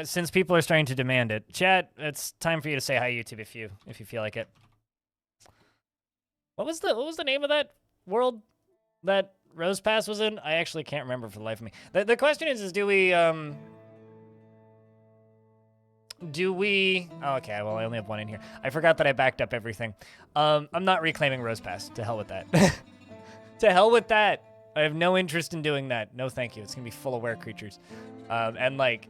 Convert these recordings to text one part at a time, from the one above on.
Since people are starting to demand it, chat, it's time for you to say hi, YouTube, if you feel like it. What was the name of that world that Rose Pass was in? I actually can't remember for the life of me. The question is do we oh, okay, well, I only have one in here. I forgot that I backed up everything. I'm not reclaiming Rose Pass. To hell with that. To hell with that. I have no interest in doing that. No, thank you. It's gonna be full of were creatures, and like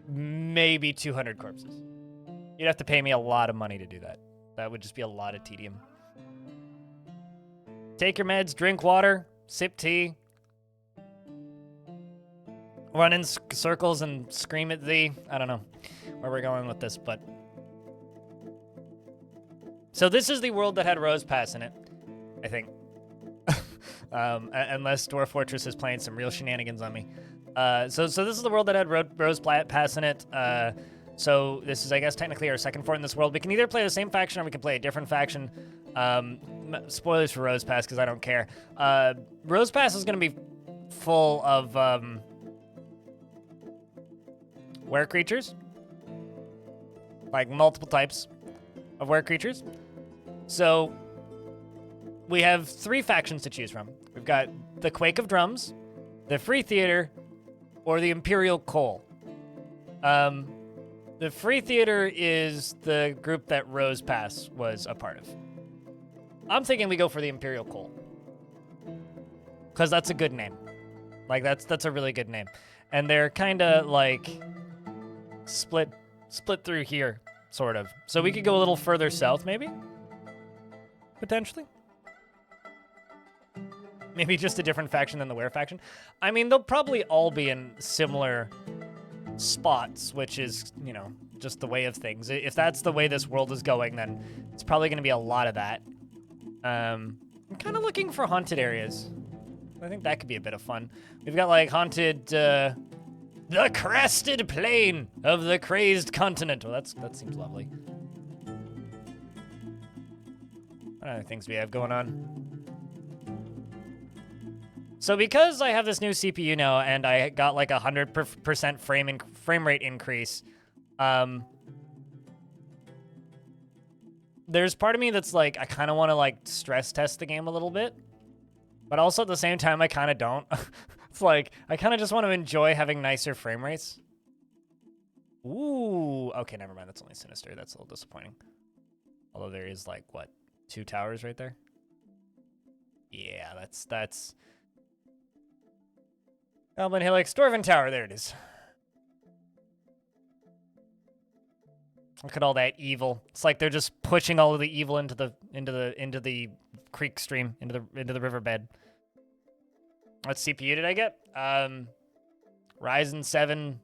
maybe 200 corpses. You'd have to pay me a lot of money to do that. That would just be a lot of tedium. Take your meds, drink water, sip tea, run in circles and scream at thee. I don't know where we're going with this, but... So this is the world that had Rose Pass in it, I think. Unless Dwarf Fortress is playing some real shenanigans on me. So this is the world that had Rose Pass in it. So this is, I guess, technically our second fort in this world. We can either play the same faction or we can play a different faction. Spoilers for Rose Pass, because I don't care. Rose Pass is going to be full of were creatures. Like multiple types of were creatures. So we have 3 factions to choose from. We've got the Quake of Drums, the Free Theater, or the Imperial Coal. The Free Theater is the group that Rose Pass was a part of. I'm thinking we go for the Imperial Coal. Because that's a good name. Like, that's a really good name. And they're kind of, like, split through here, sort of. So we could go a little further south, maybe? Potentially? Maybe just a different faction than the Were faction. I mean, they'll probably all be in similar spots, which is, you know, just the way of things. If that's the way this world is going, then it's probably going to be a lot of that. I'm kind of looking for haunted areas. I think that could be a bit of fun. We've got, like, haunted, the crested plain of the crazed continent. Well, that seems lovely. What other things we have going on? So because I have this new CPU now and I got like 100% frame rate increase, there's part of me that's like, I kind of want to like stress test the game a little bit, but also at the same time, I kind of don't. It's like, I kind of just want to enjoy having nicer frame rates. Ooh, okay, never mind. That's only Sinister. That's a little disappointing. Although there is like, what, 2 towers right there? Yeah, that's... Goblin Hillock, Dwarven Tower, there it is. Look at all that evil. It's like they're just pushing all of the evil into the creek stream, into the riverbed. What CPU did I get? Ryzen 7.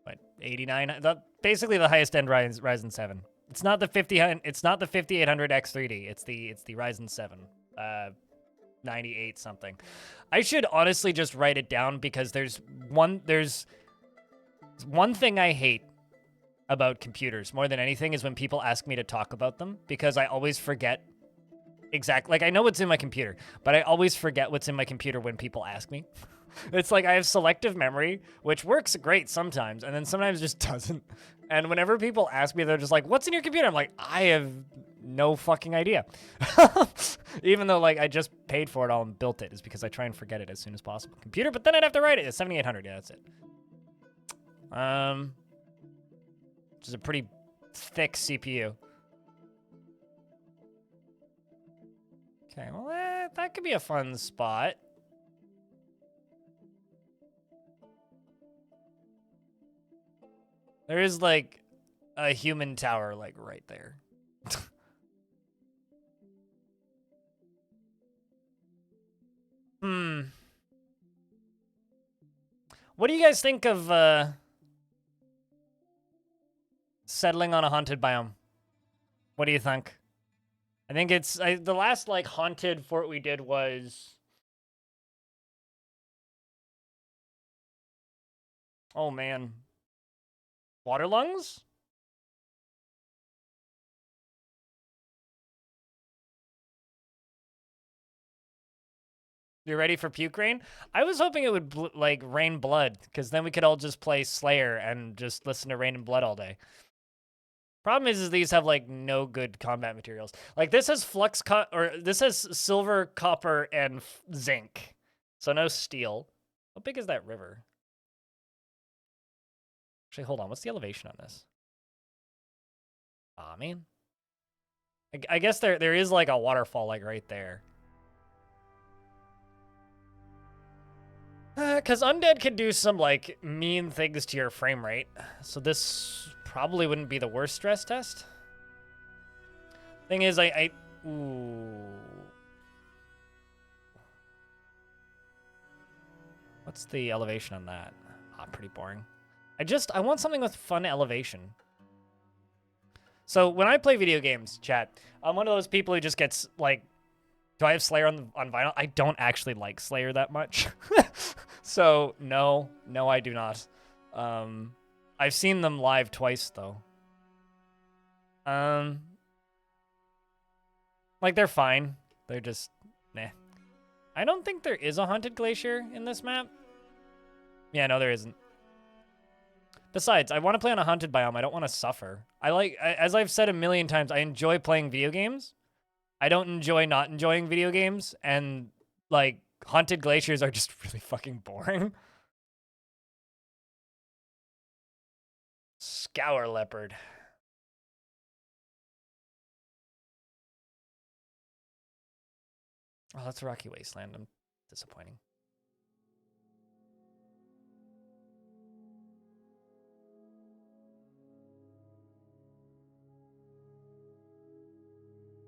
What, 89? Basically the highest end Ryzen 7. It's not the 5800 X3D. It's the Ryzen 7. 98 something. I should honestly just write it down because there's one thing I hate about computers more than anything is when people ask me to talk about them, because I always forget exactly, like I know what's in my computer, but I always forget what's in my computer when people ask me. It's like I have selective memory, which works great sometimes, and then sometimes just doesn't. And whenever people ask me, they're just like, what's in your computer? I'm like, I have no fucking idea. Even though, like, I just paid for it all and built it, is because I try and forget it as soon as possible. Computer, but then I'd have to write it. It's 7800, yeah, that's it. Which is a pretty thick CPU. Okay, well, that could be a fun spot. There is, like, a human tower, like, right there. What do you guys think of, settling on a haunted biome? What do you think? I think it's... the last, like, haunted fort we did was... Oh, man. Waterlungs? You ready for puke rain? I was hoping it would like rain blood, because then we could all just play Slayer and just listen to Rain and Blood all day. Problem is these have like no good combat materials. Like this has this has silver, copper, and zinc, so no steel. How big is that river? Actually, hold on. What's the elevation on this? Aw, man. I guess there is like a waterfall like right there. Because undead could do some, like, mean things to your frame rate. So this probably wouldn't be the worst stress test. Thing is, ooh. What's the elevation on that? Ah, pretty boring. I want something with fun elevation. So when I play video games, chat, I'm one of those people who just gets, like, do I have Slayer on vinyl? I don't actually like Slayer that much. So, no, I do not. I've seen them live twice, though. Like, they're fine. They're just, meh. I don't think there is a haunted glacier in this map. Yeah, no, there isn't. Besides, I want to play on a haunted biome. I don't want to suffer. As I've said a million times, I enjoy playing video games. I don't enjoy not enjoying video games, and, like, haunted glaciers are just really fucking boring. Scour leopard. Oh, that's a rocky wasteland. I'm disappointing.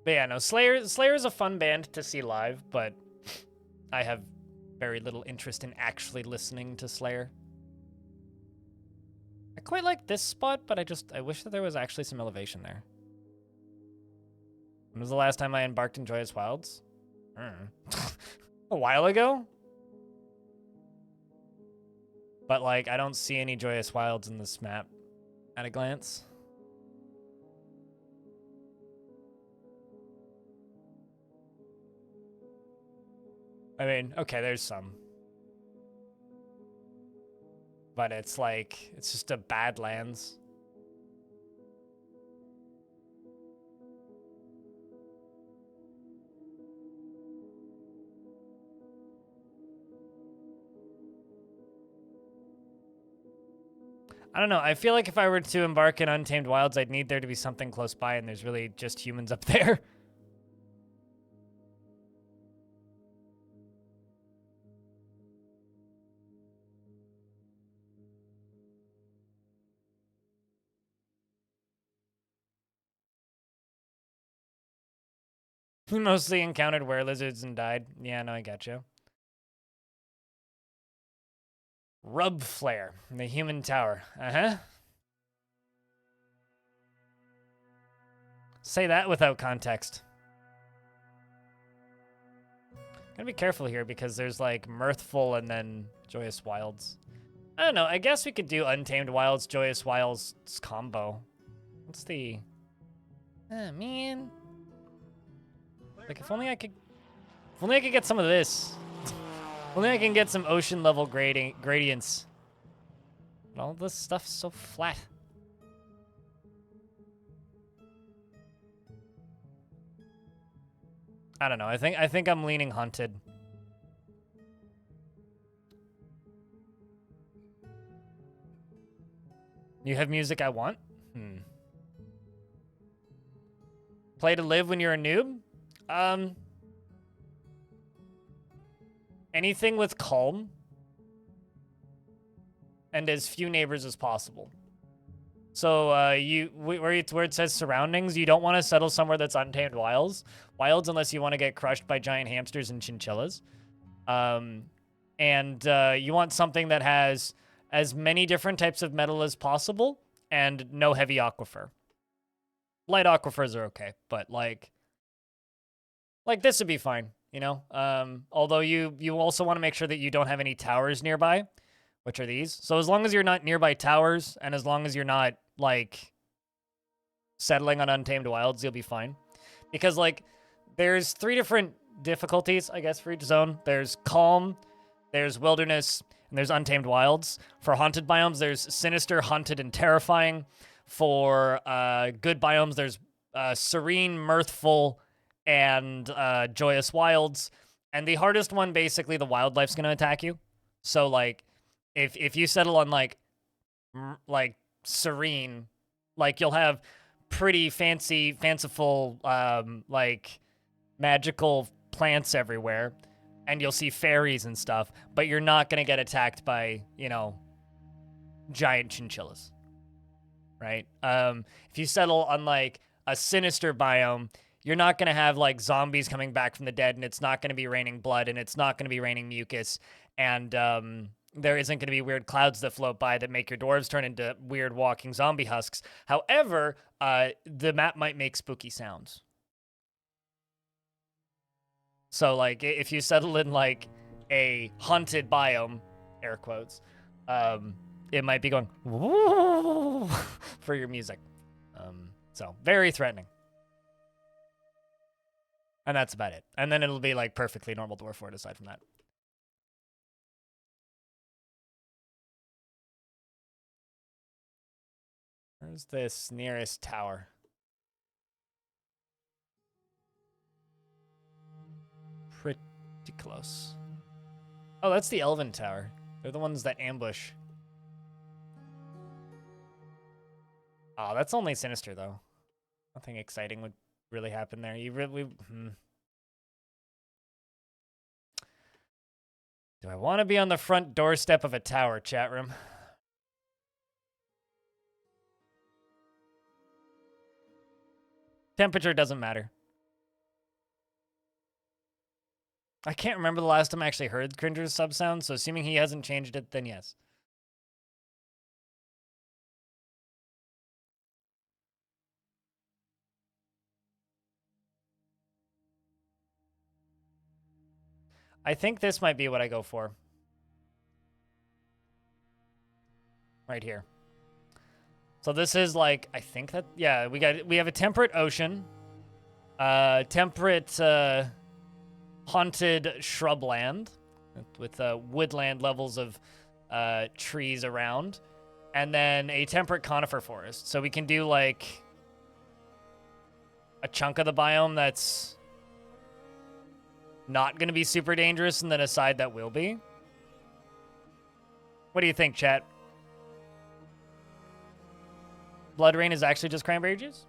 But yeah, no, Slayer is a fun band to see live, but I have very little interest in actually listening to Slayer. I quite like this spot, but I wish that there was actually some elevation there. When was the last time I embarked in Joyous Wilds? A while ago? But, like, I don't see any Joyous Wilds in this map at a glance. I mean, okay, there's some. But it's like, it's just a Badlands. I don't know. I feel like if I were to embark in Untamed Wilds, I'd need there to be something close by, and there's really just humans up there. We mostly encountered were-lizards and died. Yeah, no, I gotcha. Rub Flare, the human tower. Uh-huh. Say that without context. Gotta be careful here because there's like Mirthful and then Joyous Wilds. I don't know. I guess we could do Untamed Wilds, Joyous Wilds combo. What's the... Oh, man. Like, if only I could get some of this. If only I can get some ocean level gradients. But all this stuff's so flat. I don't know. I think I'm leaning Haunted. You have music I want? Play to live when you're a noob? Anything with calm and as few neighbors as possible. So where it says surroundings, you don't want to settle somewhere that's Untamed Wilds unless you want to get crushed by giant hamsters and chinchillas. And you want something that has as many different types of metal as possible and no heavy aquifer. Light aquifers are okay, but like this would be fine, you know? Although you also want to make sure that you don't have any towers nearby, which are these. So as long as you're not nearby towers and as long as you're not like settling on Untamed Wilds, you'll be fine. Because like there's three different difficulties, I guess, for each zone. There's calm, there's wilderness, and there's untamed wilds. For haunted biomes, there's sinister, haunted, and terrifying. For good biomes, there's serene, mirthful, and joyous wilds. And the hardest one, basically, the wildlife's going to attack you. So, like, if you settle on, like serene, like, you'll have pretty fanciful, like, magical plants everywhere, and you'll see fairies and stuff, but you're not going to get attacked by, you know, giant chinchillas, right? If you settle on, like, a sinister biome, you're not going to have, like, zombies coming back from the dead, and it's not going to be raining blood, and it's not going to be raining mucus, and there isn't going to be weird clouds that float by that make your dwarves turn into weird walking zombie husks. However, the map might make spooky sounds. So, like, if you settle in, like, a haunted biome, air quotes, it might be going, woo, for your music. So, very threatening. And that's about it. And then it'll be, like, perfectly normal dwarf fort aside from that. Where's this nearest tower? Pretty close. Oh, that's the Elven Tower. They're the ones that ambush. Oh, that's only sinister, though. Nothing exciting would really happen there. You really... Do I want to be on the front doorstep of a tower, chat room? Temperature doesn't matter. I can't remember the last time I actually heard Cringer's sub sound, so assuming he hasn't changed it, then yes. I think this might be what I go for. Right here. So this is like, I think that, yeah, we have a temperate ocean, temperate haunted shrubland with woodland levels of trees around, and then a temperate conifer forest. So we can do like a chunk of the biome that's not going to be super dangerous, and then a side that will be. What do you think, chat? Blood Rain is actually just cranberry juice?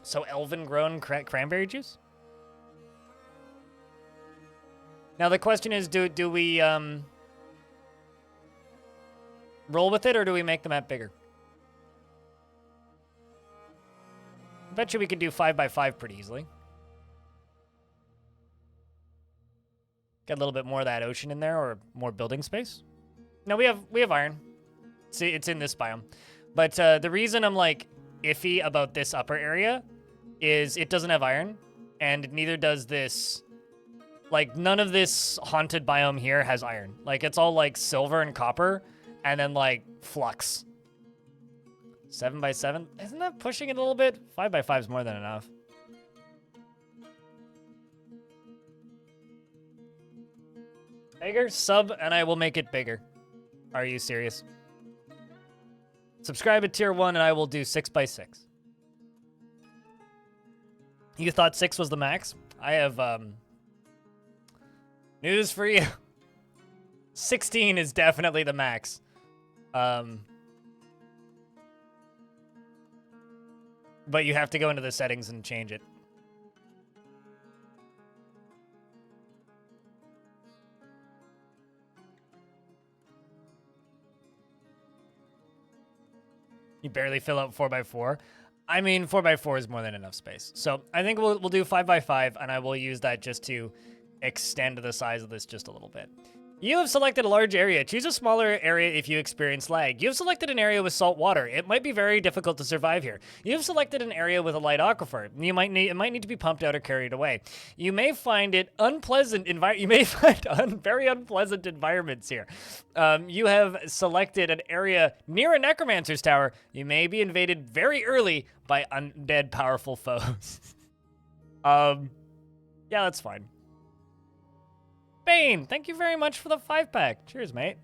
So elven-grown cranberry juice? Now the question is, do we roll with it, or do we make the map bigger? I bet you we could do 5x5 pretty easily. Get a little bit more of that ocean in there, or more building space. No, we have iron. See, it's in this biome. But the reason I'm like iffy about this upper area is it doesn't have iron, and neither does this. Like, none of this haunted biome here has iron. Like, it's all like silver and copper, and then like flux. 7x7, isn't that pushing it a little bit? 5x5 is more than enough. Bigger? Sub, and I will make it bigger. Are you serious? Subscribe at tier 1, and I will do 6x6. You thought 6 was the max? I have, news for you. 16 is definitely the max. But you have to go into the settings and change it. You barely fill out 4x4. I mean, 4x4 is more than enough space. So I think we'll do 5x5, and I will use that just to extend the size of this just a little bit. You have selected a large area. Choose a smaller area if you experience lag. You have selected an area with salt water. It might be very difficult to survive here. You have selected an area with a light aquifer. It might need to be pumped out or carried away. You may find it unpleasant. You may find very unpleasant environments here. You have selected an area near a necromancer's tower. You may be invaded very early by undead powerful foes. Yeah, that's fine. Bane, thank you very much for the 5-pack. Cheers, mate.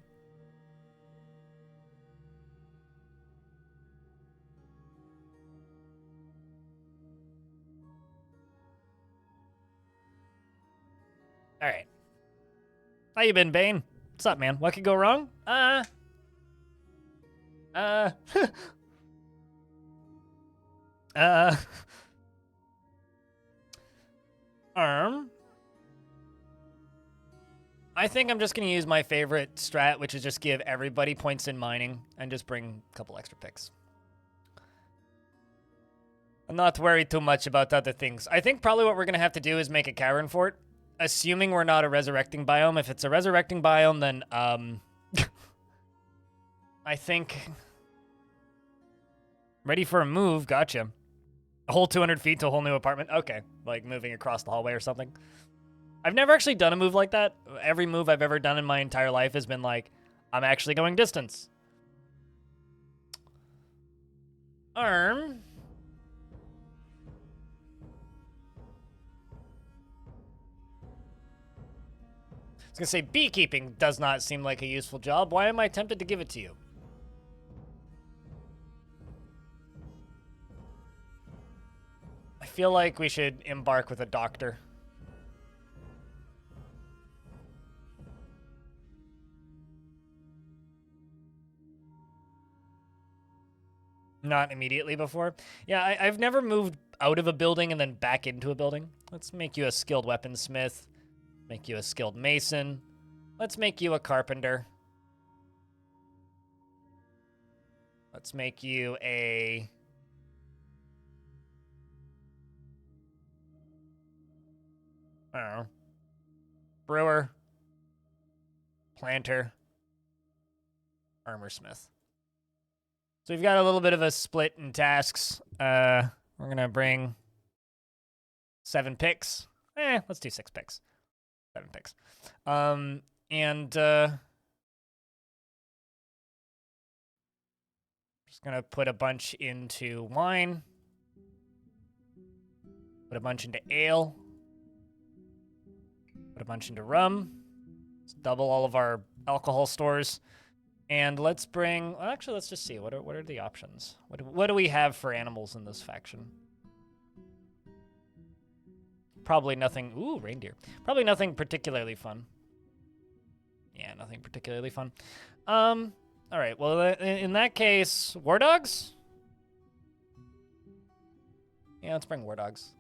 All right. How you been, Bane? What's up, man? What could go wrong? Uh, I think I'm just going to use my favorite strat, which is just give everybody points in mining and just bring a couple extra picks. I'm not worried too much about other things. I think probably what we're going to have to do is make a cavern fort, assuming we're not a resurrecting biome. If it's a resurrecting biome, then, I think... Ready for a move. Gotcha. A whole 200 feet to a whole new apartment. Okay. Like moving across the hallway or something. I've never actually done a move like that. Every move I've ever done in my entire life has been like, I'm actually going distance. Arm. I was going to say, beekeeping does not seem like a useful job. Why am I tempted to give it to you? I feel like we should embark with a doctor. Not immediately before. Yeah, I've never moved out of a building and then back into a building. Let's make you a skilled weaponsmith. Make you a skilled mason. Let's make you a carpenter. Let's make you a... I don't know. Brewer. Planter. Armorsmith. So we've got a little bit of a split in tasks. We're going to bring 7 picks. Let's do 6 picks. 7 picks. Just going to put a bunch into wine. Put a bunch into ale. Put a bunch into rum. Let's double all of our alcohol stores. And let's bring... Well, actually, let's just see. What are the options? What do we have for animals in this faction? Probably nothing... Ooh, reindeer. Probably nothing particularly fun. Yeah, nothing particularly fun. All right. Well, in that case, war dogs? Yeah, let's bring war dogs.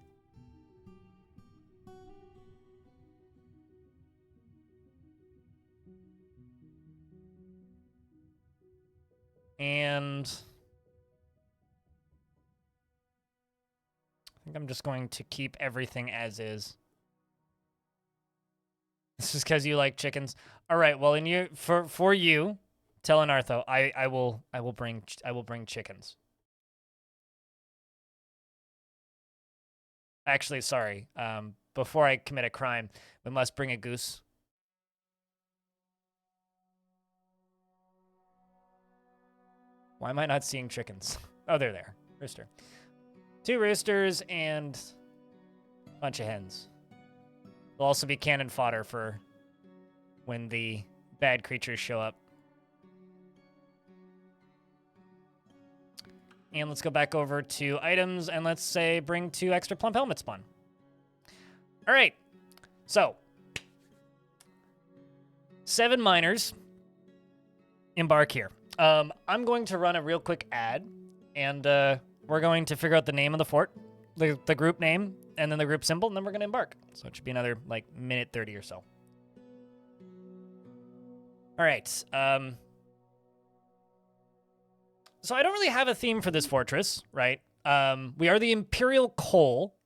And I think I'm just going to keep everything as is. This is because you like chickens. All right. Well, for you, Telenartho, I will bring chickens. Actually, sorry. Before I commit a crime, we must bring a goose. Why am I not seeing chickens? Oh, they're there. Rooster. 2 roosters and a bunch of hens. There'll also be cannon fodder for when the bad creatures show up. And let's go back over to items, and let's say bring 2 extra plump helmet spawn. All right. So, 7 miners. Embark here. I'm going to run a real quick ad, and we're going to figure out the name of the fort, the group name, and then the group symbol, and then we're going to embark. So it should be another, like, minute 30 or so. All right. So I don't really have a theme for this fortress, right? We are the Imperial Coal,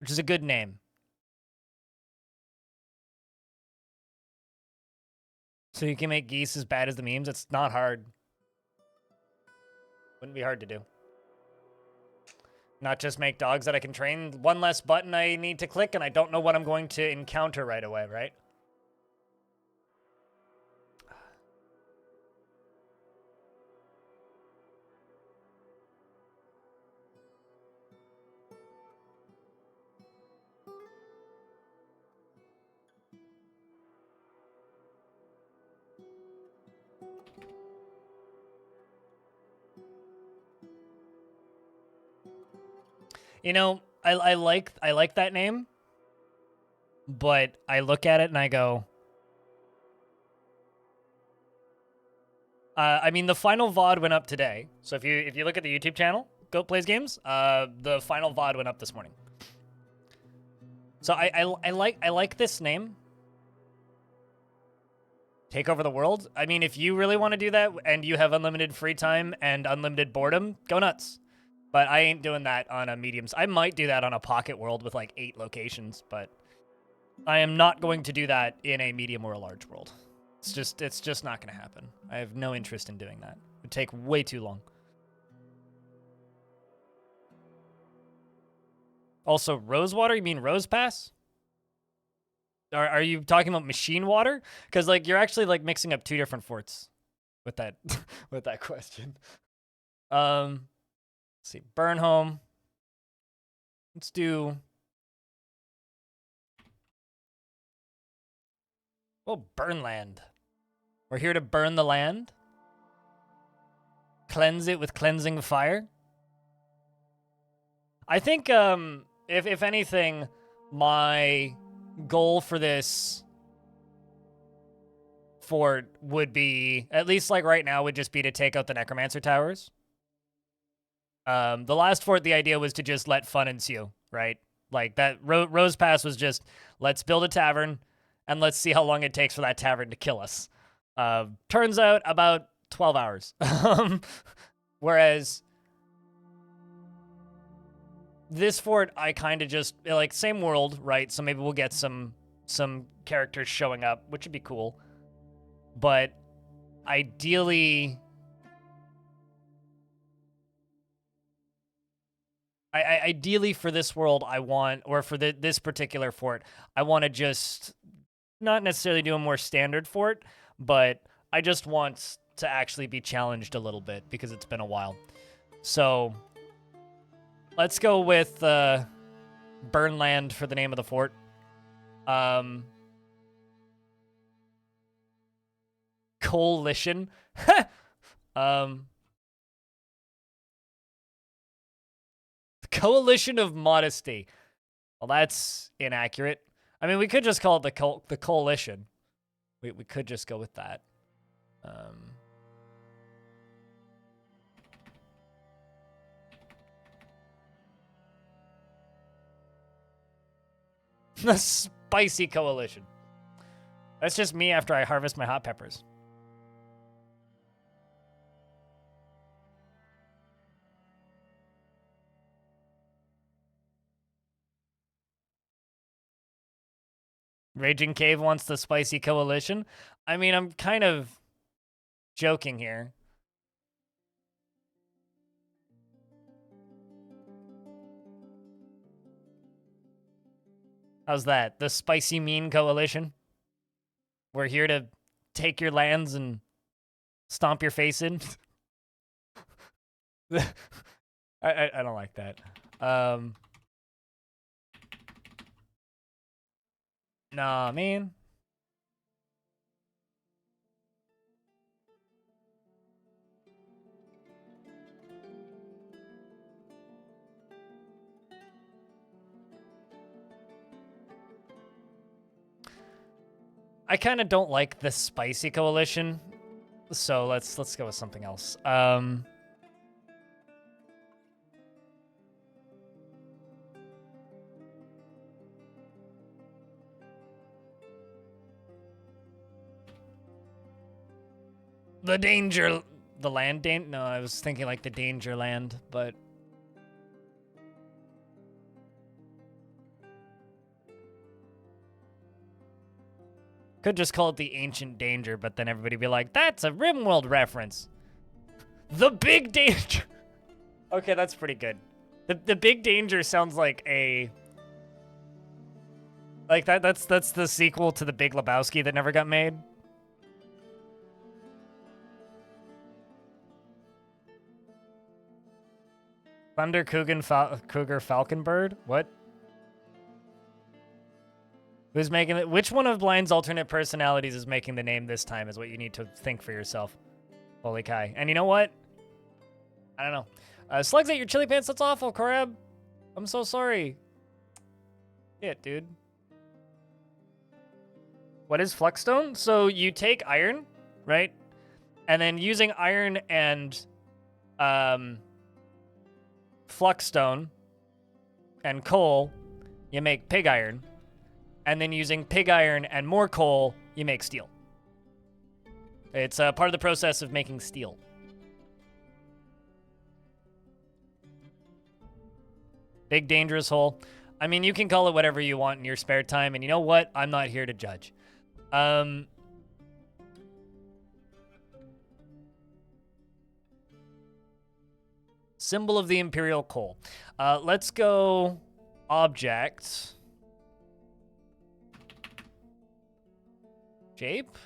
which is a good name. So you can make geese as bad as the memes? It's not hard. Wouldn't be hard to do. Not just make dogs that I can train. One less button I need to click, and I don't know what I'm going to encounter right away, right? You know, I like that name, but I look at it and I go, I mean, the final VOD went up today. So if you look at the YouTube channel, Goat Plays Games, the final VOD went up this morning. So I like this name. Take over the world. I mean, if you really want to do that and you have unlimited free time and unlimited boredom, go nuts. But I ain't doing that on a medium. I might do that on a pocket world with like 8 locations, but I am not going to do that in a medium or a large world. It's just not going to happen. I have no interest in doing that. It would take way too long. Also, Rosewater? You mean Rose Pass? Are you talking about machine water? Because like you're actually like mixing up 2 different forts with that with that question. Let's see, Burnhome. Let's do. Oh, Burnland. We're here to burn the land. Cleanse it with cleansing fire. I think if anything, my goal for this fort would be, at least like right now, would just be to take out the necromancer towers. The last fort, the idea was to just let fun ensue, right? Like that Rose Pass was just, let's build a tavern and let's see how long it takes for that tavern to kill us. Turns out about 12 hours. Whereas this fort, I kind of just, like, same world, right? So maybe we'll get some characters showing up, which would be cool. But ideally, ideally for this world, I want, or for this particular fort, I want to just not necessarily do a more standard fort, but I just want to actually be challenged a little bit because it's been a while. So let's go with Burnland for the name of the fort. Coalition. Coalition of Modesty. Well, that's inaccurate. I mean, we could just call it the Coalition. We could just go with that. The Spicy Coalition. That's just me after I harvest my hot peppers. Raging Cave wants the Spicy Coalition. I mean, I'm kind of joking here. How's that? The Spicy Mean Coalition? We're here to take your lands and stomp your face in? I don't like that. Nah, man. I kind of don't like the Spicy Coalition, so let's go with something else. The danger, the land no, I was thinking like the danger land, but could just call it the Ancient Danger, but then everybody be like, that's a RimWorld reference. The Big Danger. Okay, that's pretty good. The Big Danger sounds like a, like that's the sequel to The Big Lebowski that never got made. Thunder Cougar Falconbird? What? Who's making it? Which one of Blind's alternate personalities is making the name this time is what you need to think for yourself. Holy Kai. And you know what? I don't know. Slugs ate your chili pants. That's awful, Korab. I'm so sorry. Shit, dude. What is Fluxstone? So you take iron, right? And then using iron and Fluxstone and coal, you make pig iron. And then using pig iron and more coal, you make steel. It's part of the process of making steel. Big dangerous hole. I mean, you can call it whatever you want in your spare time, and you know what? I'm not here to judge. Symbol of the Imperial Coal. Let's go object. Shape?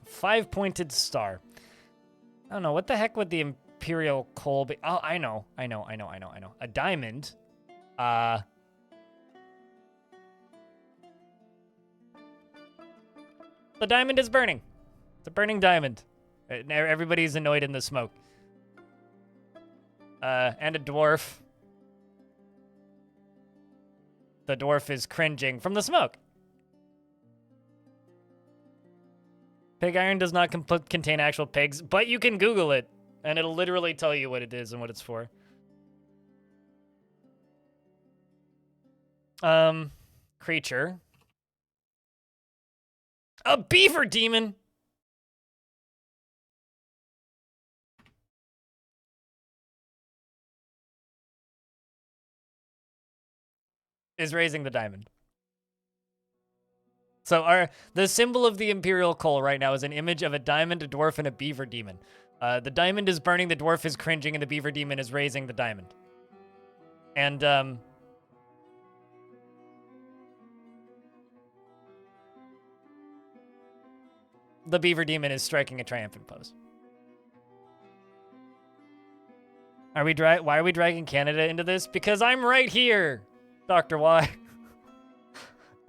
Five-pointed star. I don't know. What the heck would the Imperial Coal be? Oh, I know. A diamond. The diamond is burning. It's a burning diamond. Everybody's annoyed in the smoke. And a dwarf. The dwarf is cringing from the smoke. Pig iron does not contain actual pigs, but you can Google it, and it'll literally tell you what it is and what it's for. Creature. A beaver demon! Is raising the diamond. So the symbol of the Imperial Coal right now is an image of a diamond, a dwarf, and a beaver demon. The diamond is burning, the dwarf is cringing, and the beaver demon is raising the diamond. And, the beaver demon is striking a triumphant pose. Why are we dragging Canada into this? Because I'm right here, Dr. Y.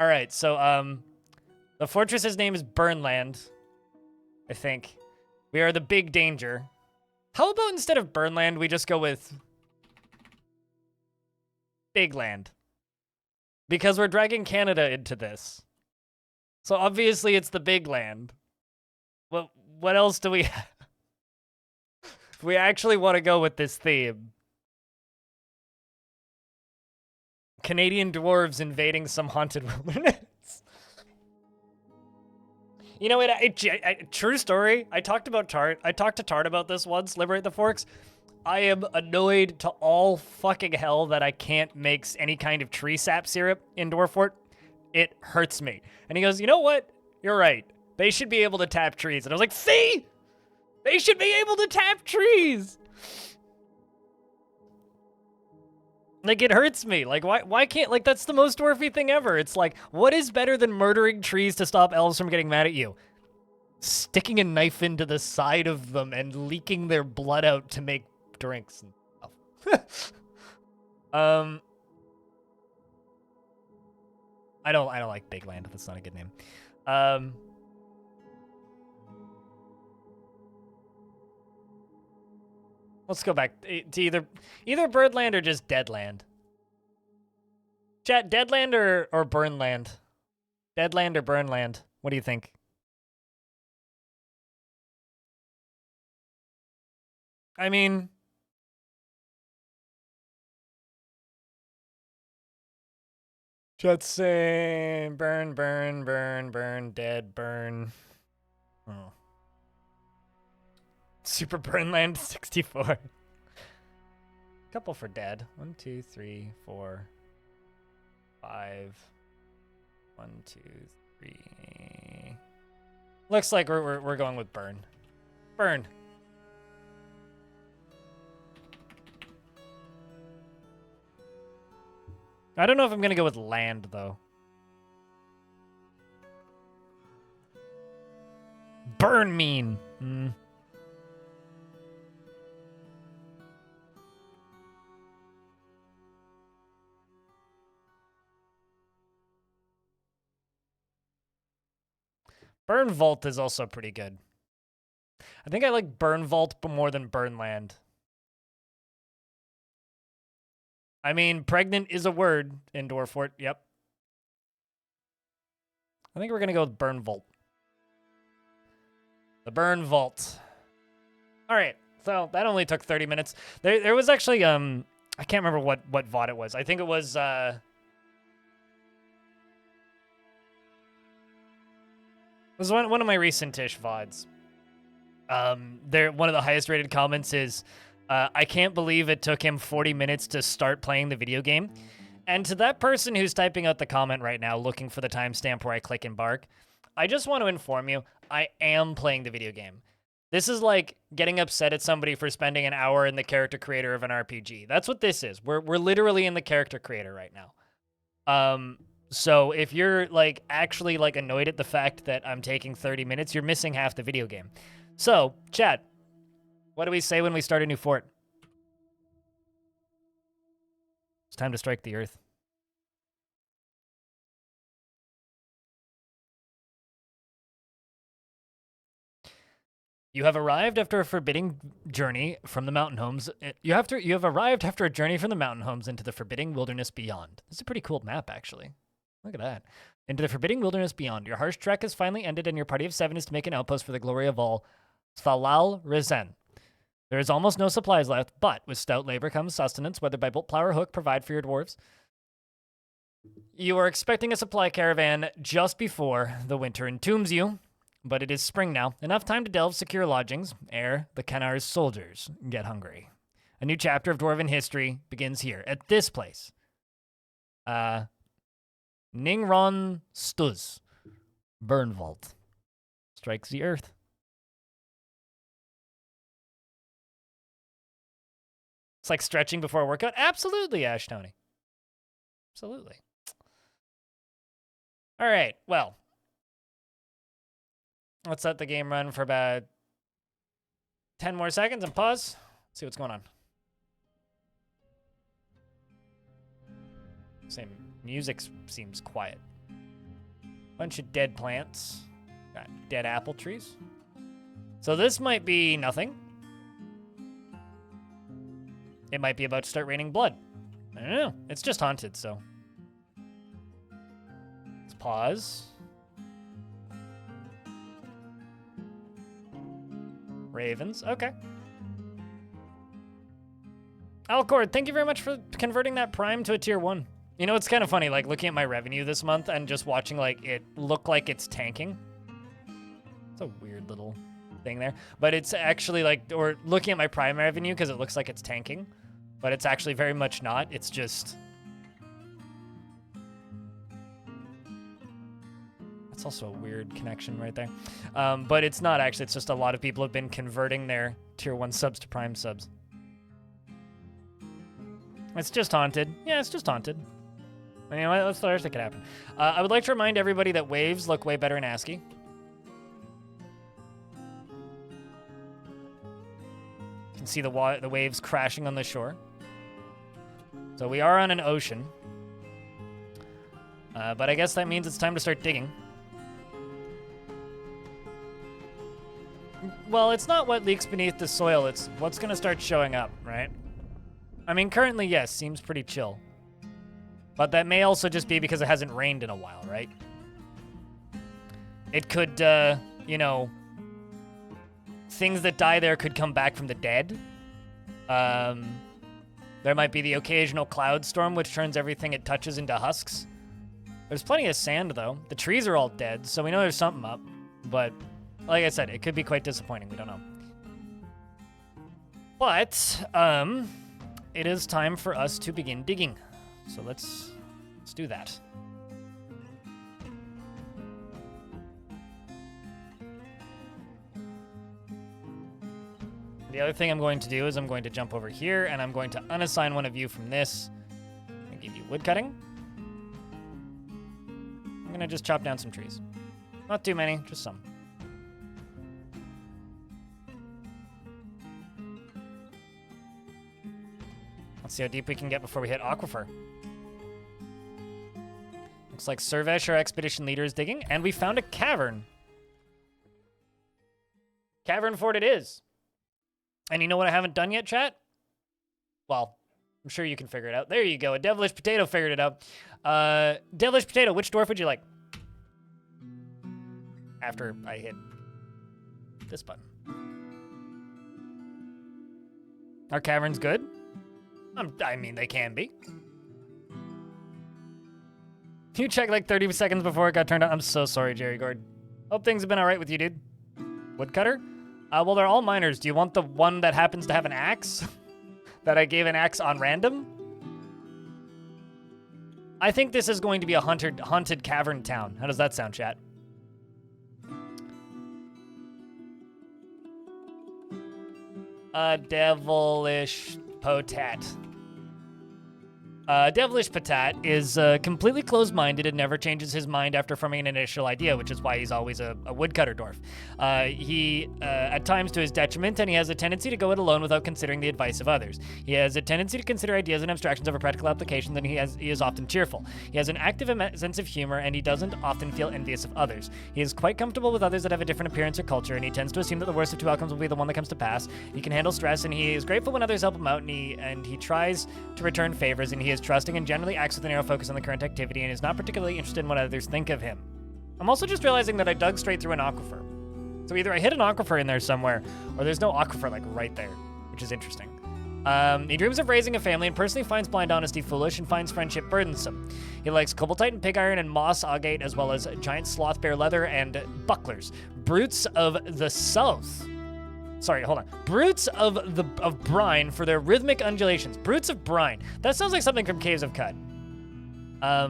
All right, so, the fortress's name is Burnland, I think. We are the big danger. How about instead of Burnland, we just go with Big Land? Because we're dragging Canada into this. So obviously it's the big land. What else do we have? If we actually want to go with this theme. Canadian dwarves invading some haunted wilderness. You know, true story. I talked to Tart about this once, Liberate the Forks. I am annoyed to all fucking hell that I can't make any kind of tree sap syrup in Dwarfort. It hurts me. And he goes, you know what? You're right. They should be able to tap trees. And I was like, see? They should be able to tap trees. Like, it hurts me. Like, why can't, like, that's the most dwarfy thing ever. It's like, what is better than murdering trees to stop elves from getting mad at you? Sticking a knife into the side of them and leaking their blood out to make drinks and stuff. I don't like Big Land. That's not a good name. Let's go back to either Birdland or just Deadland. Chat, Deadland or Burnland? Deadland or Burnland? What do you think? I mean, chat's saying burn, dead, burn. Oh. Super Burnland 64. Couple for dead. 1, 2, 3, 4, 5. 1, 2, 3. Looks like we're going with burn. Burn. I don't know if I'm gonna go with land though. Burn mean. Burnvault is also pretty good. I think I like Burnvault more than Burnland. I mean, pregnant is a word in Dwarf. Yep. I think we're going to go with Burnvault. The Burnvault. All right. So that only took 30 minutes. There was actually, I can't remember what VOD it was. I think it was, one of my recent-ish VODs. One of the highest rated comments is, I can't believe it took him 40 minutes to start playing the video game. And to that person who's typing out the comment right now, looking for the timestamp where I click embark, I just want to inform you, I am playing the video game. This is like getting upset at somebody for spending an hour in the character creator of an RPG. That's what this is. We're literally in the character creator right now. So if you're like actually like annoyed at the fact that I'm taking 30 minutes, you're missing half the video game. So, chat, what do we say when we start a new fort? It's time to strike the earth. You have arrived after a forbidding journey from the mountain homes. You have arrived after a journey from the mountain homes into the forbidding wilderness beyond. This is a pretty cool map, actually. Look at that. Into the forbidding wilderness beyond. Your harsh trek has finally ended, and your party of 7 is to make an outpost for the glory of all. Falal Rezen. There is almost no supplies left, but with stout labor comes sustenance, whether by bolt, plow, or hook, provide for your dwarves. You are expecting a supply caravan just before the winter entombs you, but it is spring now. Enough time to delve secure lodgings, ere the Canar's soldiers get hungry. A new chapter of dwarven history begins here, at this place. Ningron Stuz. Burnvault. Strikes the earth. It's like stretching before a workout. Absolutely, Ash Tony. Absolutely. All right, well. Let's let the game run for about 10 more seconds and pause. See what's going on. Same music seems quiet. Bunch of dead plants. Got dead apple trees. So this might be nothing. It might be about to start raining blood. I don't know. It's just haunted, so. Let's pause. Ravens, okay. Alcord, thank you very much for converting that Prime to a tier 1. You know, it's kind of funny, like, looking at my revenue this month and just watching, like, it look like it's tanking. It's a weird little thing there. But it's actually, like, or looking at my Prime revenue because it looks like it's tanking. But it's actually very much not. It's just... That's also a weird connection right there. But it's not actually. It's just a lot of people have been converting their tier 1 subs to Prime subs. It's just haunted. Yeah, it's just haunted. I mean, what's the worst that could happen? I would like to remind everybody that waves look way better in ASCII. You can see the waves crashing on the shore. So we are on an ocean. But I guess that means it's time to start digging. Well, it's not what leaks beneath the soil, it's what's going to start showing up, right? I mean, currently, yes, seems pretty chill. But that may also just be because it hasn't rained in a while, right? It could, you know, things that die there could come back from the dead. There might be the occasional cloud storm, which turns everything it touches into husks. There's plenty of sand, though. The trees are all dead, so we know there's something up. But, like I said, it could be quite disappointing. We don't know. But, it is time for us to begin digging. So let's do that. The other thing I'm going to do is I'm going to jump over here, and I'm going to unassign one of you from this and give you wood cutting. I'm going to just chop down some trees. Not too many, just some. Let's see how deep we can get before we hit aquifer. Looks like Servesh, our expedition leader, is digging, and we found a cavern. Cavern Fort it is. And you know what I haven't done yet, chat? Well, I'm sure you can figure it out. There you go. A devilish potato figured it out. Devilish potato, which dwarf would you like? After I hit this button. Are caverns good? I mean, they can be. You checked like 30 seconds before it got turned on. I'm so sorry, Jerry Gord. Hope things have been all right with you, dude. Woodcutter? Well, they're all miners. Do you want the one that happens to have an axe? That I gave an axe on random? I think this is going to be a haunted cavern town. How does that sound, chat? Devilish potat. Devilish Patat is completely closed-minded and never changes his mind after forming an initial idea, which is why he's always a woodcutter dwarf. He, at times to his detriment, and he has a tendency to go it alone without considering the advice of others. He has a tendency to consider ideas and abstractions over practical application, and he is often cheerful. He has an active sense of humor, and he doesn't often feel envious of others. He is quite comfortable with others that have a different appearance or culture, and he tends to assume that the worst of two outcomes will be the one that comes to pass. He can handle stress, and he is grateful when others help him out, and he tries to return favors, and he is trusting and generally acts with a narrow focus on the current activity and is not particularly interested in what others think of him. I'm also just realizing that I dug straight through an aquifer. So either I hit an aquifer in there somewhere, or there's no aquifer like right there, which is interesting. He dreams of raising a family and personally finds blind honesty foolish and finds friendship burdensome. He likes cobaltite and pig iron and moss agate, as well as giant sloth bear leather and bucklers. Brutes of the south. Sorry, hold on. Brutes of brine for their rhythmic undulations. Brutes of brine. That sounds like something from Caves of Cut.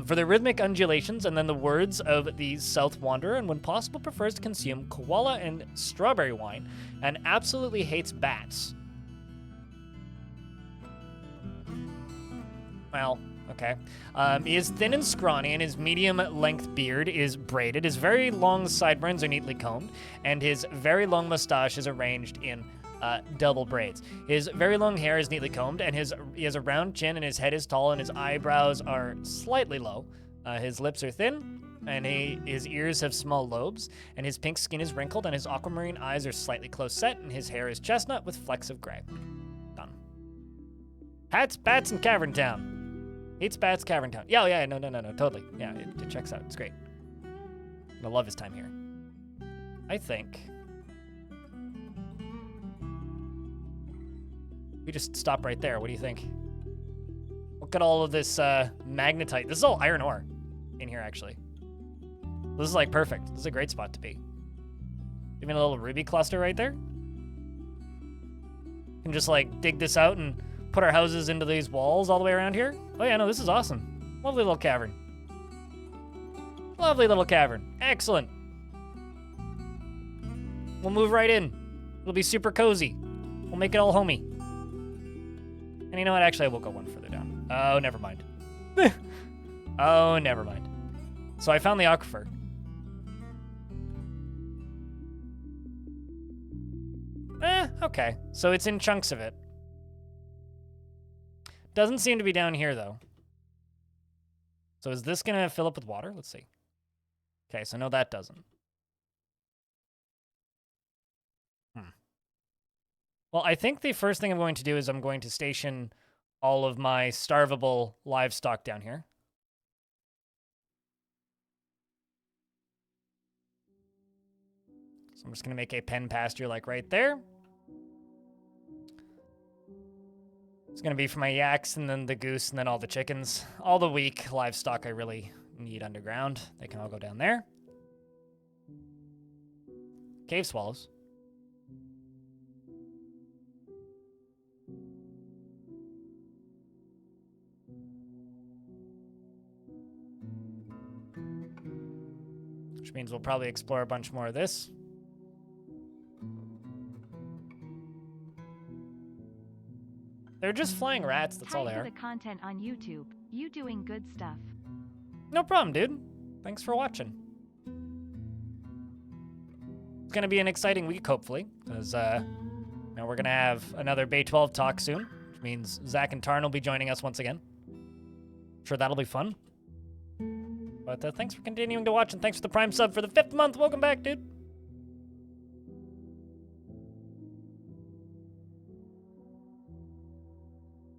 For their rhythmic undulations, and then the words of the South Wanderer, and when possible prefers to consume koala and strawberry wine, and absolutely hates bats. Well, okay. He is thin and scrawny, and his medium-length beard is braided. His very long sideburns are neatly combed, and his very long mustache is arranged in double braids. His very long hair is neatly combed, and he has a round chin, and his head is tall, and his eyebrows are slightly low. His lips are thin, and his ears have small lobes, and his pink skin is wrinkled, and his aquamarine eyes are slightly close set, and his hair is chestnut with flecks of gray. Done. Hats, bats, and Cavern Town. Hates bats, Cavern Town. Yeah, no, totally. Yeah, it checks out. It's great. I love his time here. I think we just stop right there. What do you think? Look at all of this magnetite. This is all iron ore in here, actually. This is like perfect. This is a great spot to be. Even a little ruby cluster right there. Can just like dig this out and put our houses into these walls all the way around here. Oh yeah, no, this is awesome. Lovely little cavern. Lovely little cavern. Excellent. We'll move right in. It'll be super cozy. We'll make it all homey. And you know what? Actually, I will go one further down. Oh, never mind. Oh, never mind. So I found the aquifer. Okay. So it's in chunks of it. Doesn't seem to be down here, though. So is this going to fill up with water? Let's see. Okay, so no, that doesn't. Well, I think the first thing I'm going to do is I'm going to station all of my starvable livestock down here. So I'm just going to make a pen pasture like right there. It's going to be for my yaks and then the goose and then all the chickens. All the weak livestock I really need underground. They can all go down there. Cave swallows. Which means we'll probably explore a bunch more of this. They're just flying rats, that's all they are. The content on YouTube. You doing good stuff. No problem, dude. Thanks for watching. It's gonna be an exciting week, hopefully, because now we're gonna have another Bay 12 talk soon, which means Zach and Tarn will be joining us once again. Sure, that'll be fun. But thanks for continuing to watch, and thanks for the Prime sub for the 5th month. Welcome back, dude.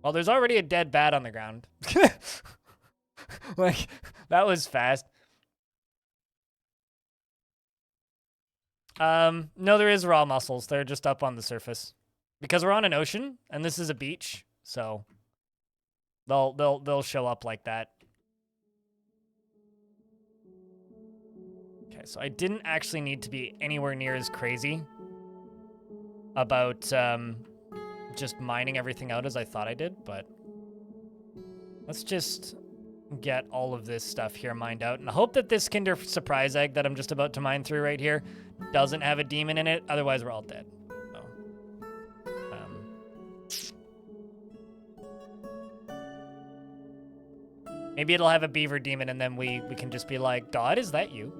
Well, there's already a dead bat on the ground. Like, that was fast. No, there is raw mussels. They're just up on the surface. Because we're on an ocean, and this is a beach, so they'll show up like that. Okay, so I didn't actually need to be anywhere near as crazy about just mining everything out as I thought I did, but let's just get all of this stuff here mined out, and I hope that this Kinder Surprise Egg that I'm just about to mine through right here doesn't have a demon in it, otherwise we're all dead. So, maybe it'll have a beaver demon, and then we can just be like, Dodd, is that you?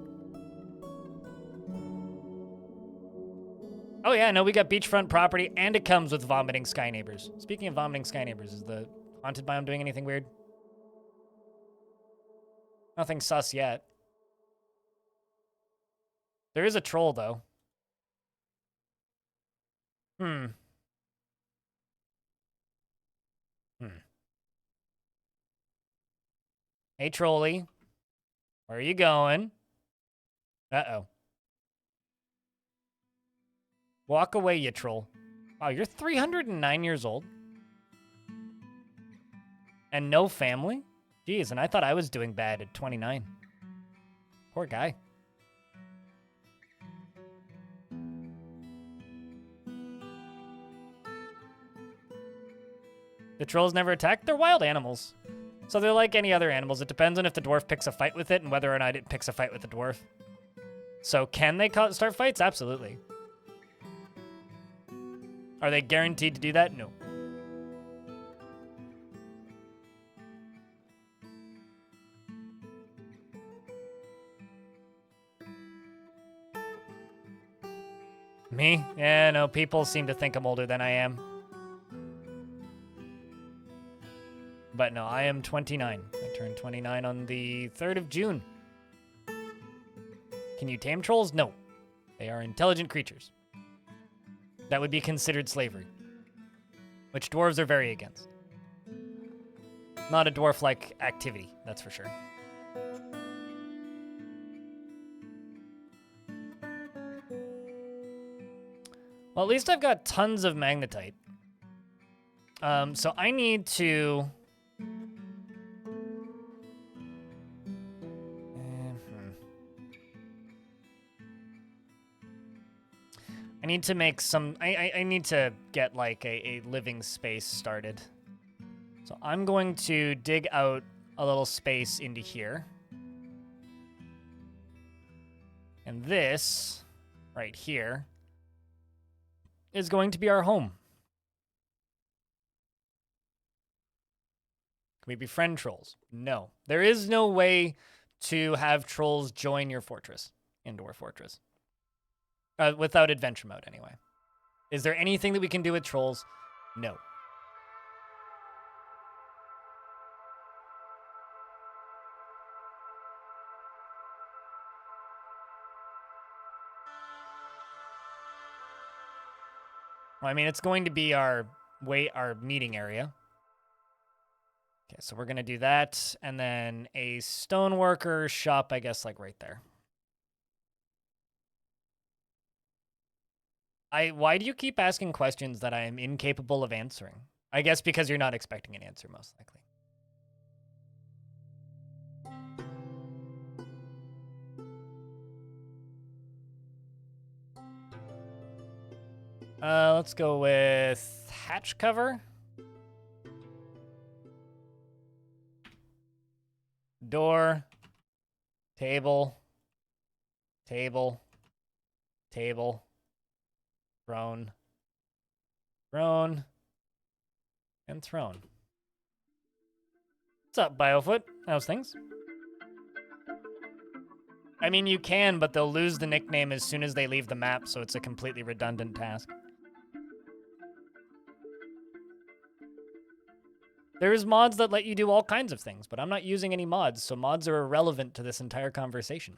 Oh yeah, no, we got beachfront property, and it comes with vomiting sky neighbors. Speaking of vomiting sky neighbors, is the haunted biome doing anything weird? Nothing sus yet. There is a troll, though. Hey, trolley. Where are you going? Uh-oh. Walk away, you troll. Wow, you're 309 years old? And no family? Jeez, and I thought I was doing bad at 29. Poor guy. The trolls never attack? They're wild animals. So they're like any other animals. It depends on if the dwarf picks a fight with it and whether or not it picks a fight with the dwarf. So can they start fights? Absolutely. Are they guaranteed to do that? No. Me? Yeah, no, people seem to think I'm older than I am. But no, I am 29. I turned 29 on the 3rd of June. Can you tame trolls? No. They are intelligent creatures. That would be considered slavery, which dwarves are very against. Not a dwarf-like activity, that's for sure. Well, at least I've got tons of magnetite. So I need to... I need to make some... I need to get, like, a living space started. So I'm going to dig out a little space into here. And this, right here, is going to be our home. Can we befriend trolls? No. There is no way to have trolls join your fortress, indoor fortress. Without adventure mode, anyway. Is there anything that we can do with trolls? No. Well, I mean, it's going to be our meeting area. Okay, so we're going to do that, and then a stoneworker shop, I guess, like right there. Why do you keep asking questions that I am incapable of answering? I guess because you're not expecting an answer, most likely. Let's go with hatch cover. Door. Table. Table. Table. Throne. Throne. And throne. What's up, Biofoot? How's things? I mean, you can, but they'll lose the nickname as soon as they leave the map, so it's a completely redundant task. There's mods that let you do all kinds of things, but I'm not using any mods, so mods are irrelevant to this entire conversation.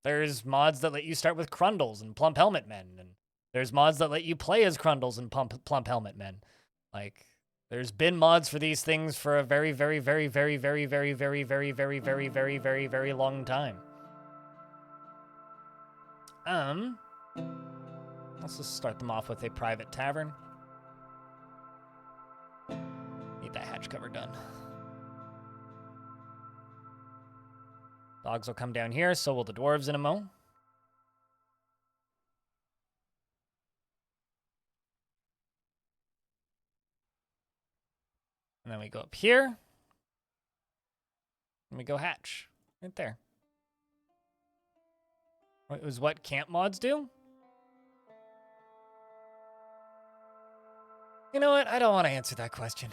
There's mods that let you start with Crundles and Plump Helmet Men, and There's mods that let you play as Crundles and Plump Helmet Men. Like, there's been mods for these things for a very, very, very, very, very, very, very, very, very, very, very, very, very long time. Let's just start them off with a private tavern. Need that hatch cover done. Dogs will come down here, so will the dwarves in a mo. And then we go up here. And we go hatch. Right there. What was what camp mods do? You know what? I don't want to answer that question.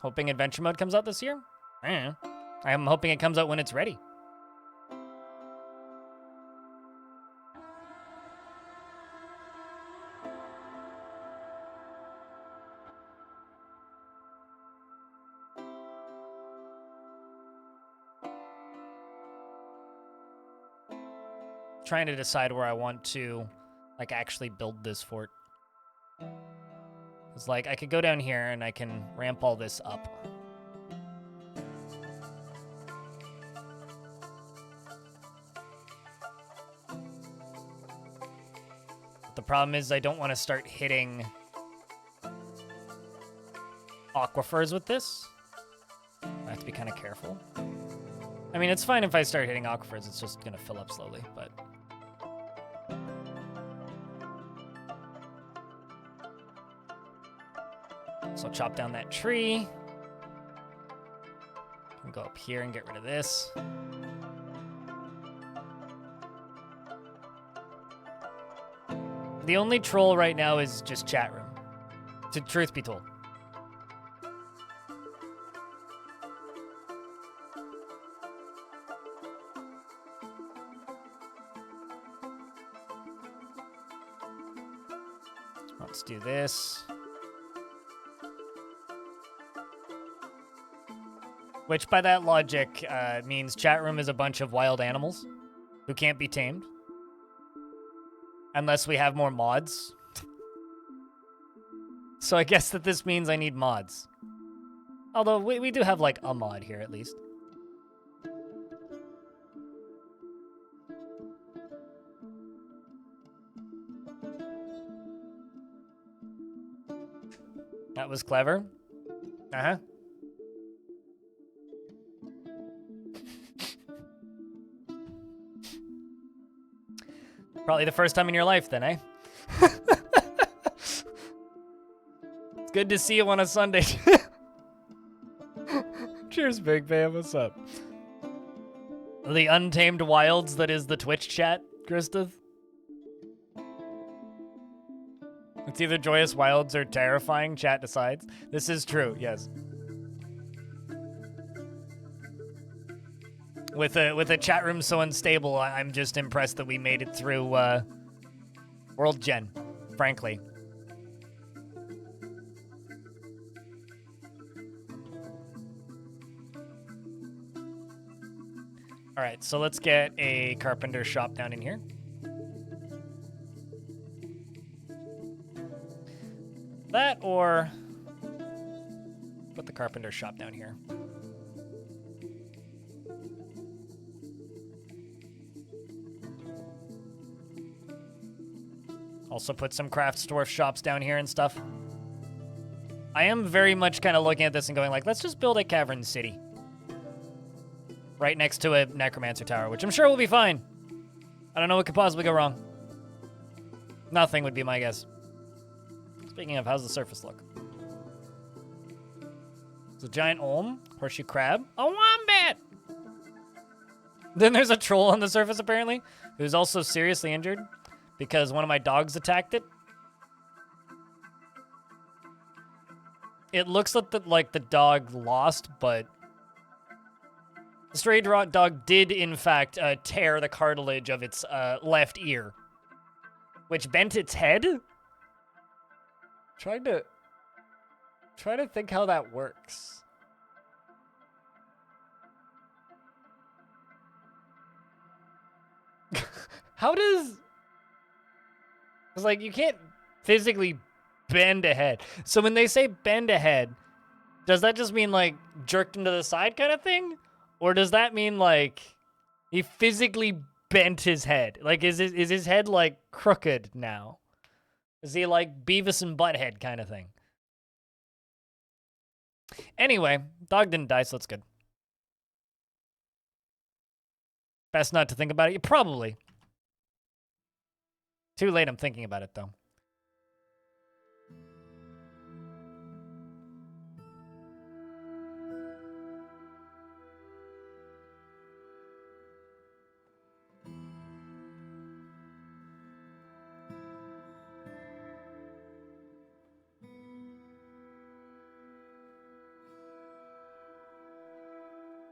Hoping adventure mode comes out this year? I don't know. I'm hoping it comes out when it's ready. Trying to decide where I want to, like, actually build this fort. It's like, I could go down here and I can ramp all this up. The problem is I don't want to start hitting aquifers with this. I have to be kind of careful. I mean, it's fine if I start hitting aquifers. It's just going to fill up slowly, but... So I'll chop down that tree. And go up here and get rid of this. The only troll right now is just chat room. To truth be told. Let's do this. Which, by that logic, means chat room is a bunch of wild animals who can't be tamed. Unless we have more mods. So I guess that this means I need mods. Although, we do have, like, a mod here, at least. That was clever. Uh-huh. Probably the first time in your life, then, eh? It's good to see you on a Sunday. Cheers, Big Man. What's up? The untamed wilds that is the Twitch chat, Krista. It's either joyous wilds or terrifying. Chat decides. This is true. Yes. With a chat room so unstable, I'm just impressed that we made it through World Gen, frankly. All right, so let's get a carpenter shop down in here. That or put the carpenter shop down here. Also put some craft dwarf shops down here and stuff. I am very much kind of looking at this and going like, let's just build a cavern city. Right next to a necromancer tower, which I'm sure will be fine. I don't know what could possibly go wrong. Nothing would be my guess. Speaking of, how's the surface look? There's a giant olm, horseshoe crab, a wombat! Then there's a troll on the surface, apparently, who's also seriously injured because one of my dogs attacked it. It looks like the dog lost, but the stray dog did, in fact, tear the cartilage of its left ear, which bent its head. Trying to think how that works. How does... It's like, you can't physically bend a head. So when they say bend a head, does that just mean, like, jerked into the side kind of thing? Or does that mean, like, he physically bent his head? Like, is his head, like, crooked now? Is he, like, Beavis and Butthead kind of thing? Anyway, dog didn't die, so that's good. Best not to think about it? Probably. Too late, I'm thinking about it, though.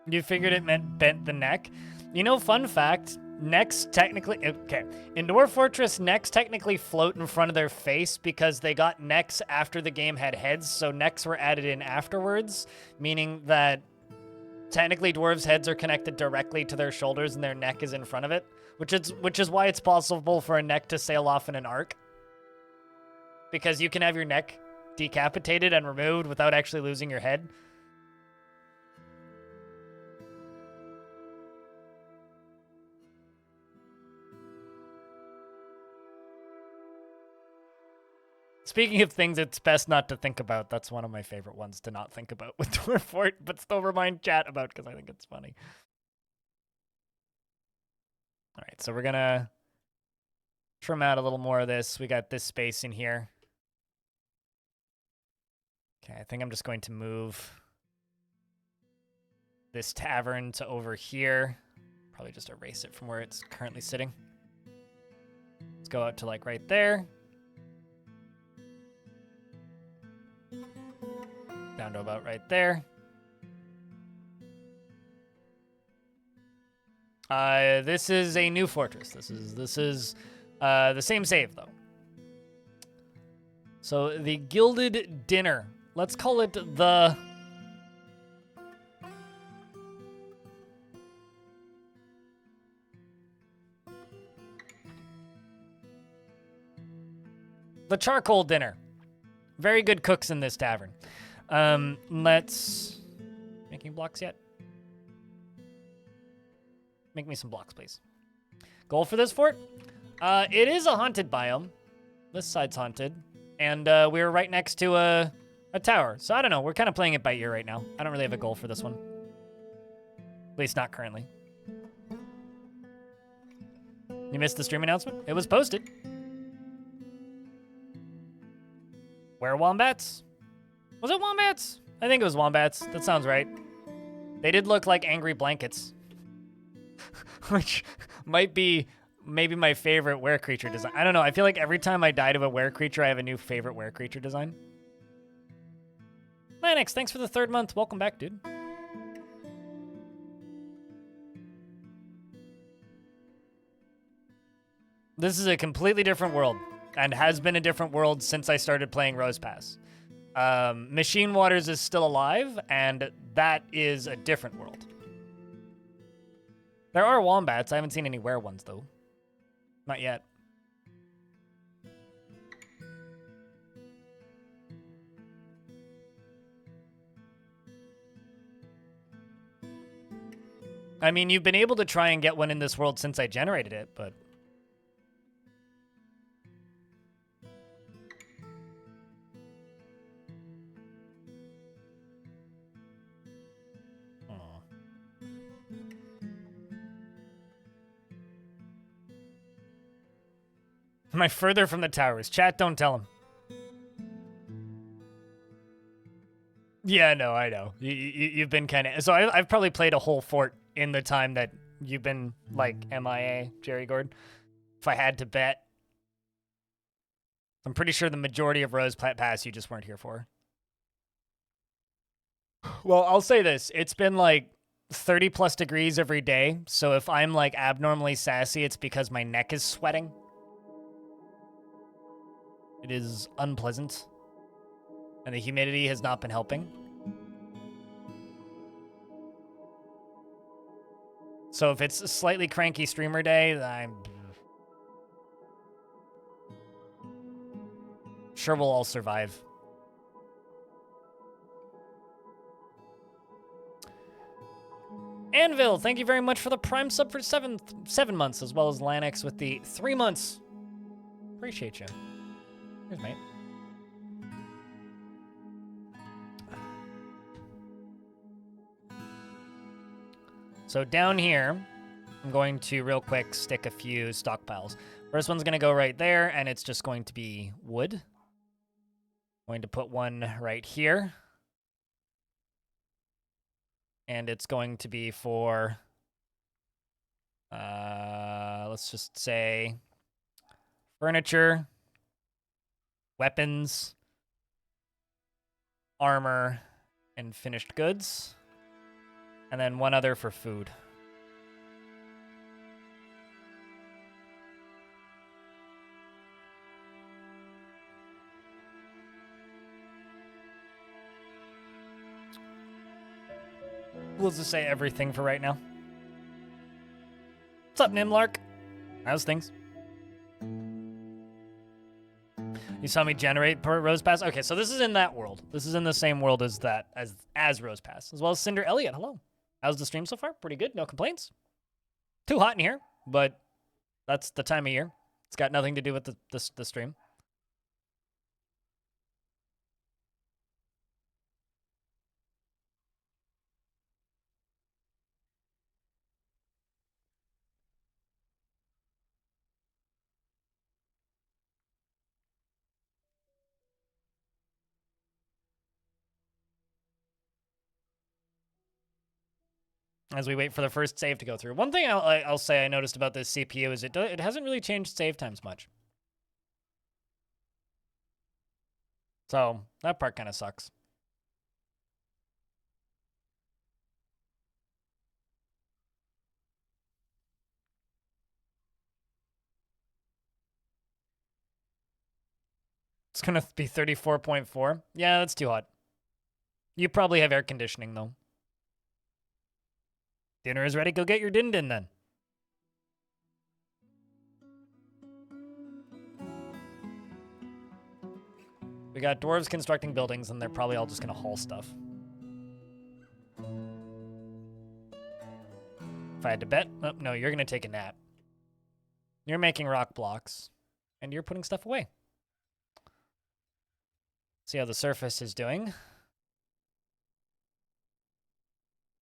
You figured it meant bent the neck? You know, fun fact, necks technically... Okay, in Dwarf Fortress, necks technically float in front of their face because they got necks after the game had heads, so necks were added in afterwards, meaning that technically dwarves' heads are connected directly to their shoulders and their neck is in front of it, which is why it's possible for a neck to sail off in an arc. Because you can have your neck decapitated and removed without actually losing your head. Speaking of things it's best not to think about, that's one of my favorite ones to not think about with Dwarf Fort, but still remind chat about because I think it's funny. All right, so we're gonna trim out a little more of this. We got this space in here. Okay, I think I'm just going to move this tavern to over here. Probably just erase it from where it's currently sitting. Let's go out to like right there. Down to about right there. This is a new fortress. This is the same save though. So the Gilded Dinner. Let's call it the Charcoal Dinner. Very good cooks in this tavern. Let's... Making blocks yet? Make me some blocks, please. Goal for this fort? It is a haunted biome. This side's haunted. And we're right next to a tower. So I don't know. We're kind of playing it by ear right now. I don't really have a goal for this one. At least not currently. You missed the stream announcement? It was posted. Where wombats? Was it wombats? I think it was wombats. That sounds right. They did look like angry blankets. Which might be maybe my favorite were creature design. I don't know. I feel like every time I die to a were creature, I have a new favorite were creature design. Lanix, thanks for the 3rd month. Welcome back, dude. This is a completely different world and has been a different world since I started playing Rose Pass. Machine Waters is still alive, and that is a different world. There are wombats. I haven't seen any were ones, though. Not yet. I mean, you've been able to try and get one in this world since I generated it, but... Am I further from the towers? Chat, don't tell him. Yeah, no, I know. You've been kind of... So I've probably played a whole fort in the time that you've been, like, MIA, Jerry Gord. If I had to bet. I'm pretty sure the majority of Rose Pass you just weren't here for. Well, I'll say this. It's been, like, 30 plus degrees every day. So if I'm, like, abnormally sassy, it's because my neck is sweating. It is unpleasant. And the humidity has not been helping. So if it's a slightly cranky streamer day, I'm sure we'll all survive. Anvil, thank you very much for the Prime sub for 7 months, as well as Lanix with the 3 months. Appreciate you. Here's mate. So down here, I'm going to real quick stick a few stockpiles. First one's going to go right there, and it's just going to be wood. Going to put one right here. And it's going to be for, let's just say, furniture, weapons, armor, and finished goods. And then one other for food. We'll just say everything for right now. What's up, Nimlark? How's things? You saw me generate per Rose Pass? Okay, so this is in that world. This is in the same world as that, as Rose Pass, as well as Cinder Elliott. Hello. How's the stream so far? Pretty good. No complaints. Too hot in here, but that's the time of year. It's got nothing to do with the stream. As we wait for the first save to go through. One thing I'll say I noticed about this CPU is it hasn't really changed save times much. So that part kind of sucks. It's going to be 34.4. Yeah, that's too hot. You probably have air conditioning, though. Dinner is ready. Go get your din-din, then. We got dwarves constructing buildings, and they're probably all just going to haul stuff. If I had to bet... Oh, no, you're going to take a nap. You're making rock blocks, and you're putting stuff away. See how the surface is doing.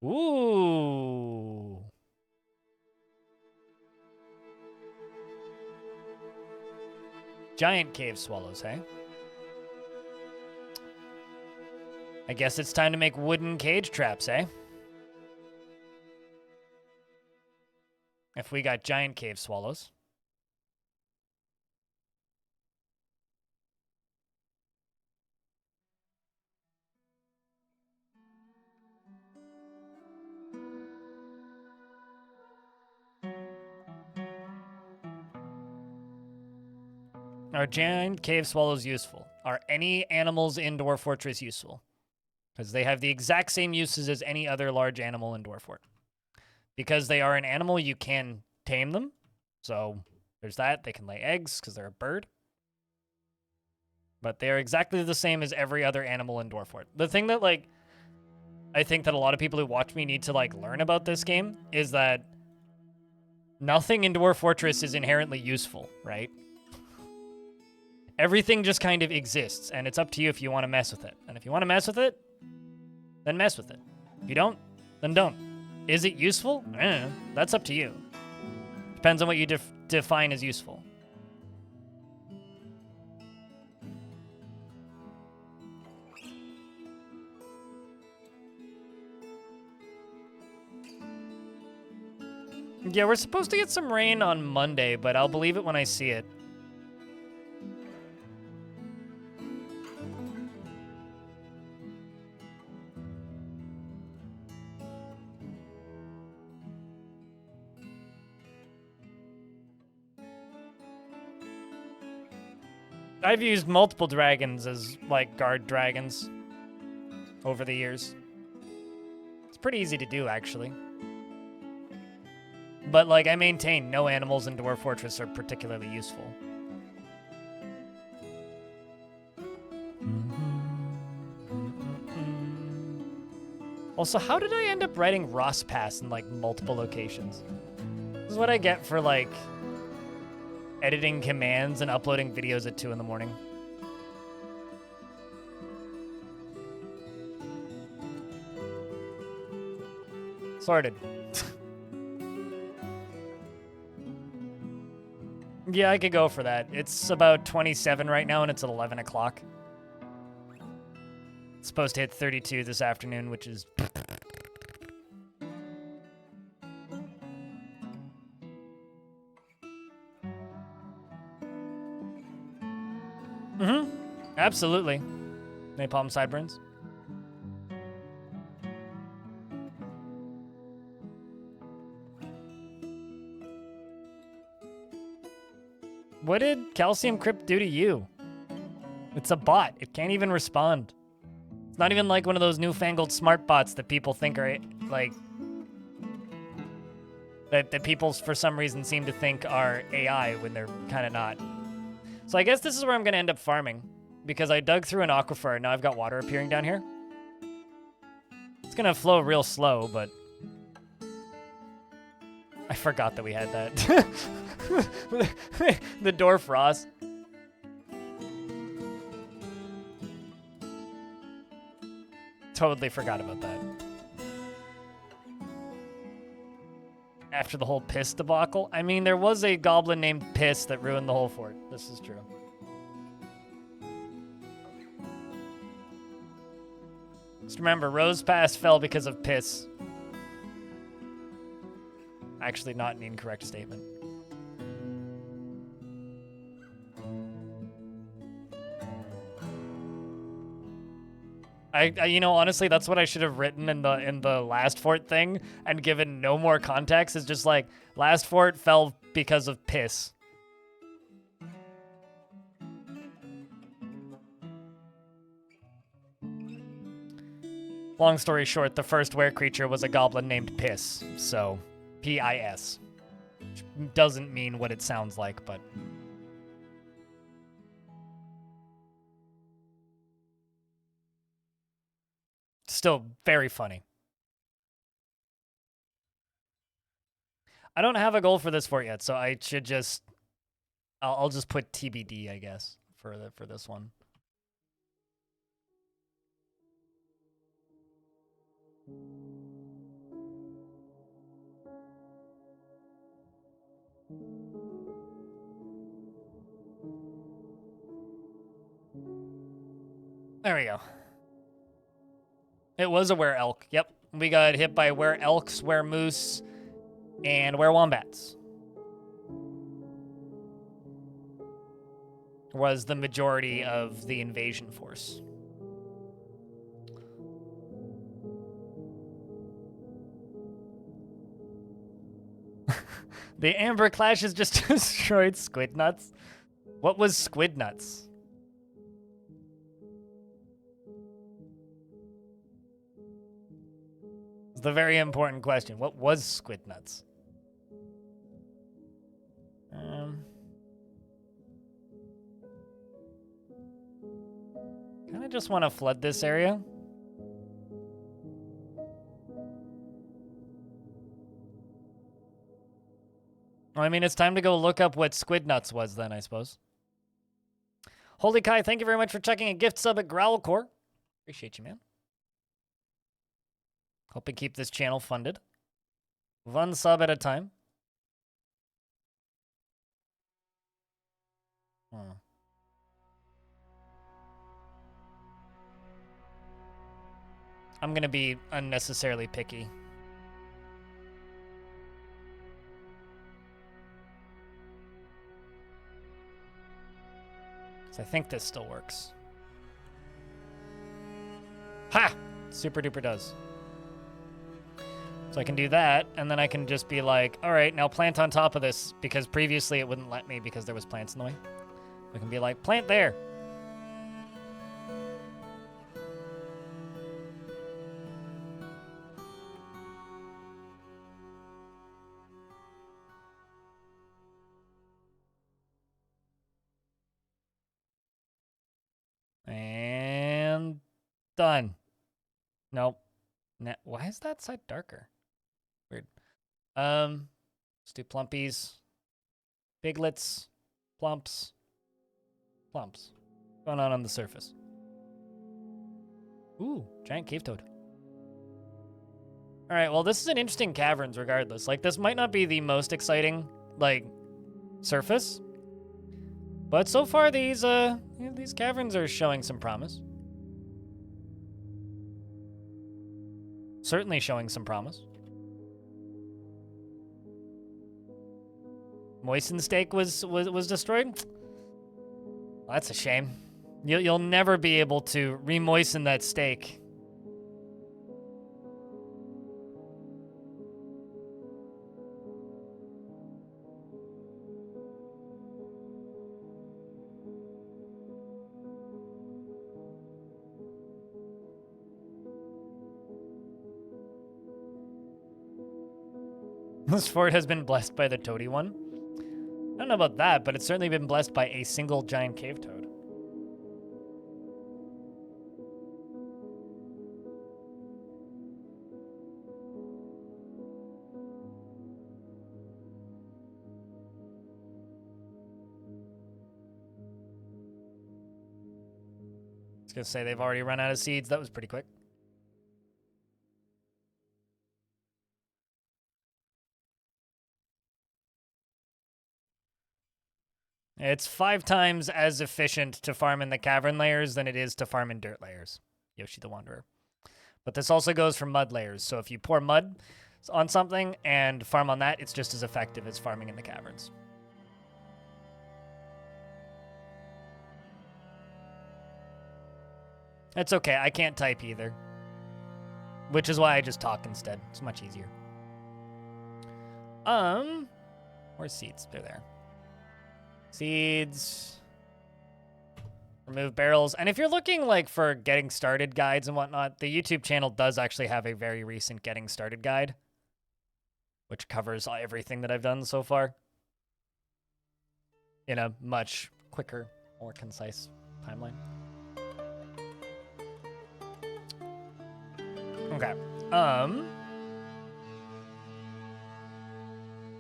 Ooh. Giant cave swallows, hey? I guess it's time to make wooden cage traps, eh? If we got giant cave swallows. Are giant cave swallows useful? Are any animals in Dwarf Fortress useful? Because they have the exact same uses as any other large animal in Dwarf Fort. Because they are an animal, you can tame them. So there's that. They can lay eggs because they're a bird. But they are exactly the same as every other animal in Dwarf Fort. The thing that, like, I think that a lot of people who watch me need to, like, learn about this game is that nothing in Dwarf Fortress is inherently useful, right? Everything just kind of exists, and it's up to you if you want to mess with it. And if you want to mess with it, then mess with it. If you don't, then don't. Is it useful? That's up to you. Depends on what you define as useful. Yeah, we're supposed to get some rain on Monday, but I'll believe it when I see it. I've used multiple dragons as, like, guard dragons over the years. It's pretty easy to do, actually. But, like, I maintain no animals in Dwarf Fortress are particularly useful. Also, how did I end up writing Ross Pass in, like, multiple locations? This is what I get for, like, editing commands and uploading videos at 2 in the morning. Sorted. Yeah, I could go for that. It's about 27 right now, and it's at 11 o'clock. It's supposed to hit 32 this afternoon, which is... Mm-hmm. Absolutely. Napalm sideburns. What did Calcium Crypt do to you? It's a bot. It can't even respond. It's not even like one of those newfangled smart bots that people think are, like... That people, for some reason, seem to think are AI when they're kind of not. So I guess this is where I'm going to end up farming. Because I dug through an aquifer, and now I've got water appearing down here. It's going to flow real slow, but... I forgot that we had that. The Dwarf Ross. Totally forgot about that. After the whole Piss debacle. I mean, there was a goblin named Piss that ruined the whole fort. This is true. Just remember, Rose Pass fell because of Piss. Actually, not an incorrect statement. You know, honestly, that's what I should have written in the last fort thing and given no more context. Is just like, last fort fell because of Piss. Long story short, the first were creature was a goblin named Piss, so P-I-S. Which doesn't mean what it sounds like, but... Still very funny. I don't have a goal for this fort yet, so I should just... I'll just put TBD, I guess, for this one. There we go. It was a were-elk. Yep. We got hit by were-elks, were-moose, and were-wombats. Was the majority of the invasion force. The Amber Clash has just destroyed Squid Nuts. What was Squid Nuts? It's the very important question. What was Squid Nuts? Kind of just want to flood this area. Well, I mean, it's time to go look up what Squid Nuts was then, I suppose. Holy Kai, thank you very much for checking a gift sub at Growlcore. Appreciate you, man. Helping keep this channel funded. One sub at a time. Hmm. I'm gonna be unnecessarily picky. So I think this still works. Ha! Super duper does. So I can do that, and then I can just be like, all right, now plant on top of this, because previously it wouldn't let me because there was plants in the way. I can be like, plant there. done. Nope. Why is that side darker? Weird. Let's do plumpies. Piglets. Plumps. Plumps. What's going on the surface? Ooh, giant cave toad. All right, well, this is an interesting caverns regardless. Like, this might not be the most exciting, like, surface. But so far, these caverns are showing some promise. Certainly showing some promise. Moisten steak was destroyed? Well, that's a shame. You'll never be able to re-moisten that steak. This fort has been blessed by the toady one. I don't know about that, but it's certainly been blessed by a single giant cave toad. I was gonna say they've already run out of seeds. That was pretty quick. It's 5 times as efficient to farm in the cavern layers than it is to farm in dirt layers. Yoshi the Wanderer. But this also goes for mud layers. So if you pour mud on something and farm on that, it's just as effective as farming in the caverns. It's okay. I can't type either. Which is why I just talk instead. It's much easier. Where's seeds? They're there. Seeds. Remove barrels. And if you're looking like for getting started guides and whatnot, the YouTube channel does actually have a very recent getting started guide, which covers everything that I've done so far in a much quicker, more concise timeline. Okay.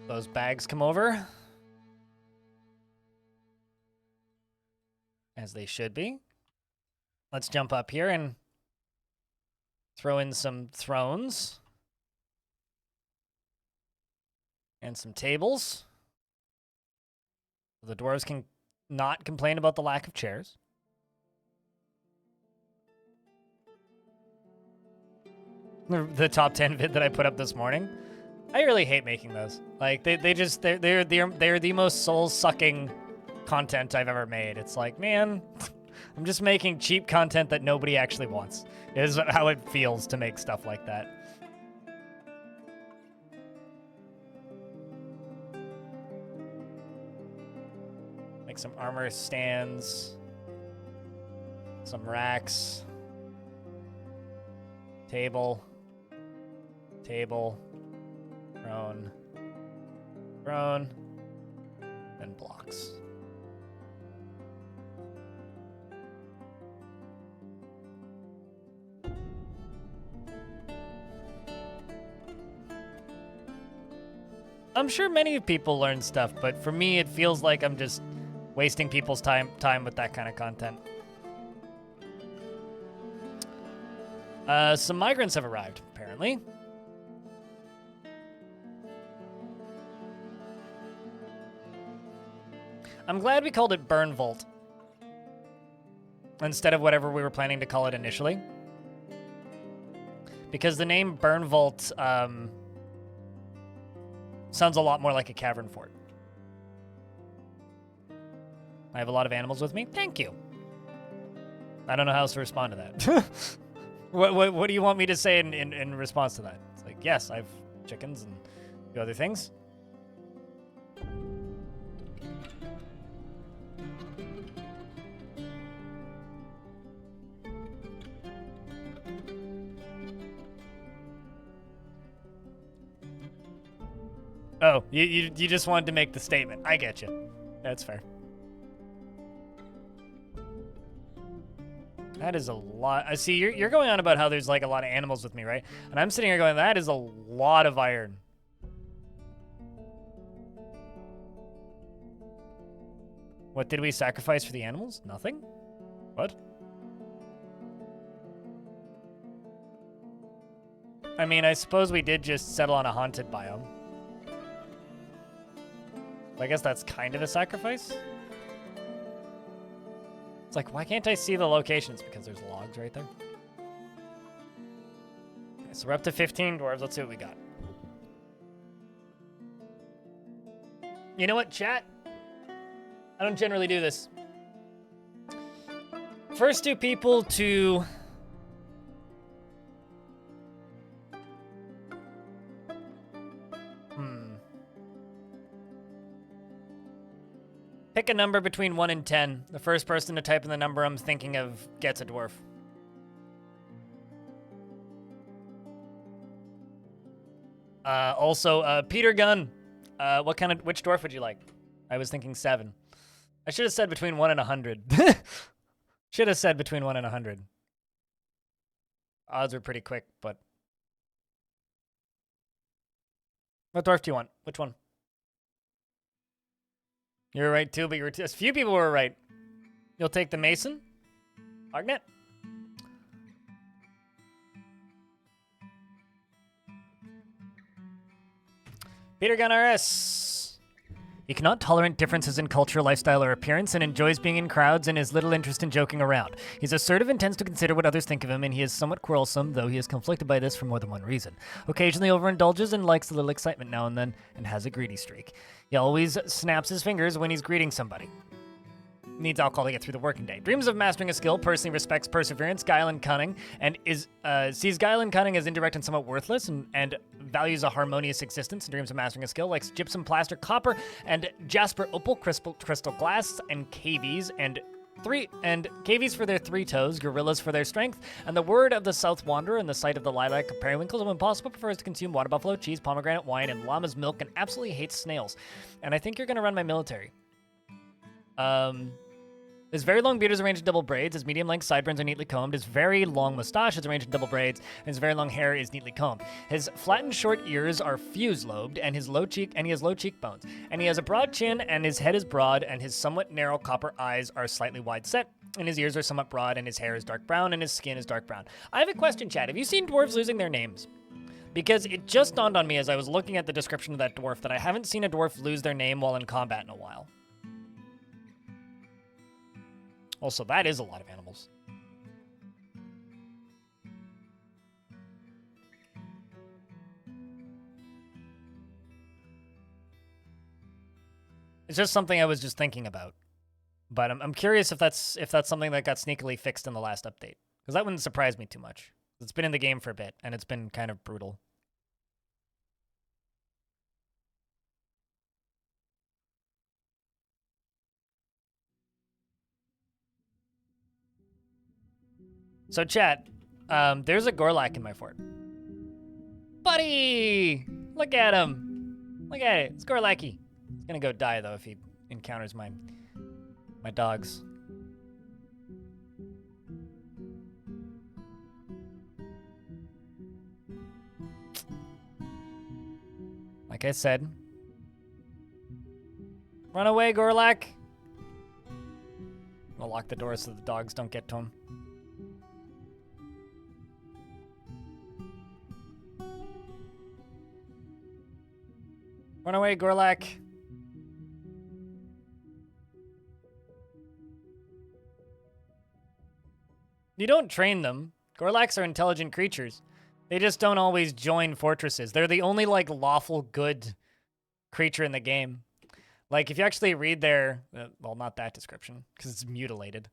Those bags come over. As they should be. Let's jump up here and throw in some thrones. And some tables. The dwarves can not complain about the lack of chairs. The top 10 vid that I put up this morning. I really hate making those. Like they're the most soul-sucking content I've ever made. It's like, man, I'm just making cheap content that nobody actually wants. Is how it feels to make stuff like that. Make some armor stands, some racks, table, throne, and blocks. I'm sure many people learn stuff, but for me, it feels like I'm just wasting people's time with that kind of content. Some migrants have arrived, apparently. I'm glad we called it Burnvault instead of whatever we were planning to call it initially. Because the name Burnvault sounds a lot more like a cavern fort. I have a lot of animals with me. Thank you. I don't know how else to respond to that. What do you want me to say in response to that? It's like, yes, I have chickens and a few other things. Oh, you just wanted to make the statement. I get you. That's fair. That is a lot. I see, you're going on about how there's like a lot of animals with me, right? And I'm sitting here going, that is a lot of iron. What did we sacrifice for the animals? Nothing? What? I mean, I suppose we did just settle on a haunted biome. I guess that's kind of a sacrifice. It's like, why can't I see the locations? Because there's logs right there. Okay, so we're up to 15 dwarves. Let's see what we got. You know what, chat? I don't generally do this. First two people to... Pick a number between 1 and 10. The first person to type in the number I'm thinking of gets a dwarf. Also, Peter Gunn. Which dwarf would you like? I was thinking 7. I should have said between 1 and 100. Should have said between 1 and 100. Odds are pretty quick, but... What dwarf do you want? Which one? You were right too, but you were a few people were right. You'll take the Mason? Agnet? Peter Gunn RS. He cannot tolerate differences in culture, lifestyle, or appearance, and enjoys being in crowds and has little interest in joking around. He's assertive and tends to consider what others think of him, and he is somewhat quarrelsome, though he is conflicted by this for more than one reason. Occasionally overindulges and likes a little excitement now and then, and has a greedy streak. He always snaps his fingers when he's greeting somebody. Needs alcohol to get through the working day. Dreams of mastering a skill, personally respects perseverance, guile, and cunning, and sees guile and cunning as indirect and somewhat worthless, and values a harmonious existence. And dreams of mastering a skill, likes gypsum, plaster, copper, and jasper, opal, crystal glass, and cavies, and cavies for their 3 toes, gorillas for their strength, and the word of the South Wanderer and the sight of the lilac of periwinkles, and when possible prefers to consume water buffalo, cheese, pomegranate, wine, and llama's milk, and absolutely hates snails. And I think you're gonna run my military. His very long beard is arranged in double braids. His medium-length sideburns are neatly combed. His very long mustache is arranged in double braids, and his very long hair is neatly combed. His flattened short ears are fuse-lobed, and he has low cheekbones. And he has a broad chin, and his head is broad, and his somewhat narrow copper eyes are slightly wide-set, and his ears are somewhat broad, and his hair is dark brown, and his skin is dark brown. I have a question, Chad. Have you seen dwarves losing their names? Because it just dawned on me as I was looking at the description of that dwarf that I haven't seen a dwarf lose their name while in combat in a while. Also, that is a lot of animals. It's just something I was just thinking about. But I'm curious if that's something that got sneakily fixed in the last update. Because that wouldn't surprise me too much. It's been in the game for a bit, and it's been kind of brutal. So, chat, there's a Gorlak in my fort. Buddy! Look at him! Look at it, it's Gorlacky. He's gonna go die, though, if he encounters my dogs. Like I said. Run away, Gorlak! I'll lock the door so the dogs don't get to him. Run away, Gorlak. You don't train them. Gorlaks are intelligent creatures. They just don't always join fortresses. They're the only, like, lawful good creature in the game. Like, if you actually read their... well, not that description, because it's mutilated.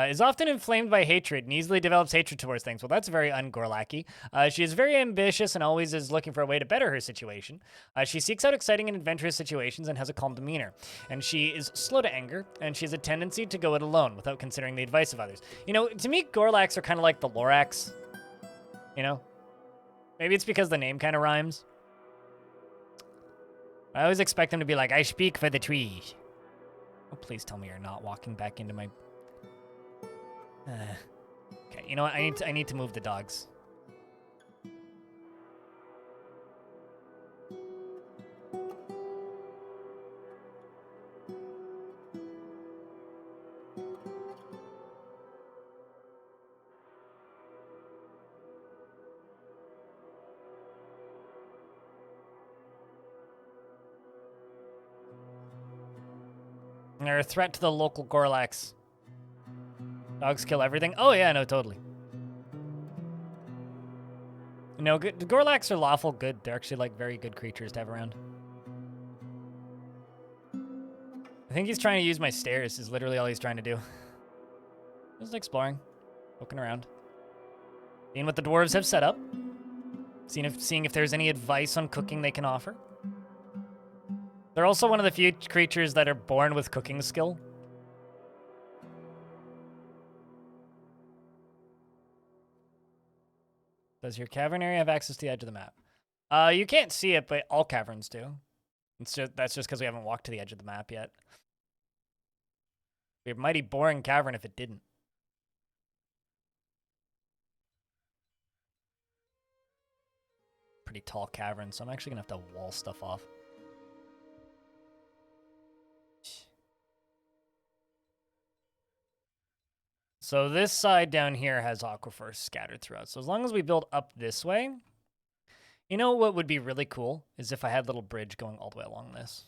Is often inflamed by hatred and easily develops hatred towards things. Well, that's very un-Gorlaki. She is very ambitious and always is looking for a way to better her situation. She seeks out exciting and adventurous situations and has a calm demeanor. And she is slow to anger, and she has a tendency to go it alone without considering the advice of others. You know, to me, Gorlaks are kind of like the Lorax. You know? Maybe it's because the name kind of rhymes. I always expect them to be like, I speak for the trees. Oh, please tell me you're not walking back into my... Okay, you know what? I need to move the dogs. They're a threat to the local Gorlax. Dogs kill everything. Oh yeah, no, totally. No, good. The Gorlax are lawful good. They're actually like very good creatures to have around. I think he's trying to use my stairs. Is literally all he's trying to do. Just exploring, poking around, seeing what the dwarves have set up, seeing if there's any advice on cooking they can offer. They're also one of the few creatures that are born with cooking skill. Does your cavern area have access to the edge of the map? You can't see it, but all caverns do. That's just because we haven't walked to the edge of the map yet. It'd be a mighty boring cavern if it didn't. Pretty tall cavern, so I'm actually gonna have to wall stuff off. So this side down here has aquifers scattered throughout. So as long as we build up this way, you know what would be really cool is if I had a little bridge going all the way along this.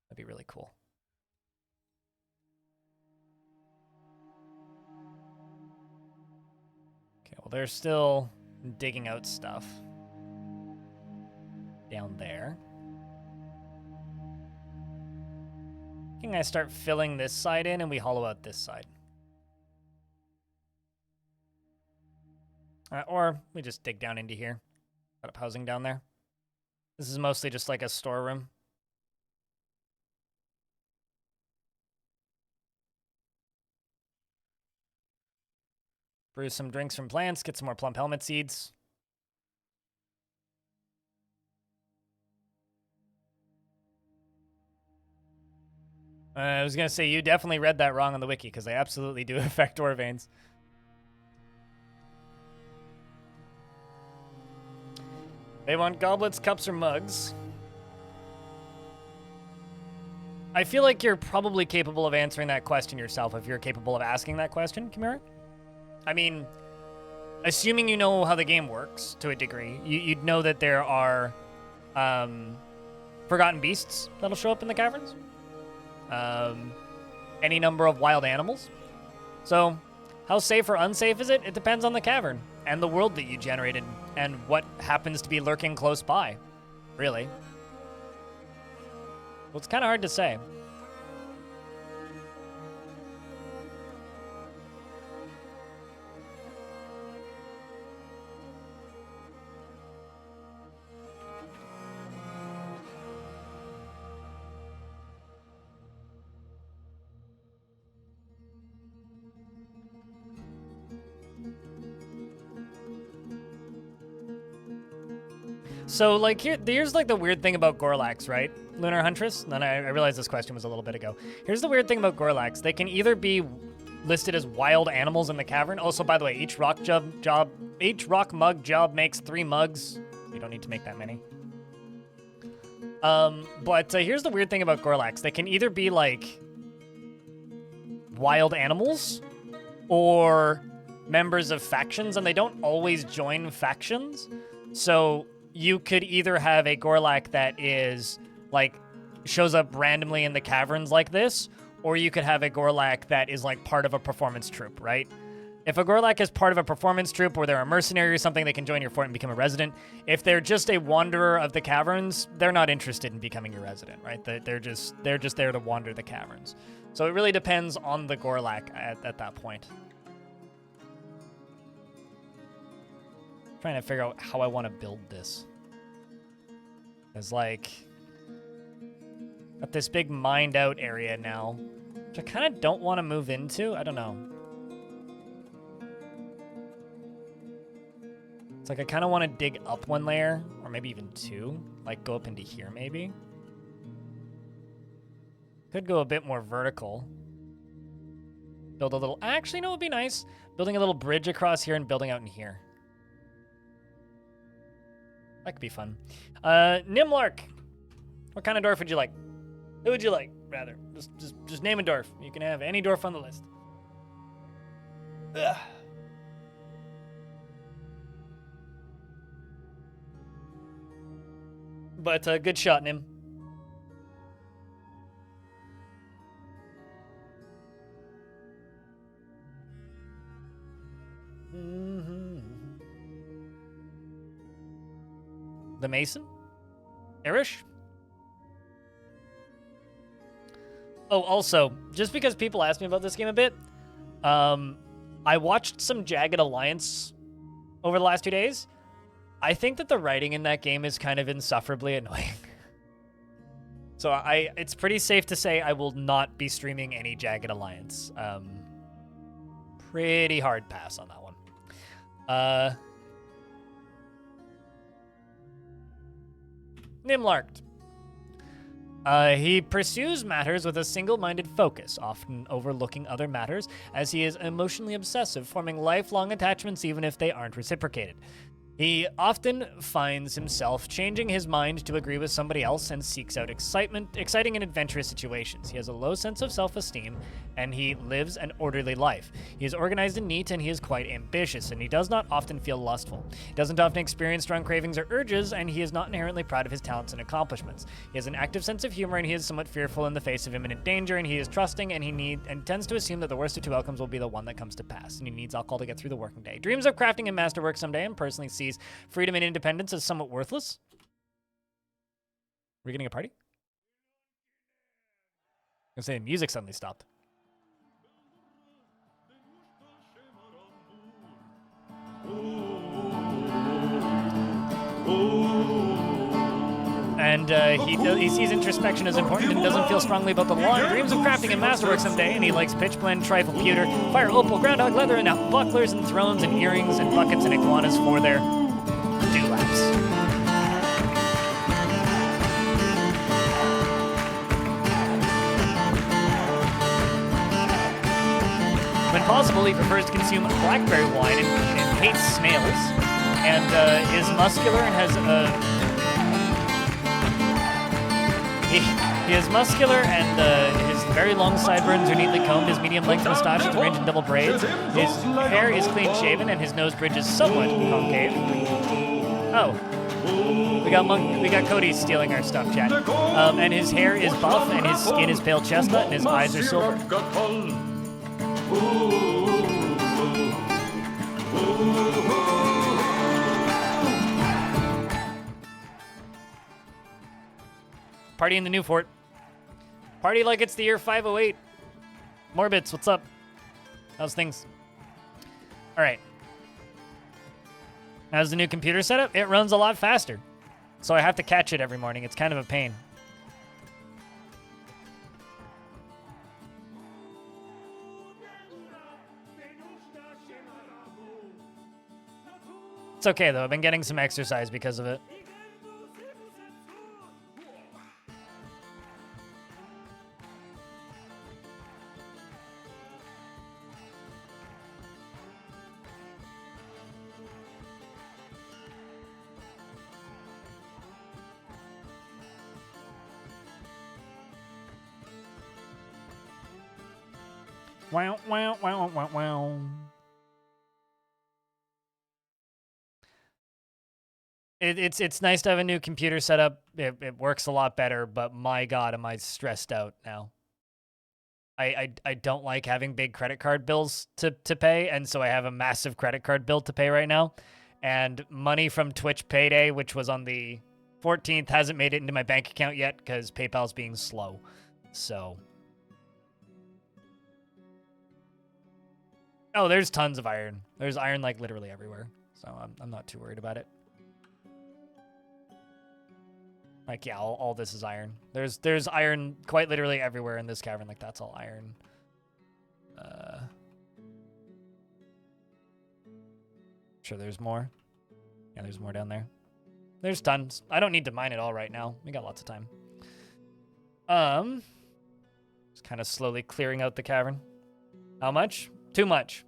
That'd be really cool. Okay, well, they're still digging out stuff down there. Can I start filling this side in and we hollow out this side? Or we just dig down into here. Got up housing down there. This is mostly just like a storeroom. Brew some drinks from plants, get some more plump helmet seeds. I was going to say, you definitely read that wrong on the wiki, because they absolutely do affect ore veins. They want goblets, cups, or mugs. I feel like you're probably capable of answering that question yourself if you're capable of asking that question, Kimura. I mean, assuming you know how the game works to a degree, you'd know that there are forgotten beasts that'll show up in the caverns. Any number of wild animals. So, how safe or unsafe is it? It depends on the cavern and the world that you generated and what happens to be lurking close by, really. Well, it's kind of hard to say. So, like, here's like the weird thing about Gorlax, right? Lunar Huntress? Then I realized this question was a little bit ago. Here's the weird thing about Gorlax. They can either be listed as wild animals in the cavern. Also, by the way, each rock mug job makes 3 mugs. You don't need to make that many. But here's the weird thing about Gorlax. They can either be like wild animals or members of factions, and they don't always join factions. So you could either have a Gorlak that is, like, shows up randomly in the caverns like this, or you could have a Gorlak that is, like, part of a performance troupe, right? If a Gorlak is part of a performance troupe or they're a mercenary or something, they can join your fort and become a resident. If they're just a wanderer of the caverns, they're not interested in becoming your resident, right? They're just there to wander the caverns. So it really depends on the Gorlak at that point. Trying to figure out how I want to build this. It's like, got this big mined out area now, which I kind of don't want to move into. I don't know. It's like I kind of want to dig up 1 layer, or maybe even 2. Like go up into here maybe. Could go a bit more vertical. Build a little... Actually, no, it would be nice. Building a little bridge across here and building out in here. That could be fun. Nimlark. What kind of dwarf would you like? Who would you like, rather? Just name a dwarf. You can have any dwarf on the list. Ugh. But good shot, Nim. The Mason? Irish? Oh, also, just because people ask me about this game a bit, I watched some Jagged Alliance over the last 2 days. I think that the writing in that game is kind of insufferably annoying. So it's pretty safe to say I will not be streaming any Jagged Alliance. Pretty hard pass on that one. Nimlarked. He pursues matters with a single-minded focus, often overlooking other matters, as he is emotionally obsessive, forming lifelong attachments even if they aren't reciprocated. He often finds himself changing his mind to agree with somebody else and seeks out exciting and adventurous situations. He has a low sense of self-esteem, and he lives an orderly life. He is organized and neat, and he is quite ambitious, and he does not often feel lustful. He doesn't often experience strong cravings or urges, and he is not inherently proud of his talents and accomplishments. He has an active sense of humor, and he is somewhat fearful in the face of imminent danger, and he is trusting, and tends to assume that the worst of two outcomes will be the one that comes to pass, and he needs alcohol to get through the working day. Dreams of crafting and masterwork someday, and personally sees freedom and independence as somewhat worthless. We're getting a party? I was gonna say the music suddenly stopped. And he sees introspection as important and doesn't feel strongly about the law and dreams of crafting and masterwork someday, and he likes pitch blend, trifle, pewter, fire, opal, groundhog leather, and bucklers and thrones and earrings and buckets and iguanas for their dewlaps. When possible, he prefers to consume blackberry wine and hates snails, and is muscular and has He is muscular, and his very long sideburns are neatly combed. His medium-length mustache is arranged in double braids. His hair is clean-shaven, and his nose bridge is somewhat concave. Oh. We got Cody stealing our stuff, chat. And his hair is buff, and his skin is pale chestnut, and his eyes are silver. Party in the new fort. Party like it's the year 508. Morbits, what's up? How's things? All right. How's the new computer setup? It runs a lot faster. So I have to catch it every morning. It's kind of a pain. It's okay, though. I've been getting some exercise because of it. Wow, wow, wow, wow, wow. It's nice to have a new computer setup. It works a lot better, but my God, am I stressed out now. I don't like having big credit card bills to pay, and so I have a massive credit card bill to pay right now. And money from Twitch payday, which was on the 14th, hasn't made it into my bank account yet because PayPal's being slow. So... Oh, there's tons of iron. There's iron, like, literally everywhere. So I'm not too worried about it. Like, yeah, all this is iron. There's iron quite literally everywhere in this cavern. Like, that's all iron. Sure, there's more. Yeah, there's more down there. There's tons. I don't need to mine it all right now. We got lots of time. Just kind of slowly clearing out the cavern. How much? Too much.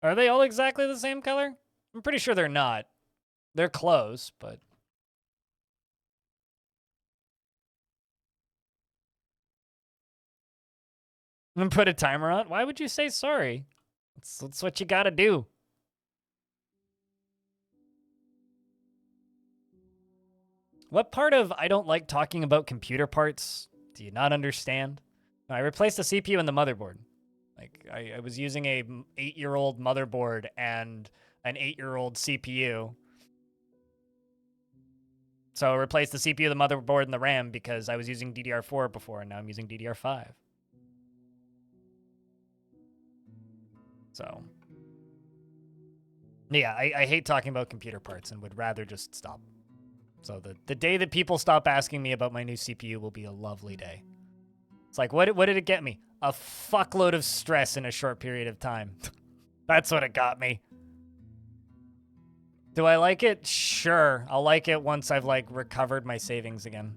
Are they all exactly the same color? I'm pretty sure they're not. They're close, but... I'm gonna put a timer on? Why would you say sorry? That's what you gotta do. What part of I don't like talking about computer parts do you not understand? I replaced the CPU and the motherboard. Like, I was using a 8-year-old motherboard and an 8-year-old CPU. So I replaced the CPU, the motherboard, and the RAM because I was using DDR4 before, and now I'm using DDR5. So, yeah, I hate talking about computer parts and would rather just stop. So the day that people stop asking me about my new CPU will be a lovely day. It's like, what did it get me? A fuckload of stress in a short period of time. That's what it got me. Do I like it? Sure. I'll like it once I've, like, recovered my savings again.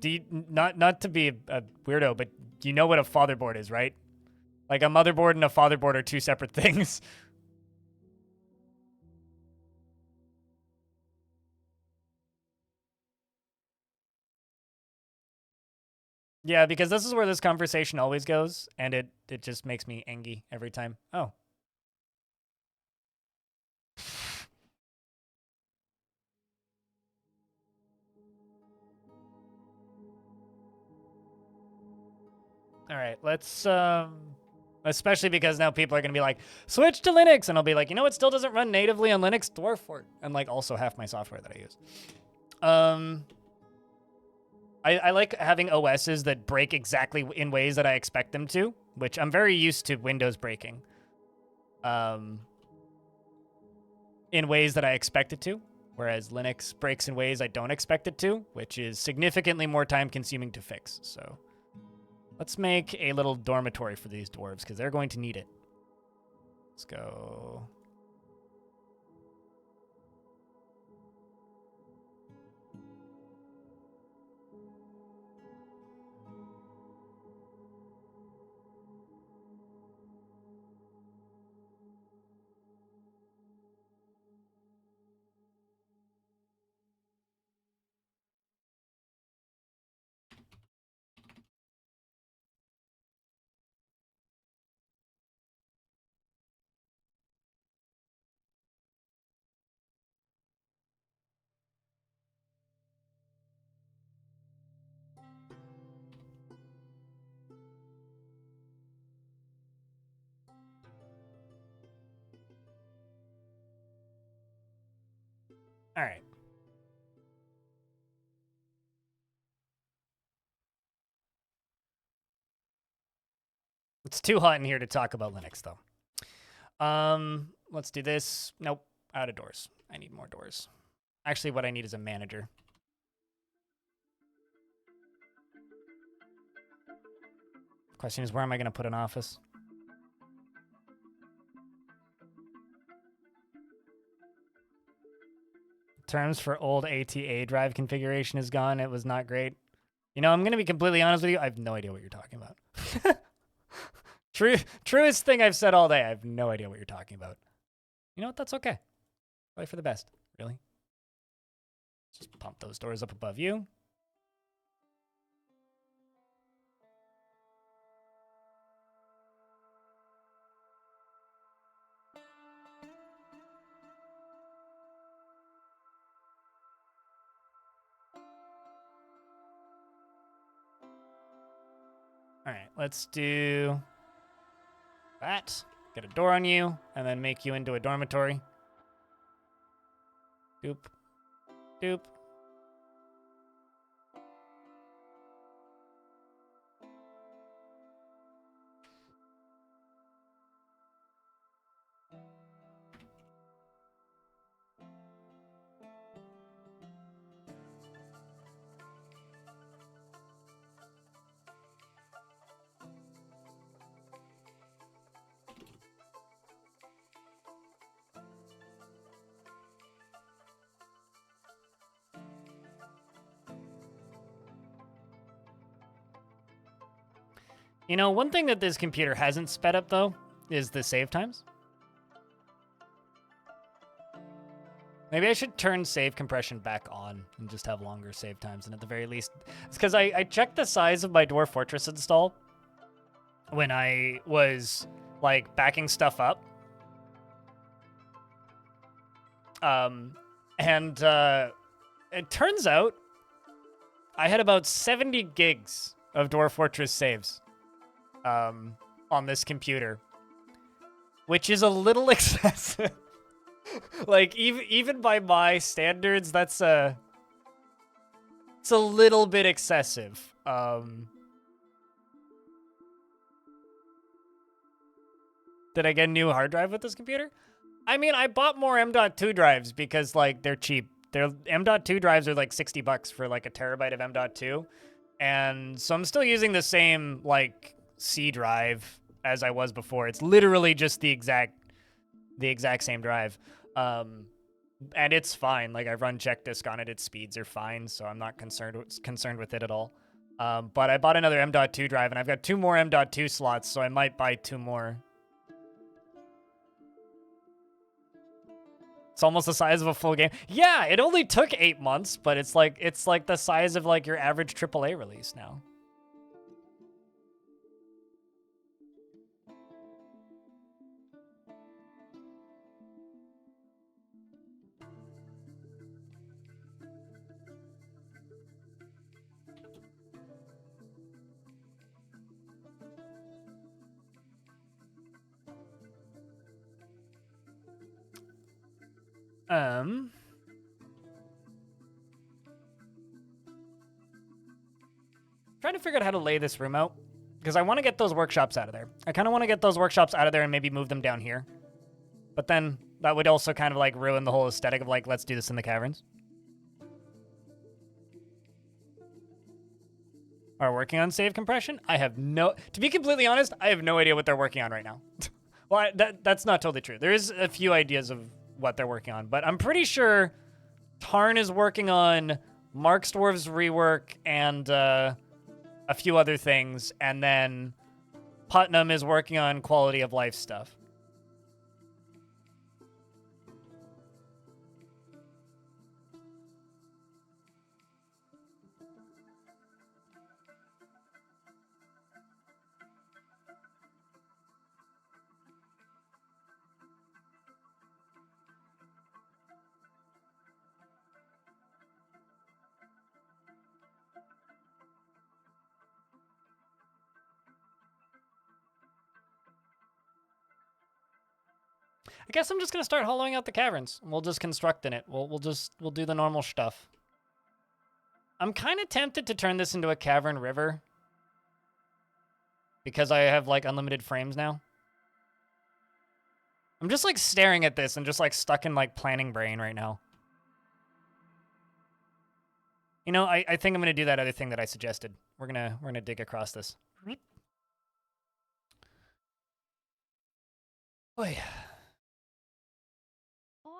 Do you, not to be a weirdo, but you know what a fatherboard is, right? Like, a motherboard and a fatherboard are two separate things. Yeah, because this is where this conversation always goes, and it just makes me angry every time. Oh. All right, let's, especially because now people are going to be like, switch to Linux, and I'll be like, you know, it still doesn't run natively on Linux, Dwarf, and like also half my software that I use. I like having OSs that break exactly in ways that I expect them to, which I'm very used to Windows breaking. In ways that I expect it to, whereas Linux breaks in ways I don't expect it to, which is significantly more time consuming to fix. So let's make a little dormitory for these dwarves because they're going to need it. Let's go. All right. It's too hot in here to talk about Linux, though. Let's do this. Nope. Out of doors. I need more doors. Actually, what I need is a manager. Question is, where am I going to put an office? Terms for old ATA drive configuration is gone. It was not great. You know, I'm going to be completely honest with you. I have no idea what you're talking about. Truest thing I've said all day. I have no idea what you're talking about. You know what? That's okay. Probably for the best. Really. Just pump those doors up above you. All right, let's do that. Get a door on you, and then make you into a dormitory. Doop. Doop. You know, one thing that this computer hasn't sped up, though, is the save times. Maybe I should turn save compression back on and just have longer save times. And at the very least, it's because I checked the size of my Dwarf Fortress install when I was, like, backing stuff up. It turns out I had about 70 gigs of Dwarf Fortress saves on this computer, which is a little excessive. Like, even by my standards, it's a little bit excessive. Did I get a new hard drive with this computer? I mean, I bought more M.2 drives because, like, they're cheap. M.2 drives are like $60 for like a terabyte of M.2. And so I'm still using the same, like, C drive as I was before. It's literally just the exact same drive. And it's fine. Like, I run check disk on it. Its speeds are fine, so I'm not concerned with it at all. But I bought another M.2 drive, and I've got 2 more M.2 slots, so I might buy 2 more. It's almost the size of a full game. Yeah, it only took 8 months, but it's like the size of like your average AAA release now. Trying to figure out how to lay this room out, because I want to get those workshops out of there. I kind of want to get those workshops out of there and maybe move them down here. But then that would also kind of like ruin the whole aesthetic of like, let's do this in the caverns. Are working on save compression? To be completely honest, I have no idea what they're working on right now. Well, that's not totally true. There is a few ideas of what they're working on, but I'm pretty sure Tarn is working on Mark's Dwarves rework and a few other things, and then Putnam is working on quality of life stuff. I guess I'm just gonna start hollowing out the caverns. We'll just construct in it. We'll do the normal stuff. I'm kind of tempted to turn this into a cavern river because I have like unlimited frames now. I'm just like staring at this and just like stuck in like planning brain right now. You know, I think I'm gonna do that other thing that I suggested. We're gonna dig across this. Oy.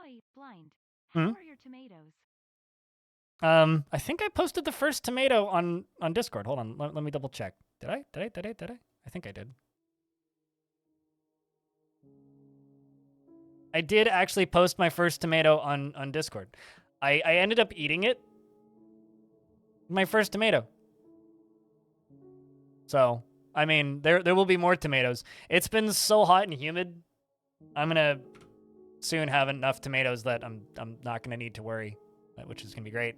Oi, blind. How are your tomatoes? I think I posted the first tomato on Discord. Hold on, let me double check. Did I? I think I did. I did actually post my first tomato on Discord. I ended up eating it. My first tomato. So, I mean, there will be more tomatoes. It's been so hot and humid. I'm gonna soon have enough tomatoes that I'm not gonna need to worry, which is gonna be great.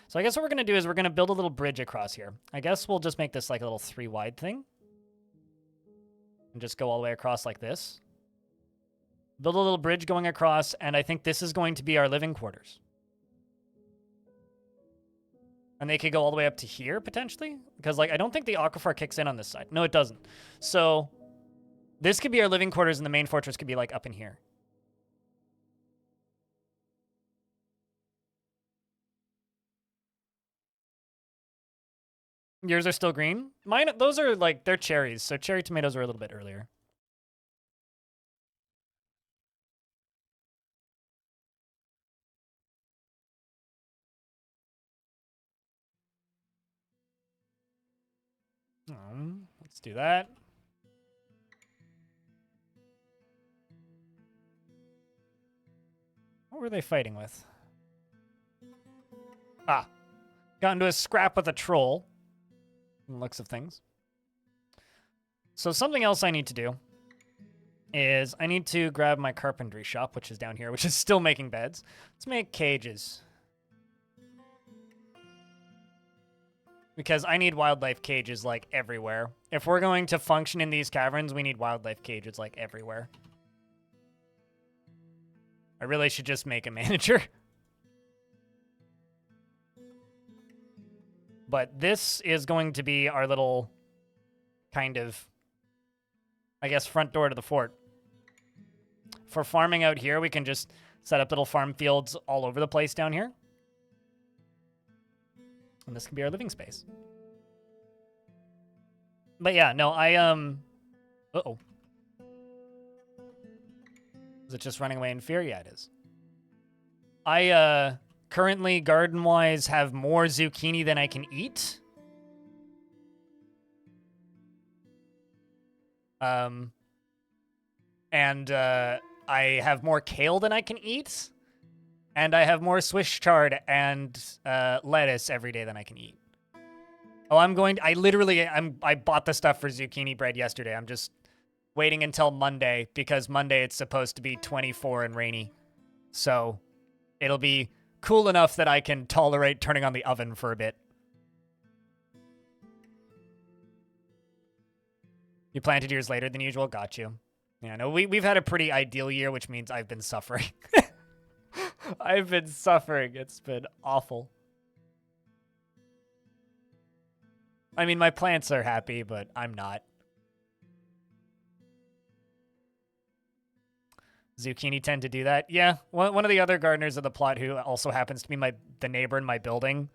So I guess what we're gonna do is we're gonna build a little bridge across here. I guess we'll just make this like a little 3 wide thing. And just go all the way across like this. Build a little bridge going across, and I think this is going to be our living quarters. And they could go all the way up to here, potentially. Because, like, I don't think the aquifer kicks in on this side. No, it doesn't. So, this could be our living quarters, and the main fortress could be, like, up in here. Yours are still green? Mine, those are like, they're cherries. So cherry tomatoes are a little bit earlier. Let's do that. What were they fighting with? Ah, got into a scrap with a troll. From the looks of things. So something else I need to do is I need to grab my carpentry shop, which is down here, which is still making beds. Let's make cages. Because I need wildlife cages, like, everywhere. If we're going to function in these caverns, we need wildlife cages, like, everywhere. I really should just make a manager. But this is going to be our little kind of, I guess, front door to the fort. For farming out here, we can just set up little farm fields all over the place down here. And this can be our living space. But yeah, no, uh-oh. Is it just running away in fear? Yeah, it is. I, currently, garden-wise, have more zucchini than I can eat. I have more kale than I can eat. And I have more Swiss chard and lettuce every day than I can eat. Oh, I bought the stuff for zucchini bread yesterday. I'm just waiting until Monday because Monday it's supposed to be 24 and rainy. So it'll be cool enough that I can tolerate turning on the oven for a bit. You planted yours later than usual? Got you. Yeah, no, we've had a pretty ideal year, which means I've been suffering. I've been suffering. It's been awful. I mean, my plants are happy, but I'm not. Zucchini tend to do that. Yeah, one of the other gardeners of the plot who also happens to be the neighbor in my building,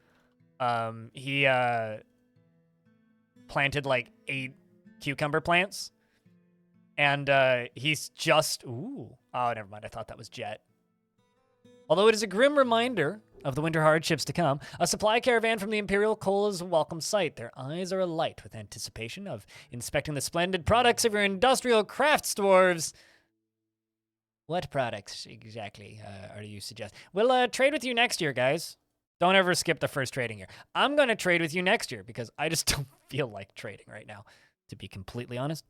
he planted like 8 cucumber plants. And he's just... Ooh. Oh, never mind. I thought that was Jet. Although it is a grim reminder of the winter hardships to come, a supply caravan from the Imperial Coal is a welcome sight. Their eyes are alight with anticipation of inspecting the splendid products of your industrial crafts, dwarves. What products exactly are you suggesting? We'll trade with you next year, guys. Don't ever skip the first trading year. I'm going to trade with you next year because I just don't feel like trading right now, to be completely honest.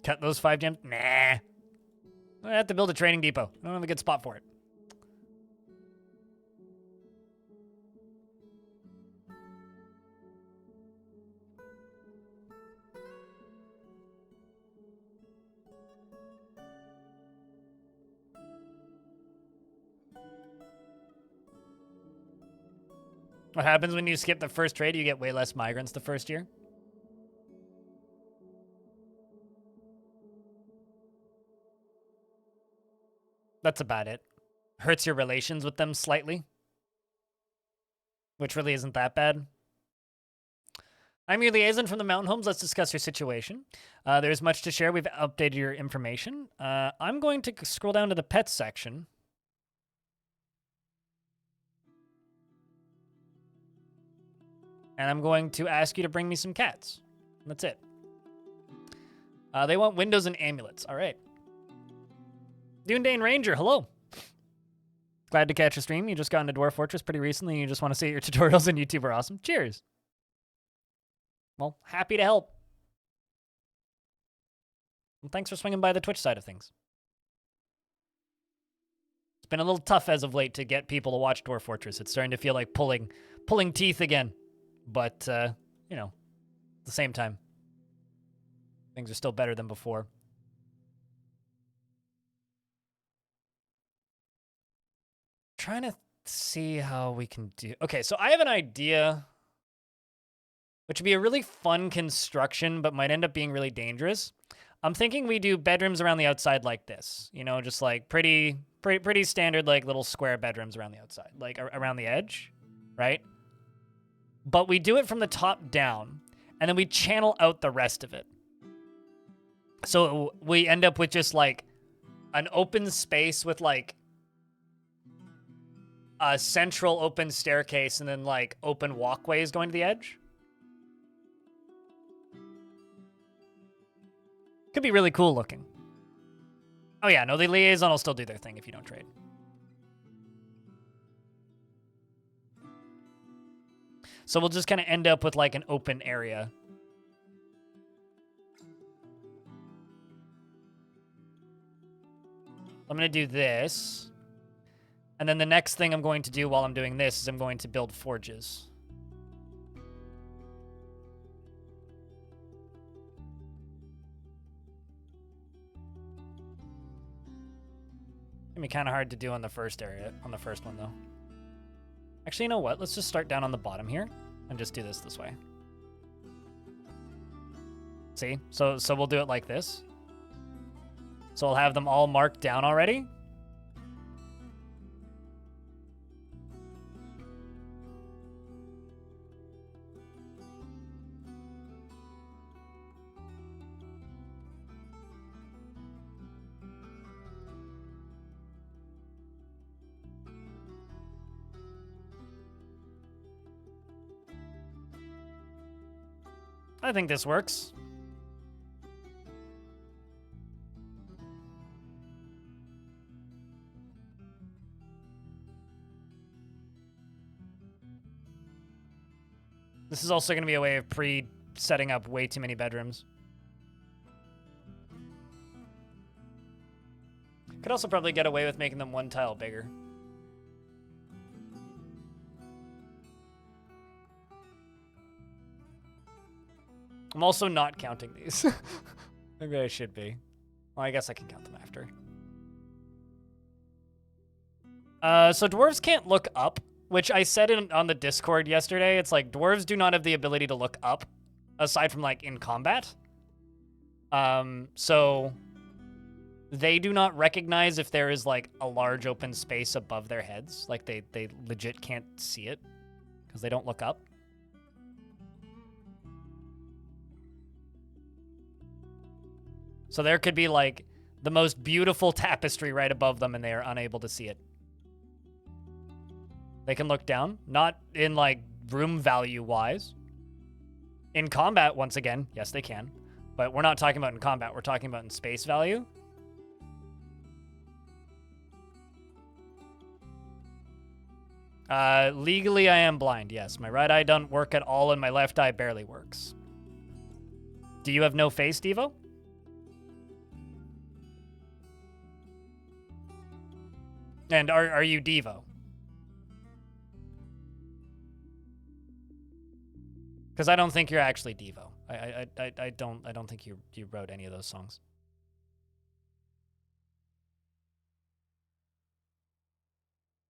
Cut those 5 gems? Nah. I have to build a trading depot. I don't have a good spot for it. What happens when you skip the first trade? You get way less migrants the first year. That's about it. Hurts your relations with them slightly, which really isn't that bad. I'm your liaison from the mountain homes. Let's discuss your situation. There's much to share. We've updated your information. I'm going to scroll down to the pets section. And I'm going to ask you to bring me some cats. That's it. They want windows and amulets. All right. Dune Ranger, hello. Glad to catch a stream. You just got into Dwarf Fortress pretty recently and you just want to say your tutorials on YouTube are awesome. Cheers. Well, happy to help. Well, thanks for swinging by the Twitch side of things. It's been a little tough as of late to get people to watch Dwarf Fortress. It's starting to feel like pulling teeth again. But, you know, at the same time, things are still better than before. Trying to see how we can do... Okay, so I have an idea, which would be a really fun construction, but might end up being really dangerous. I'm thinking we do bedrooms around the outside like this. You know, just like pretty standard, like little square bedrooms around the outside, like around the edge, right? But we do it from the top down, and then we channel out the rest of it. So we end up with just like an open space with like a central open staircase and then like open walkways going to the edge. Could be really cool looking. Oh yeah, no, the liaison will still do their thing if you don't trade. So we'll just kind of end up with like an open area. I'm going to do this. And then the next thing I'm going to do while I'm doing this is I'm going to build forges. Gonna be kind of hard to do on the first area, on the first one though. Actually, you know what? Let's just start down on the bottom here and just do this way. See? So we'll do it like this. So I'll have them all marked down already. I think this works. This is also going to be a way of setting up way too many bedrooms. Could also probably get away with making them one tile bigger. I'm also not counting these. Maybe I should be. Well, I guess I can count them after. So dwarves can't look up, which I said on the Discord yesterday. It's like dwarves do not have the ability to look up, aside from like in combat. So they do not recognize if there is like a large open space above their heads. Like they legit can't see it because they don't look up. So there could be like the most beautiful tapestry right above them and they are unable to see it. They can look down, not in like room value wise. In combat, once again, yes, they can. But we're not talking about in combat, we're talking about in space value. Legally, I am blind, yes. My right eye doesn't work at all and my left eye barely works. Do you have no face, Devo? And are you Devo? Because I don't think you're actually Devo. I don't think you wrote any of those songs.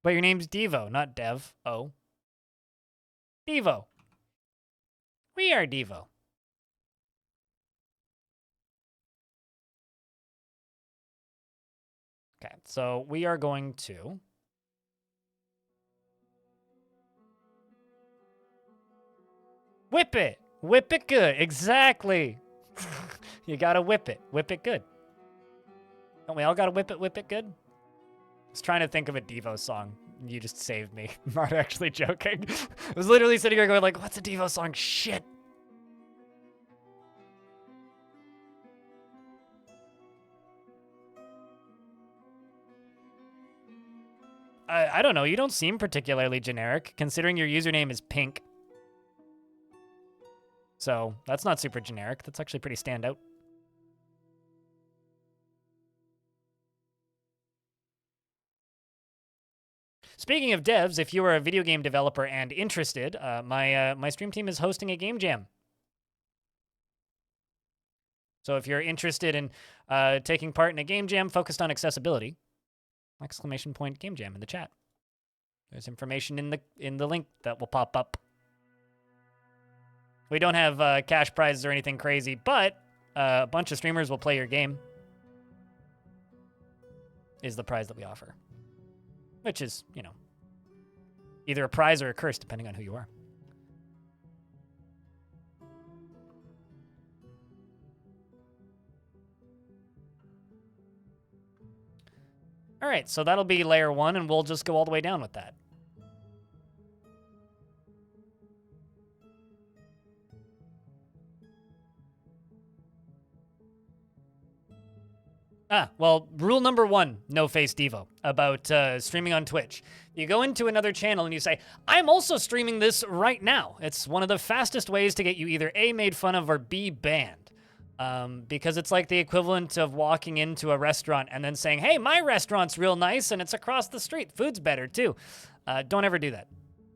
But your name's Devo, not Dev. Oh. Devo. We are Devo. Okay, so we are going to whip it. Whip it good. Exactly. You gotta whip it. Whip it good. Don't we all gotta whip it good? I was trying to think of a Devo song. You just saved me. I'm not actually joking. I was literally sitting here going like, what's a Devo song? Shit. I don't know. You don't seem particularly generic, considering your username is pink. So that's not super generic. That's actually pretty standout. Speaking of devs, if you are a video game developer and interested, my stream team is hosting a game jam. So if you're interested in taking part in a game jam focused on accessibility, ! game jam in the chat. There's information in the link that will pop up. We don't have cash prizes or anything crazy, but a bunch of streamers will play your game. Is the prize that we offer. Which is, you know, either a prize or a curse, depending on who you are. All right, so that'll be layer 1, and we'll just go all the way down with that. Well, rule number 1, no face Devo, about streaming on Twitch. You go into another channel and you say, I'm also streaming this right now. It's one of the fastest ways to get you either A, made fun of, or B, banned. Because it's like the equivalent of walking into a restaurant and then saying, hey, my restaurant's real nice and it's across the street. Food's better too. Don't ever do that.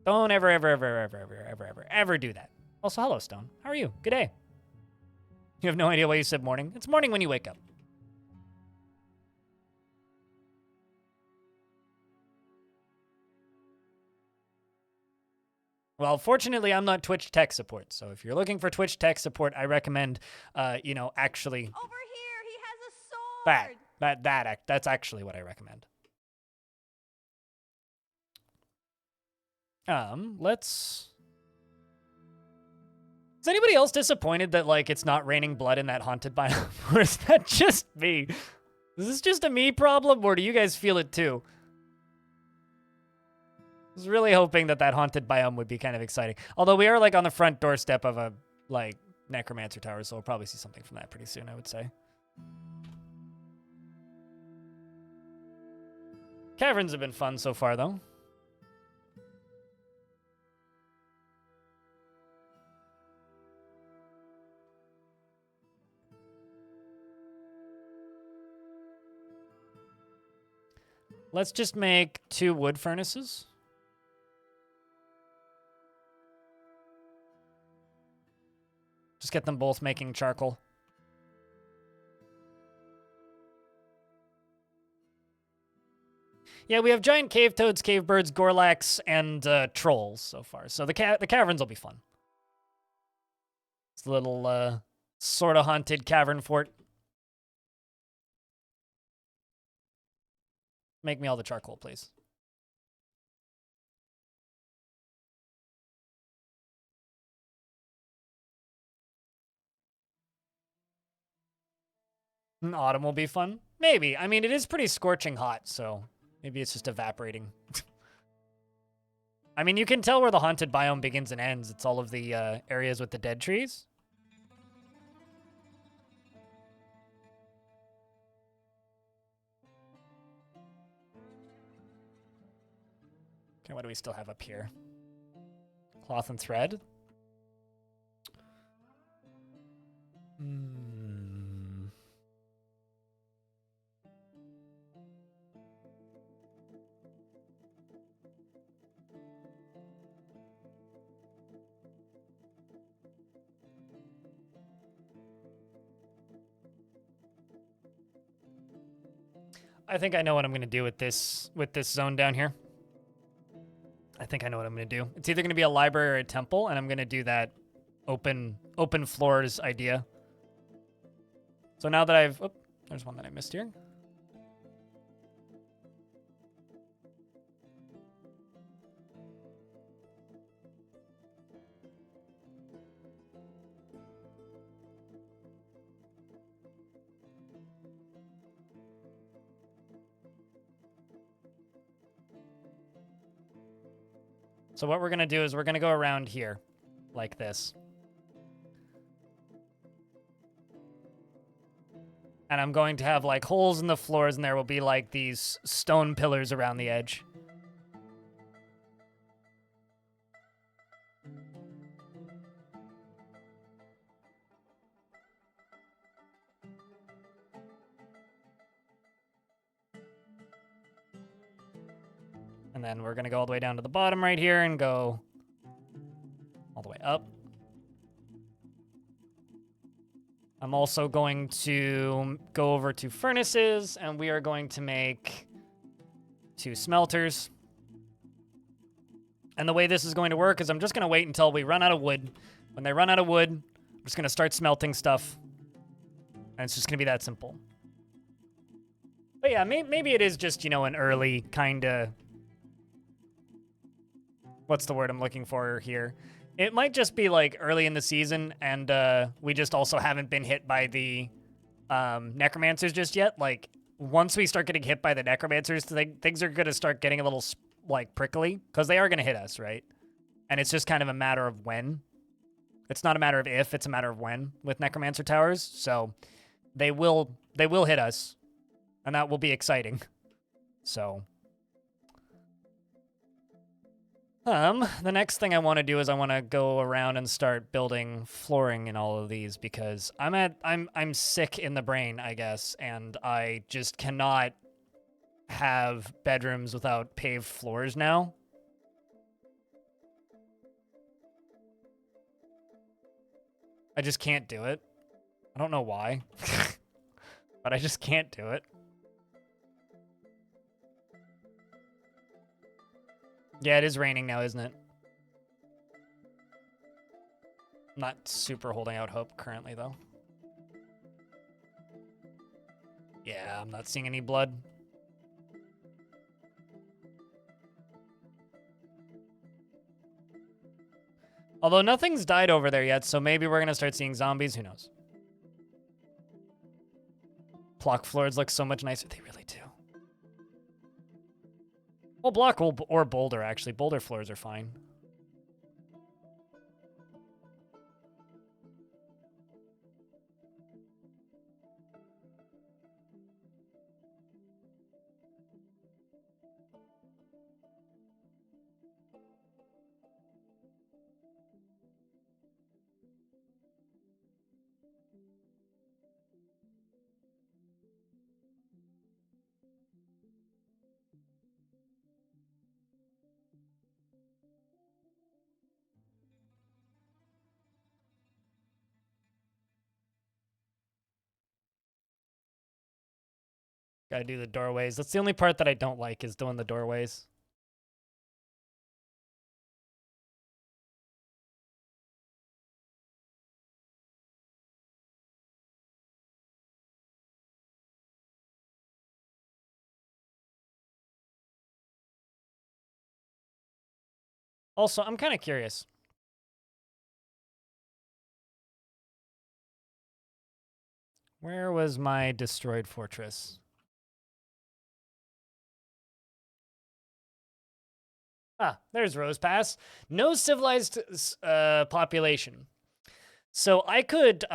Don't ever do that. Also, hello, Stone. How are you? Good day. You have no idea why you said morning. It's morning when you wake up. Well, fortunately, I'm not Twitch tech support, so if you're looking for Twitch tech support, I recommend, you know, actually... Over here, he has a sword! That's actually what I recommend. Let's... Is anybody else disappointed that, like, it's not raining blood in that haunted biome? Or is that just me? Is this just a me problem, or do you guys feel it too? I was really hoping that haunted biome would be kind of exciting. Although we are, like, on the front doorstep of a, like, necromancer tower, so we'll probably see something from that pretty soon, I would say. Caverns have been fun so far, though. Let's just make 2 wood furnaces. Just get them both making charcoal. Yeah, we have giant cave toads, cave birds, gorlax, and trolls so far. So the caverns will be fun. It's a little sort of haunted cavern fort. Make me all the charcoal, please. Autumn will be fun. Maybe. I mean, it is pretty scorching hot, so maybe it's just evaporating. I mean, you can tell where the haunted biome begins and ends. It's all of the areas with the dead trees. Okay, what do we still have up here? Cloth and thread. I think I know what I'm going to do with this zone down here. I think I know what I'm going to do. It's either going to be a library or a temple, and I'm going to do that open floors idea. So now that I've... Oh, there's one that I missed here. So what we're going to do is we're going to go around here like this. And I'm going to have like holes in the floors, and there will be like these stone pillars around the edge. And then we're going to go all the way down to the bottom right here and go all the way up. I'm also going to go over to furnaces, and we are going to make 2 smelters. And the way this is going to work is I'm just going to wait until we run out of wood. When they run out of wood, I'm just going to start smelting stuff. And it's just going to be that simple. But yeah, maybe it is just, you know, an early kind of... What's the word I'm looking for here? It might just be like early in the season, and we just also haven't been hit by the necromancers just yet. Like, once we start getting hit by the necromancers, things are going to start getting a little, like, prickly, because they are going to hit us, right? And it's just kind of a matter of when. It's not a matter of if, it's a matter of when with necromancer towers. So they will hit us, and that will be exciting. So... the next thing I want to do is I want to go around and start building flooring in all of these because I'm sick in the brain, I guess, and I just cannot have bedrooms without paved floors now. I just can't do it. I don't know why, but I just can't do it. Yeah, it is raining now, isn't it? I'm not super holding out hope currently, though. Yeah, I'm not seeing any blood. Although nothing's died over there yet, so maybe we're going to start seeing zombies. Who knows? Block floors look so much nicer. They really do. Well, block or boulder, actually. Boulder floors are fine. Gotta do the doorways. That's the only part that I don't like is doing the doorways. Also, I'm kind of curious. Where was my destroyed fortress? Ah, there's Rose Pass. No civilized population. So I could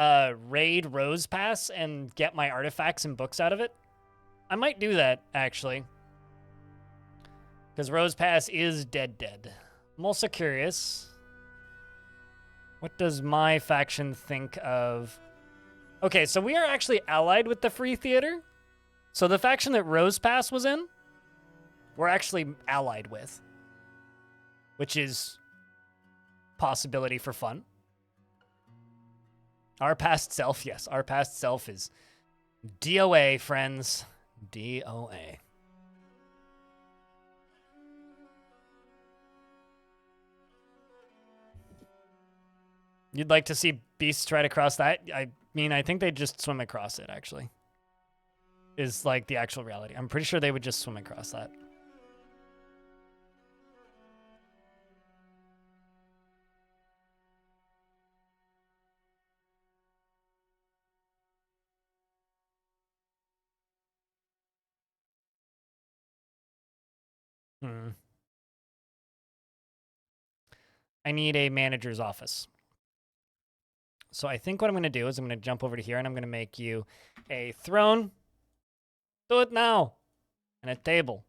raid Rose Pass and get my artifacts and books out of it. I might do that, actually. Because Rose Pass is dead. I'm also curious. What does my faction think of... Okay, so we are actually allied with the Free Theater. So the faction that Rose Pass was in, we're actually allied with. Which is possibility for fun. Our past self, yes. Our past self is DOA, friends. DOA. You'd like to see beasts try to cross that? I mean, I think they'd just swim across it, actually. Is, like, the actual reality. I'm pretty sure they would just swim across that. I need a manager's office. So I think what I'm going to do is I'm going to jump over to here and I'm going to make you a throne. Do it now. And a table.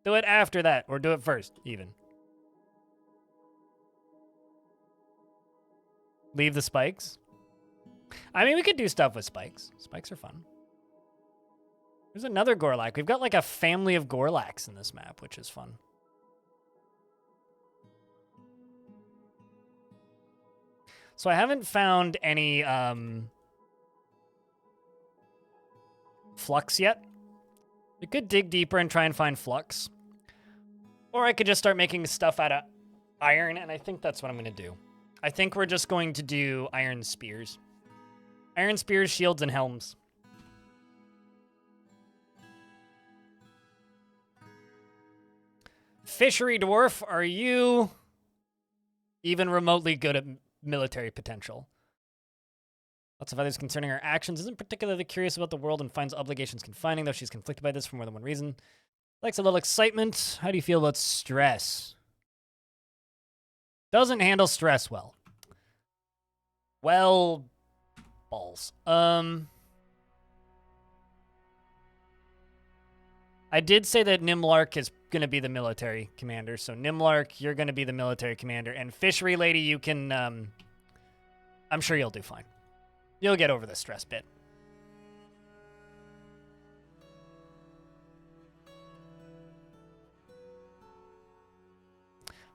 Do it after that, or do it first, even. Leave the spikes. I mean, we could do stuff with spikes. Spikes are fun. There's another Gorlak. We've got like a family of Gorlaks in this map, which is fun. So I haven't found any flux yet. I could dig deeper and try and find flux. Or I could just start making stuff out of iron, and I think that's what I'm going to do. I think we're just going to do iron spears. Iron spears, shields, and helms. Fishery dwarf, are you even remotely good at military potential? Lots of others concerning her actions. Isn't particularly curious about the world and finds obligations confining, though she's conflicted by this for more than one reason. Likes a little excitement. How do you feel about stress? Doesn't handle stress well. Well, balls. I did say that Nimlark is going to be the military commander. So Nimlark, you're going to be the military commander. And Fishery Lady, you can... I'm sure you'll do fine. You'll get over the stress bit.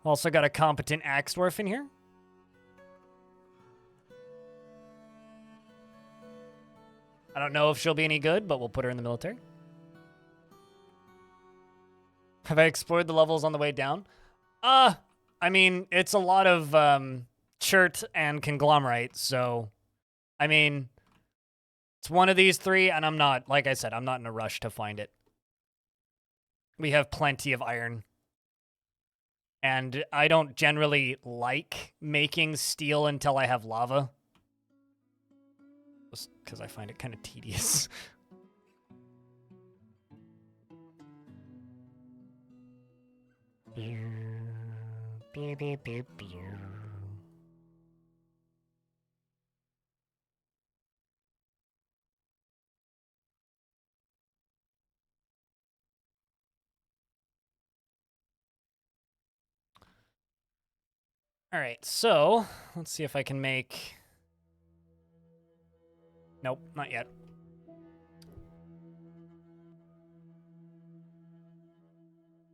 Also got a competent axe dwarf in here. I don't know if she'll be any good, but we'll put her in the military. Have I explored the levels on the way down? I mean, it's a lot of chert and conglomerate, so I mean, it's one of these three, and I'm not, like I said, I'm not in a rush to find it. We have plenty of iron. And I don't generally like making steel until I have lava. Just because I find it kind of tedious. All right, so let's see if I can make... Nope, not yet.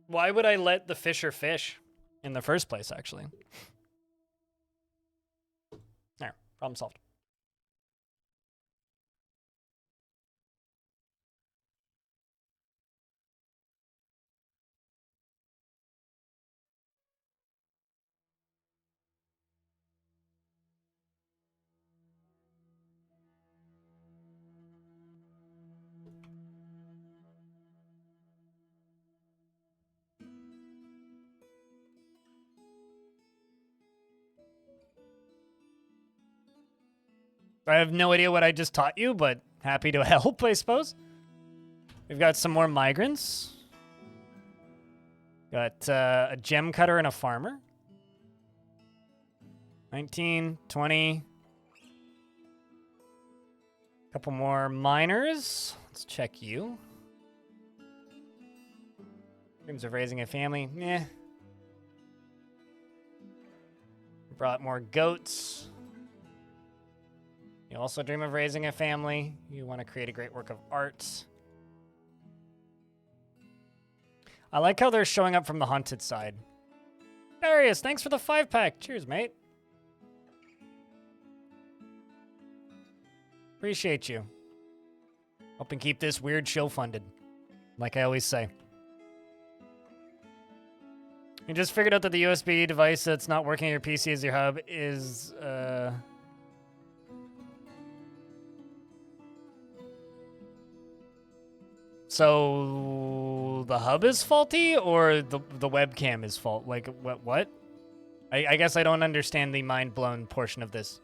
Why would I let the fisher fish in the first place, actually? There, problem solved. I have no idea what I just taught you, but happy to help, I suppose. We've got some more migrants. Got a gem cutter and a farmer. 19, 20. Couple more miners. Let's check you. Dreams of raising a family. Yeah. Brought more goats. You also dream of raising a family. You want to create a great work of art. I like how they're showing up from the haunted side. Darius, thanks for the 5-pack. Cheers, mate. Appreciate you. Helping keep this weird show funded, like I always say. You just figured out that the USB device that's not working on your PC as your hub is, So the hub is faulty, or the webcam is fault? Like, what? I guess I don't understand the mind-blown portion of this.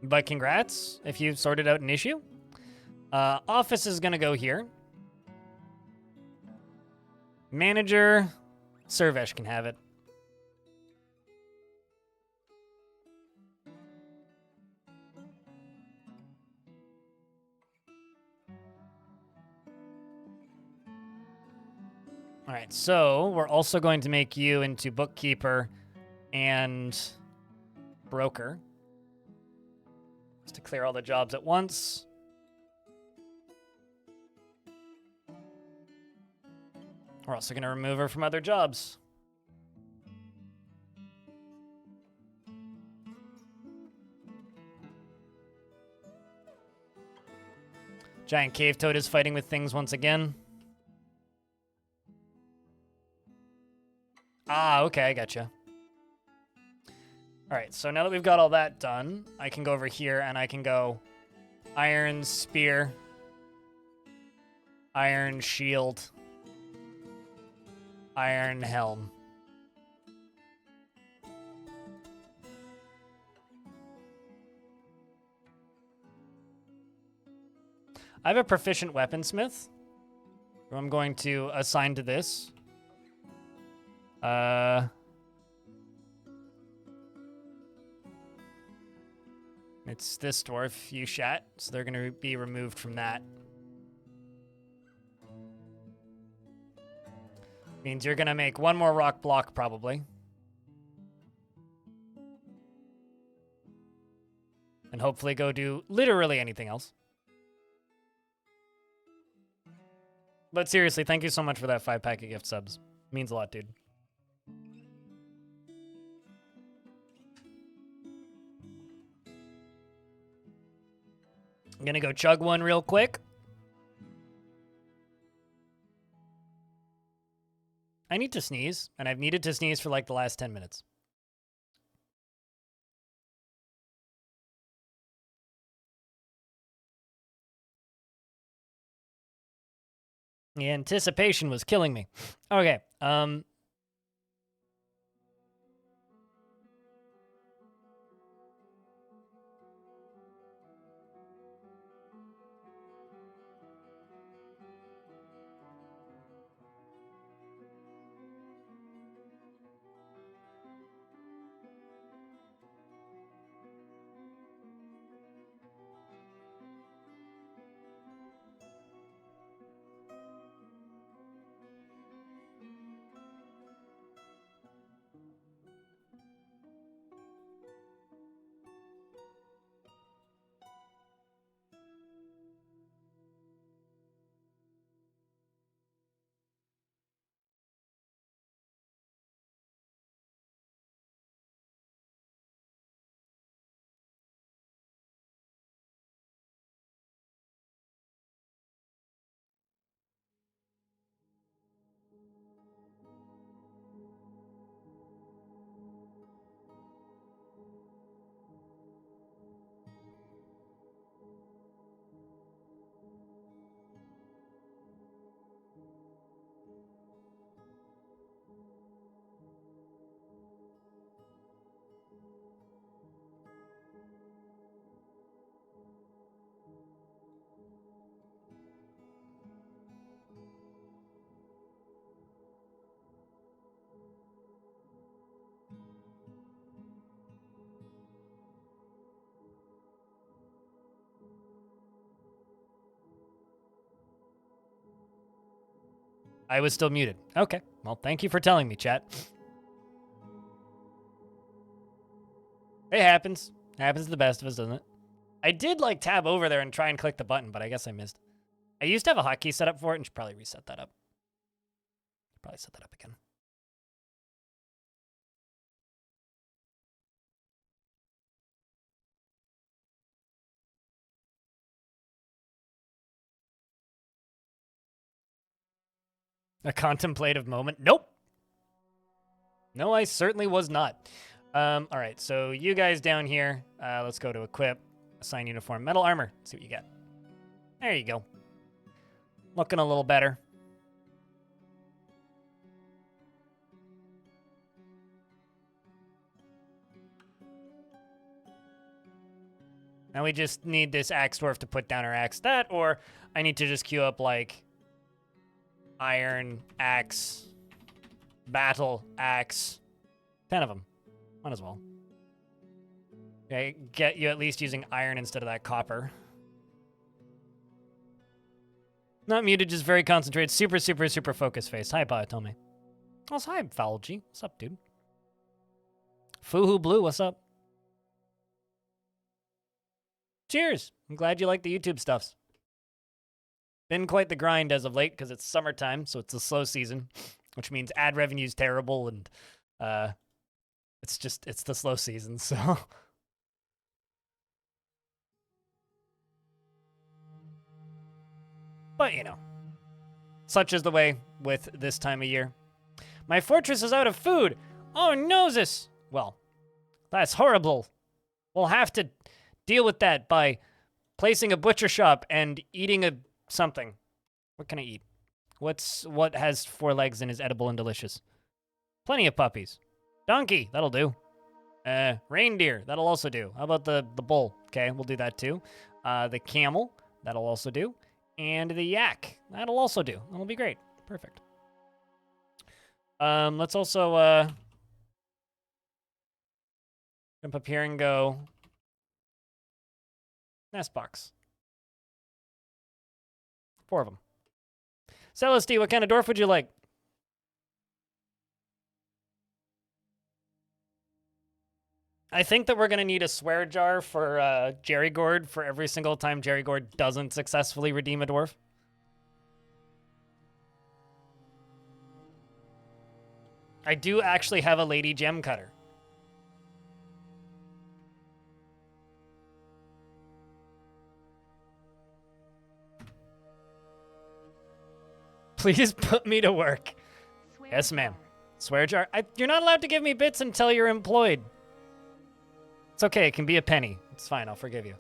But congrats, if you've sorted out an issue. Office is going to go here. Manager, Servesh can have it. All right, so we're also going to make you into bookkeeper and broker. Just to clear all the jobs at once. We're also going to remove her from other jobs. Giant cave toad is fighting with things once again. Ah, okay, I gotcha. All right, so now that we've got all that done, I can go over here and I can go iron spear, iron shield, iron helm. I have a proficient weaponsmith, who I'm going to assign to this. It's this dwarf, Yushat, so they're going to be removed from that. Means you're going to make one more rock block, probably. And hopefully go do literally anything else. But seriously, thank you so much for that 5-pack of gift subs. Means a lot, dude. I'm gonna go chug one real quick. I need to sneeze, and I've needed to sneeze for like the last 10 minutes. The anticipation was killing me. Okay, I was still muted. Okay, well, thank you for telling me, chat. It happens. Happens to the best of us, doesn't it? I did, like, tab over there and try and click the button, but I guess I missed. I used to have a hotkey set up for it and should probably reset that up. Probably set that up again. A contemplative moment? Nope. No, I certainly was not. All right, so you guys down here, let's go to equip, assign uniform, metal armor. See what you get. There you go. Looking a little better. Now we just need this axe dwarf to put down our axe. That, or I need to just queue up, like, iron, axe, battle, axe. 10 of them. Might as well. Okay, get you at least using iron instead of that copper. Not muted, just very concentrated. Super, super, super focus face. Hi, Biotomi. Oh, hi, Foul G. What's up, dude? Foohoo Blue, what's up? Cheers. I'm glad you like the YouTube stuffs. Been quite the grind as of late because it's summertime, so it's a slow season, which means ad revenue's terrible and it's the slow season, so. But, you know, such is the way with this time of year. My fortress is out of food. Oh, noses. Well, That's horrible. We'll have to deal with that by placing a butcher shop and eating a something. What can I eat? What has 4 legs and is edible and delicious? Plenty of puppies. Donkey, that'll do. Reindeer, that'll also do. How about the bull? Okay, we'll do that too. The camel, that'll also do. And the yak, that'll also do. That'll be great. Perfect. Let's also jump up here and go nest box. 4 of them. Celesty, what kind of dwarf would you like? I think that we're going to need a swear jar for Jerry Gord for every single time Jerry Gord doesn't successfully redeem a dwarf. I do actually have a lady gem cutter. Please put me to work. Yes, ma'am. Swear jar. You're not allowed to give me bits until you're employed. It's okay. It can be a penny. It's fine. I'll forgive you.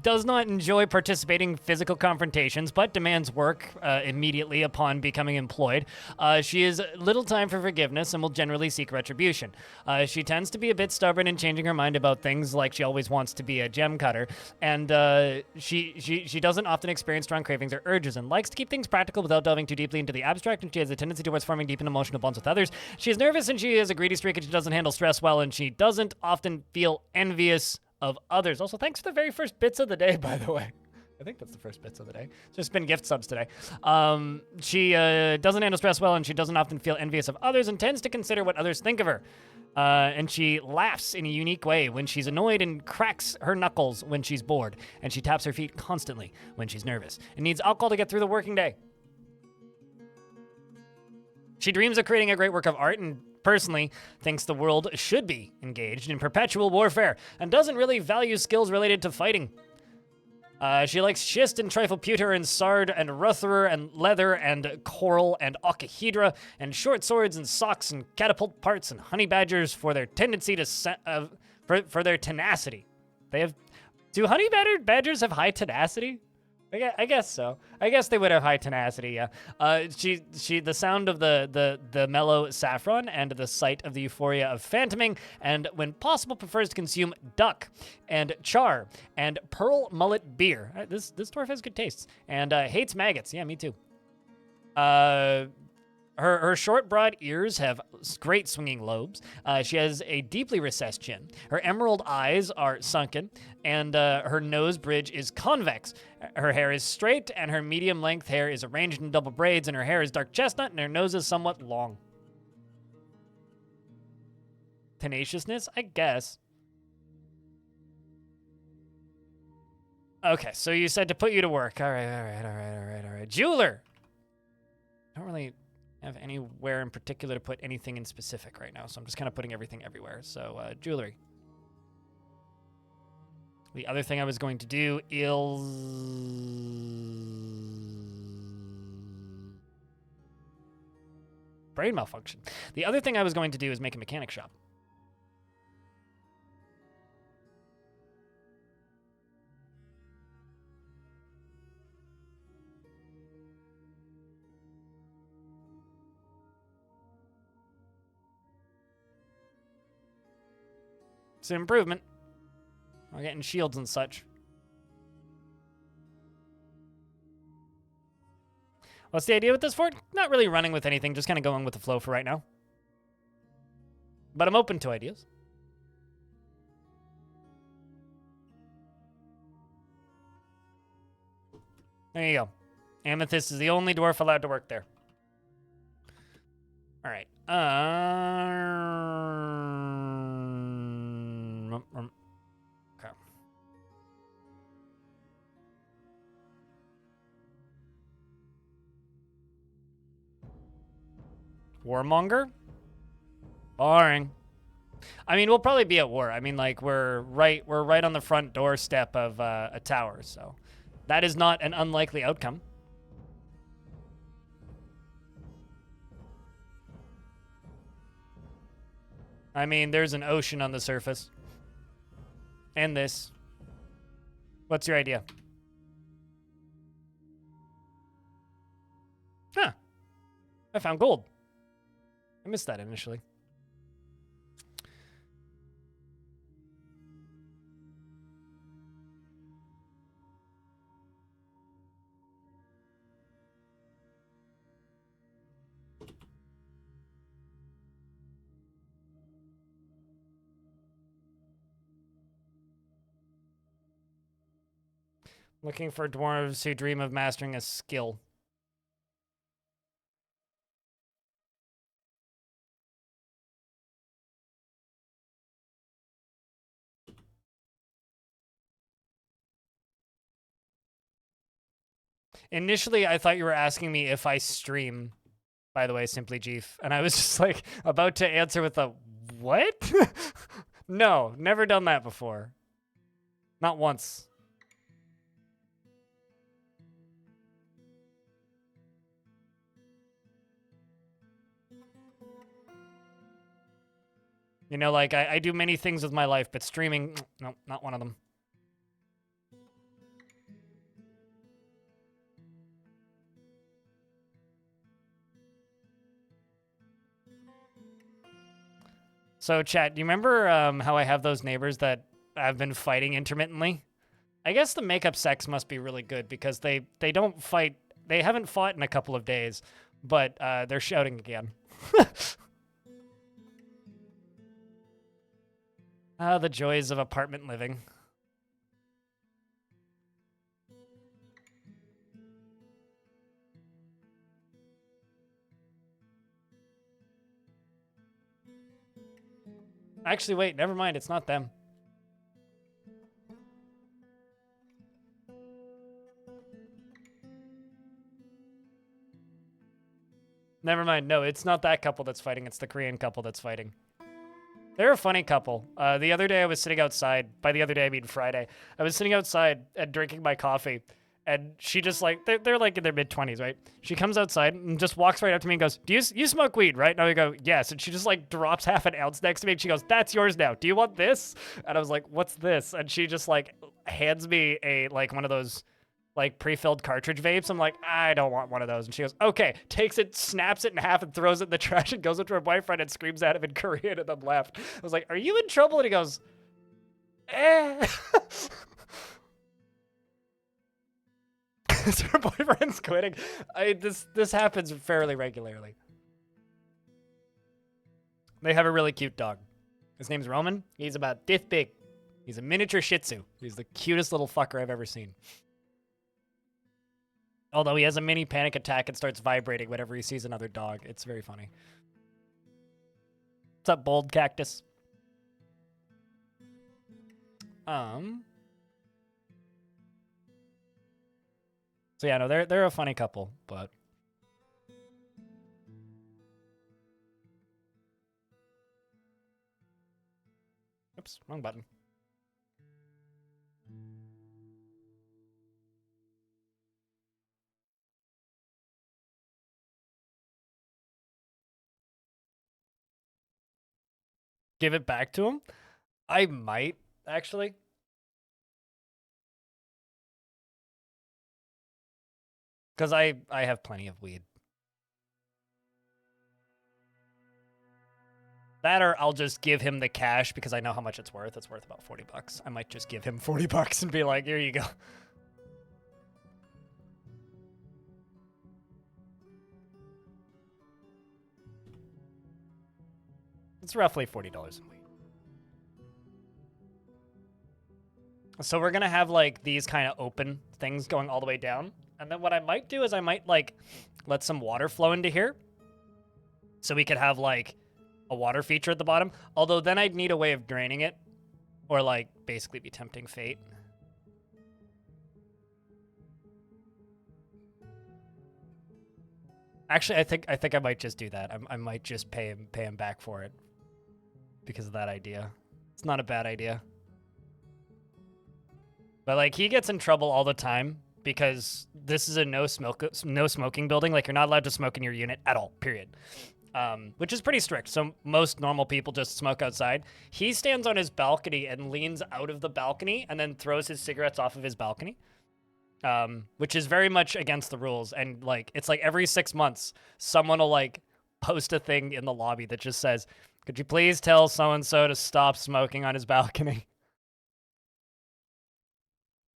Does not enjoy participating in physical confrontations, but demands work immediately upon becoming employed. She has little time for forgiveness and will generally seek retribution. She tends to be a bit stubborn in changing her mind about things, like she always wants to be a gem cutter, and she doesn't often experience strong cravings or urges and likes to keep things practical without delving too deeply into the abstract, and she has a tendency towards forming deep and emotional bonds with others. She is nervous and she has a greedy streak, and she doesn't handle stress well, and she doesn't often feel envious of others. Also, thanks for the very first bits of the day, by the way. I think that's the first bits of the day. It's just been gift subs today. She doesn't handle stress well, and she doesn't often feel envious of others and tends to consider what others think of her. And she laughs in a unique way when she's annoyed and cracks her knuckles when she's bored. And she taps her feet constantly when she's nervous and needs alcohol to get through the working day. She dreams of creating a great work of art and personally thinks the world should be engaged in perpetual warfare and doesn't really value skills related to fighting. She likes schist and trifle pewter and sard and ruther and leather and coral and octahedra and short swords and socks and catapult parts and honey badgers for their tendency to for their tenacity. Do honey badgers have high tenacity? I guess so. I guess they would have high tenacity, yeah. The sound of the mellow saffron and the sight of the euphoria of phantoming, and when possible prefers to consume duck and char and pearl mullet beer. This dwarf has good tastes. And hates maggots. Yeah, me too. Her short, broad ears have great swinging lobes. She has a deeply recessed chin. Her emerald eyes are sunken, and her nose bridge is convex. Her hair is straight, and her medium-length hair is arranged in double braids, and her hair is dark chestnut, and her nose is somewhat long. Tenaciousness? I guess. Okay, so you said to put you to work. All right. Jeweler! I don't really have anywhere in particular to put anything in specific right now, so I'm just kind of putting everything everywhere. So, jewelry. The other thing I was going to do is brain malfunction. The other thing I was going to do is make a mechanic shop. It's an improvement. We're getting shields and such. What's the idea with this fort? Not really running with anything, just kind of going with the flow for right now. But I'm open to ideas. There you go. Amethyst is the only dwarf allowed to work there. All right. Okay. Warmonger? Boring. I mean, we'll probably be at war. I mean, like we're right on the front doorstep of a tower, so that is not an unlikely outcome. I mean, there's an ocean on the surface. And this. What's your idea? Huh. I found gold. I missed that initially. Looking for dwarves who dream of mastering a skill. Initially, I thought you were asking me if I stream, by the way, Simply Jeef. And I was just like about to answer with a, what? No, never done that before. Not once. You know, like, I do many things with my life, but streaming, no, not one of them. So, chat, do you remember how I have those neighbors that have been fighting intermittently? I guess the makeup sex must be really good because they don't fight. They haven't fought in a couple of days, but they're shouting again. Ah, the joys of apartment living. Actually, wait, never mind. It's not them. Never mind. No, it's not that couple that's fighting. It's the Korean couple that's fighting. They're a funny couple. The other day I was sitting outside. By the other day, I mean Friday. I was sitting outside and drinking my coffee. And she just like, they're like in their mid-20s, right? She comes outside and just walks right up to me and goes, do you smoke weed, right? And I go, yes. And she just like drops half an ounce next to me and she goes, that's yours now. Do you want this? And I was like, what's this? And she just like hands me a, like one of those like pre-filled cartridge vapes. I'm like, I don't want one of those. And she goes, okay, takes it, snaps it in half and throws it in the trash and goes up to her boyfriend and screams at him in Korean and then left. I was like, are you in trouble? And he goes, eh. Her boyfriend's quitting. This happens fairly regularly. They have a really cute dog. His name's Roman. He's about this big. He's a miniature Shih Tzu. He's the cutest little fucker I've ever seen. Although he has a mini panic attack and starts vibrating whenever he sees another dog. It's very funny. What's up, bold cactus? So yeah, no, they're a funny couple, but oops, wrong button. Give it back to him? I might, actually. Because I have plenty of weed. That or I'll just give him the cash because I know how much it's worth. It's worth about 40 bucks. I might just give him 40 bucks and be like, here you go. It's roughly $40 in weed. So we're going to have like these kind of open things going all the way down. And then what I might do is I might like let some water flow into here. So we could have like a water feature at the bottom. Although then I'd need a way of draining it. Or like basically be tempting fate. Actually, I think I might just do that. I might just pay him back for it. Because of that idea. It's not a bad idea. But like he gets in trouble all the time because this is a no smoking building. Like you're not allowed to smoke in your unit at all, period. which is pretty strict. So most normal people just smoke outside. He stands on his balcony and leans out of the balcony and then throws his cigarettes off of his balcony, which is very much against the rules. And like, it's like every 6 months, someone will like post a thing in the lobby that just says, "Could you please tell so-and-so to stop smoking on his balcony?"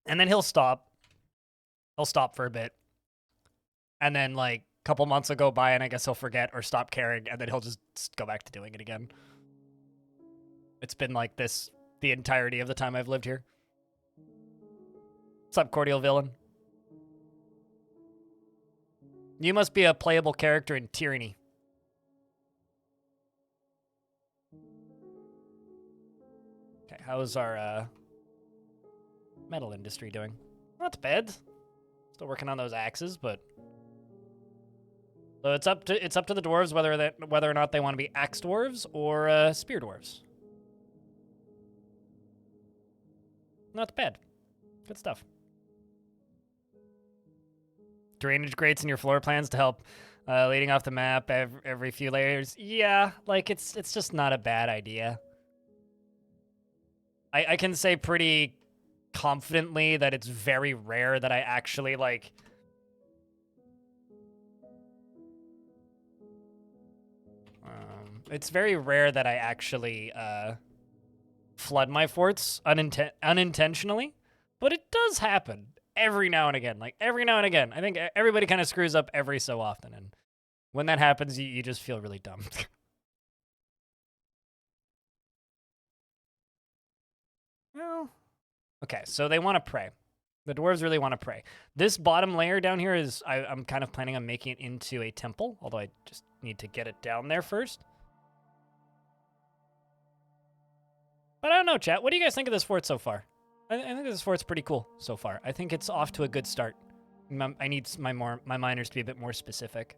And then he'll stop. He'll stop for a bit. And then like a couple months will go by and I guess he'll forget or stop caring and then he'll just go back to doing it again. It's been like this the entirety of the time I've lived here. What's up, cordial villain? You must be a playable character in Tyranny. Okay, how's our metal industry doing? Not bad. Still working on those axes, but so it's up to the dwarves whether or not they want to be axe dwarves or spear dwarves. Not bad. Good stuff. Drainage grates in your floor plans to help leading off the map every few layers. Yeah, like it's just not a bad idea. I can say pretty confidently that it's very rare that I actually like it's very rare that I actually flood my forts unintentionally, but it does happen every now and again. Like every now and again. I think everybody kind of screws up every so often, and when that happens, you just feel really dumb. Well, okay, so they want to pray. The dwarves really want to pray. This bottom layer down here is, I'm kind of planning on making it into a temple, although I just need to get it down there first. But I don't know, chat. What do you guys think of this fort so far? I think this fort's pretty cool so far. I think it's off to a good start. I need my miners to be a bit more specific.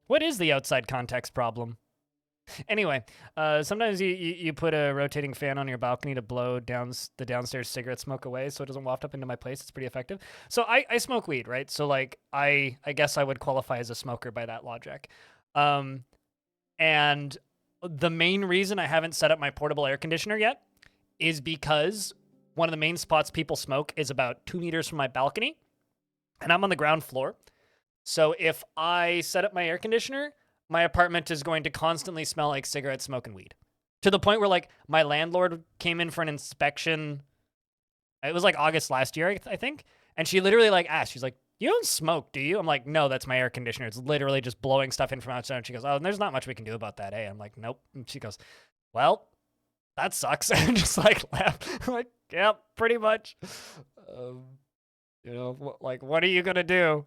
What is the outside context problem? Anyway, sometimes you put a rotating fan on your balcony to blow down the downstairs cigarette smoke away so it doesn't waft up into my place. It's pretty effective. So I smoke weed, right? So like I guess I would qualify as a smoker by that logic. And the main reason I haven't set up my portable air conditioner yet is because one of the main spots people smoke is about 2 meters from my balcony, and I'm on the ground floor. So if I set up my air conditioner, my apartment is going to constantly smell like cigarette smoke and weed. To the point where, like, my landlord came in for an inspection. It was, like, August last year, I think. And she literally, like, asked. She's like, "You don't smoke, do you?" I'm like, "No, that's my air conditioner. It's literally just blowing stuff in from outside." And she goes, "Oh, and there's not much we can do about that, eh?" I'm like, "Nope." And she goes, "Well, that sucks." And just, like, laughed. I'm like, "Yeah, pretty much." You know, like, what are you going to do?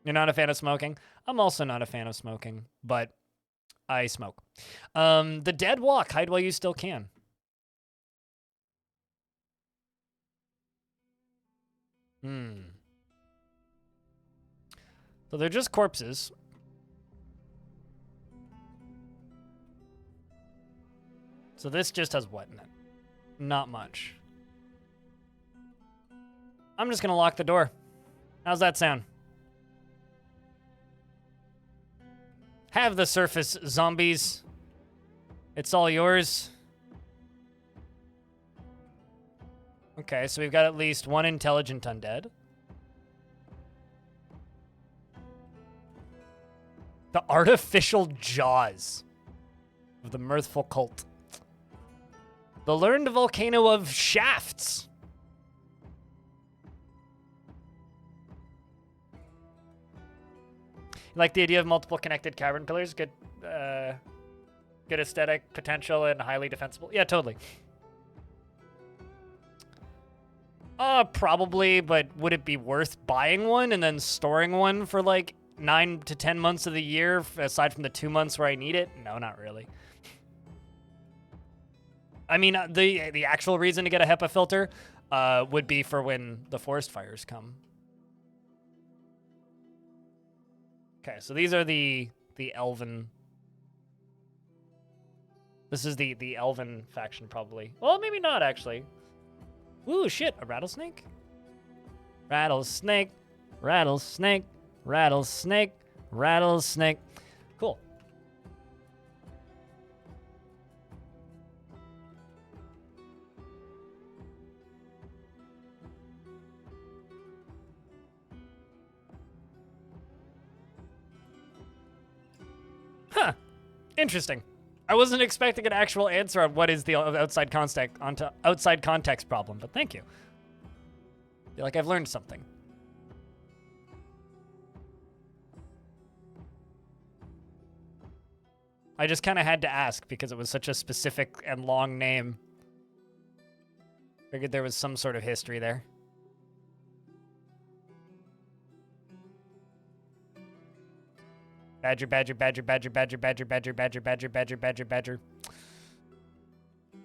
You're not a fan of smoking? I'm also not a fan of smoking, but I smoke. The dead walk. Hide while you still can. So they're just corpses. So this just has what in it? Not much. I'm just going to lock the door. How's that sound? Have the surface, zombies. It's all yours. Okay, so we've got at least one intelligent undead. The artificial jaws of the mirthful cult. The learned volcano of shafts. You like the idea of multiple connected cavern pillars? Good, good aesthetic potential and highly defensible. Yeah, totally. Probably, but would it be worth buying one and then storing one for like 9 to 10 months of the year, aside from the 2 months where I need it? No, not really. I mean, the actual reason to get a HEPA filter would be for when the forest fires come. Okay, so these are the elven This is the elven faction, probably. Well, maybe not, actually. Ooh, shit, a rattlesnake? Rattlesnake, rattlesnake, rattlesnake, rattlesnake. Cool. Huh. Interesting. I wasn't expecting an actual answer on what is the outside context problem, but thank you. I feel like I've learned something. I just kind of had to ask because it was such a specific and long name. Figured there was some sort of history there. Badger, badger, badger, badger, badger, badger, badger, badger, badger, badger, badger, badger.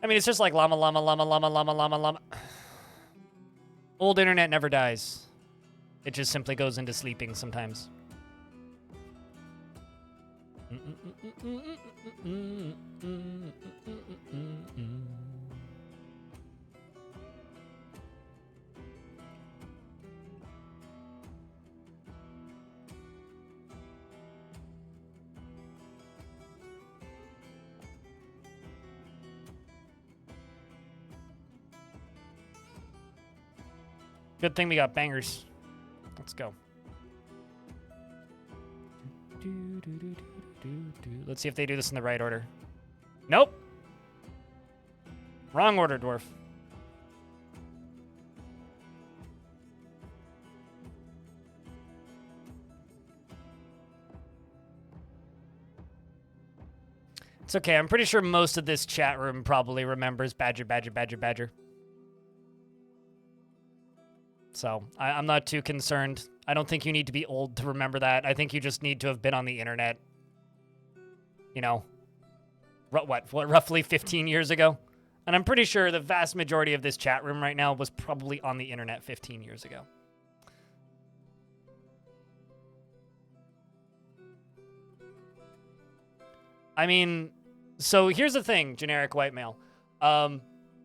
I mean, it's just like llama, llama, llama, llama, llama, llama, llama. Old internet never dies. It just simply goes into sleeping sometimes. Good thing we got bangers. Let's go. Let's see if they do this in the right order. Nope. Wrong order, Dwarf. It's okay. I'm pretty sure most of this chat room probably remembers badger, badger, badger, badger. So I'm not too concerned. I don't think you need to be old to remember that. I think you just need to have been on the internet, you know, what, roughly 15 years ago? And I'm pretty sure the vast majority of this chat room right now was probably on the internet 15 years ago. I mean, so here's the thing, generic white male.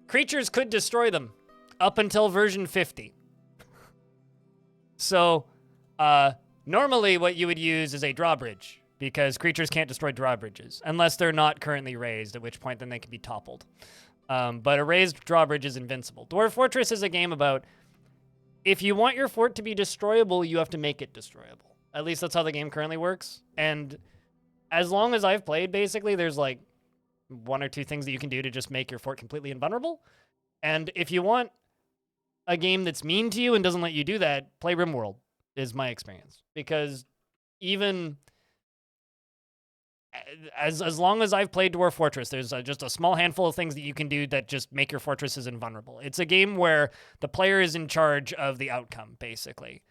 Creatures could destroy them up until version 50. So, normally what you would use is a drawbridge, because creatures can't destroy drawbridges, unless they're not currently raised, at which point then they can be toppled. But a raised drawbridge is invincible. Dwarf Fortress is a game about, if you want your fort to be destroyable, you have to make it destroyable. At least that's how the game currently works. And as long as I've played, basically, there's like 1 or 2 things that you can do to just make your fort completely invulnerable. And if you want a game that's mean to you and doesn't let you do that, play RimWorld, is my experience. Because even as long as I've played Dwarf Fortress, there's just a small handful of things that you can do that just make your fortresses invulnerable. It's a game where the player is in charge of the outcome, basically.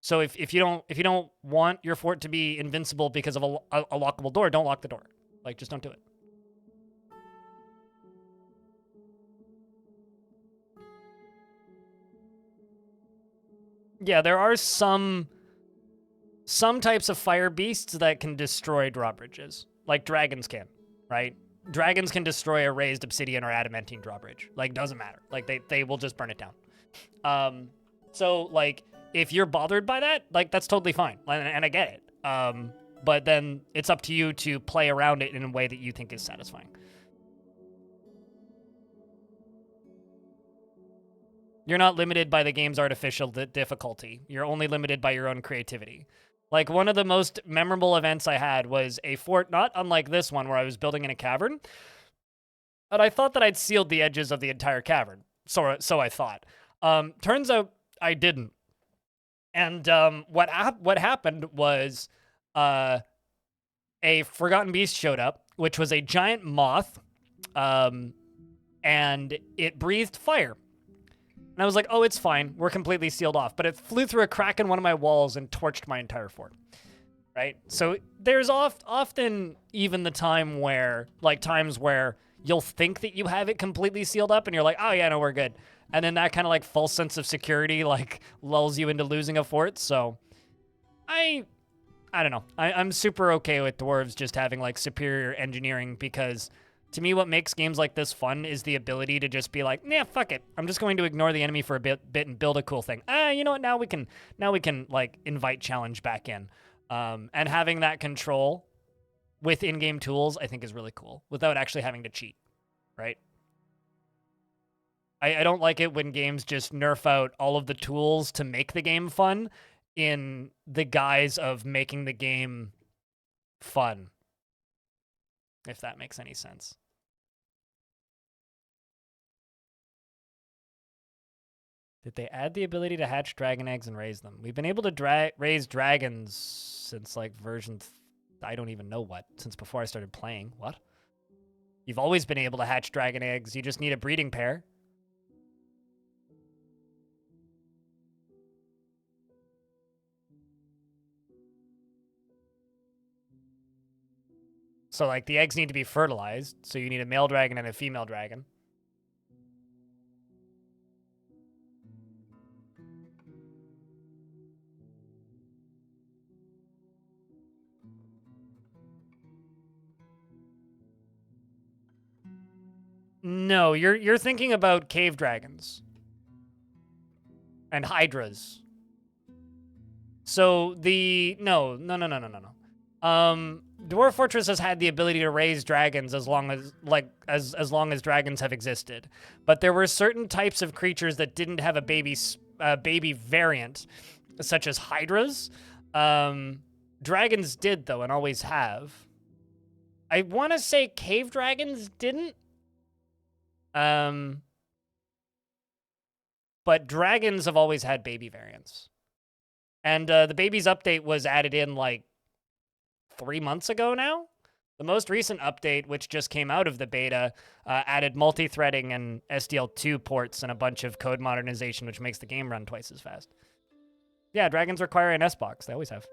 So if you don't want your fort to be invincible because of a lockable door, don't lock the door. Like, just don't do it. Yeah, there are some types of fire beasts that can destroy drawbridges, like dragons can, right? Dragons can destroy a raised obsidian or adamantine drawbridge. Like, doesn't matter. Like, they will just burn it down. So, like, if you're bothered by that, like, that's totally fine, and I get it. But then it's up to you to play around it in a way that you think is satisfying. You're not limited by the game's artificial difficulty. You're only limited by your own creativity. Like, one of the most memorable events I had was a fort not unlike this one, where I was building in a cavern. But I thought that I'd sealed the edges of the entire cavern. So I thought. Turns out I didn't. And what happened was a forgotten beast showed up, which was a giant moth, and it breathed fire. And I was like, oh, it's fine. We're completely sealed off. But it flew through a crack in one of my walls and torched my entire fort, right? So there's often even the times where you'll think that you have it completely sealed up and you're like, oh, yeah, no, we're good. And then that kind of like false sense of security like lulls you into losing a fort. So I don't know. I'm super okay with dwarves just having like superior engineering, because To me, what makes games like this fun is the ability to just be like, nah, fuck it. I'm just going to ignore the enemy for a bit and build a cool thing. You know what? Now we can like invite challenge back in. And having that control with in-game tools, I think is really cool without actually having to cheat, right? I don't like it when games just nerf out all of the tools to make the game fun in the guise of making the game fun, if that makes any sense. Did they add the ability to hatch dragon eggs and raise them? We've been able to raise dragons since like version, I don't even know what, since before I started playing. What? You've always been able to hatch dragon eggs. You just need a breeding pair. So like the eggs need to be fertilized. So you need a male dragon and a female dragon. No, you're thinking about cave dragons and hydras. So no. Dwarf Fortress has had the ability to raise dragons as long as as long as dragons have existed, but there were certain types of creatures that didn't have a baby variant, such as hydras. Dragons did though, and always have. I want to say cave dragons didn't. But dragons have always had baby variants. And the babies update was added in like 3 months ago now. The most recent update, which just came out of the beta, added multi-threading and SDL2 ports and a bunch of code modernization, which makes the game run twice as fast. Yeah, dragons require an S-box. They always have.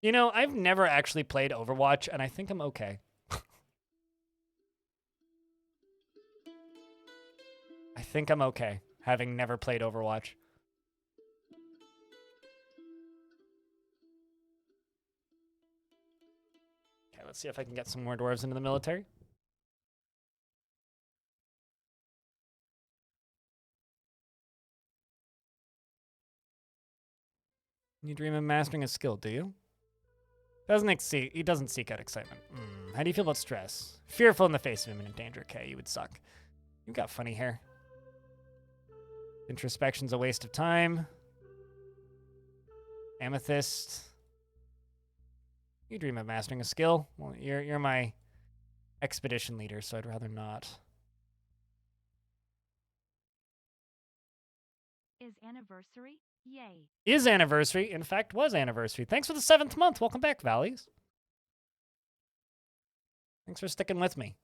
You know, I've never actually played Overwatch, and I think I'm okay. I think I'm okay, having never played Overwatch. Okay, let's see if I can get some more dwarves into the military. You dream of mastering a skill, do you? He doesn't seek out excitement. How do you feel about stress? Fearful in the face of imminent danger. Okay, you would suck. You got funny hair. Introspection's a waste of time. Amethyst. You dream of mastering a skill. Well, you're my expedition leader, so I'd rather not. Is anniversary? Yay. Is anniversary. In fact, was anniversary. Thanks for the 7th month. Welcome back, Valleys. Thanks for sticking with me.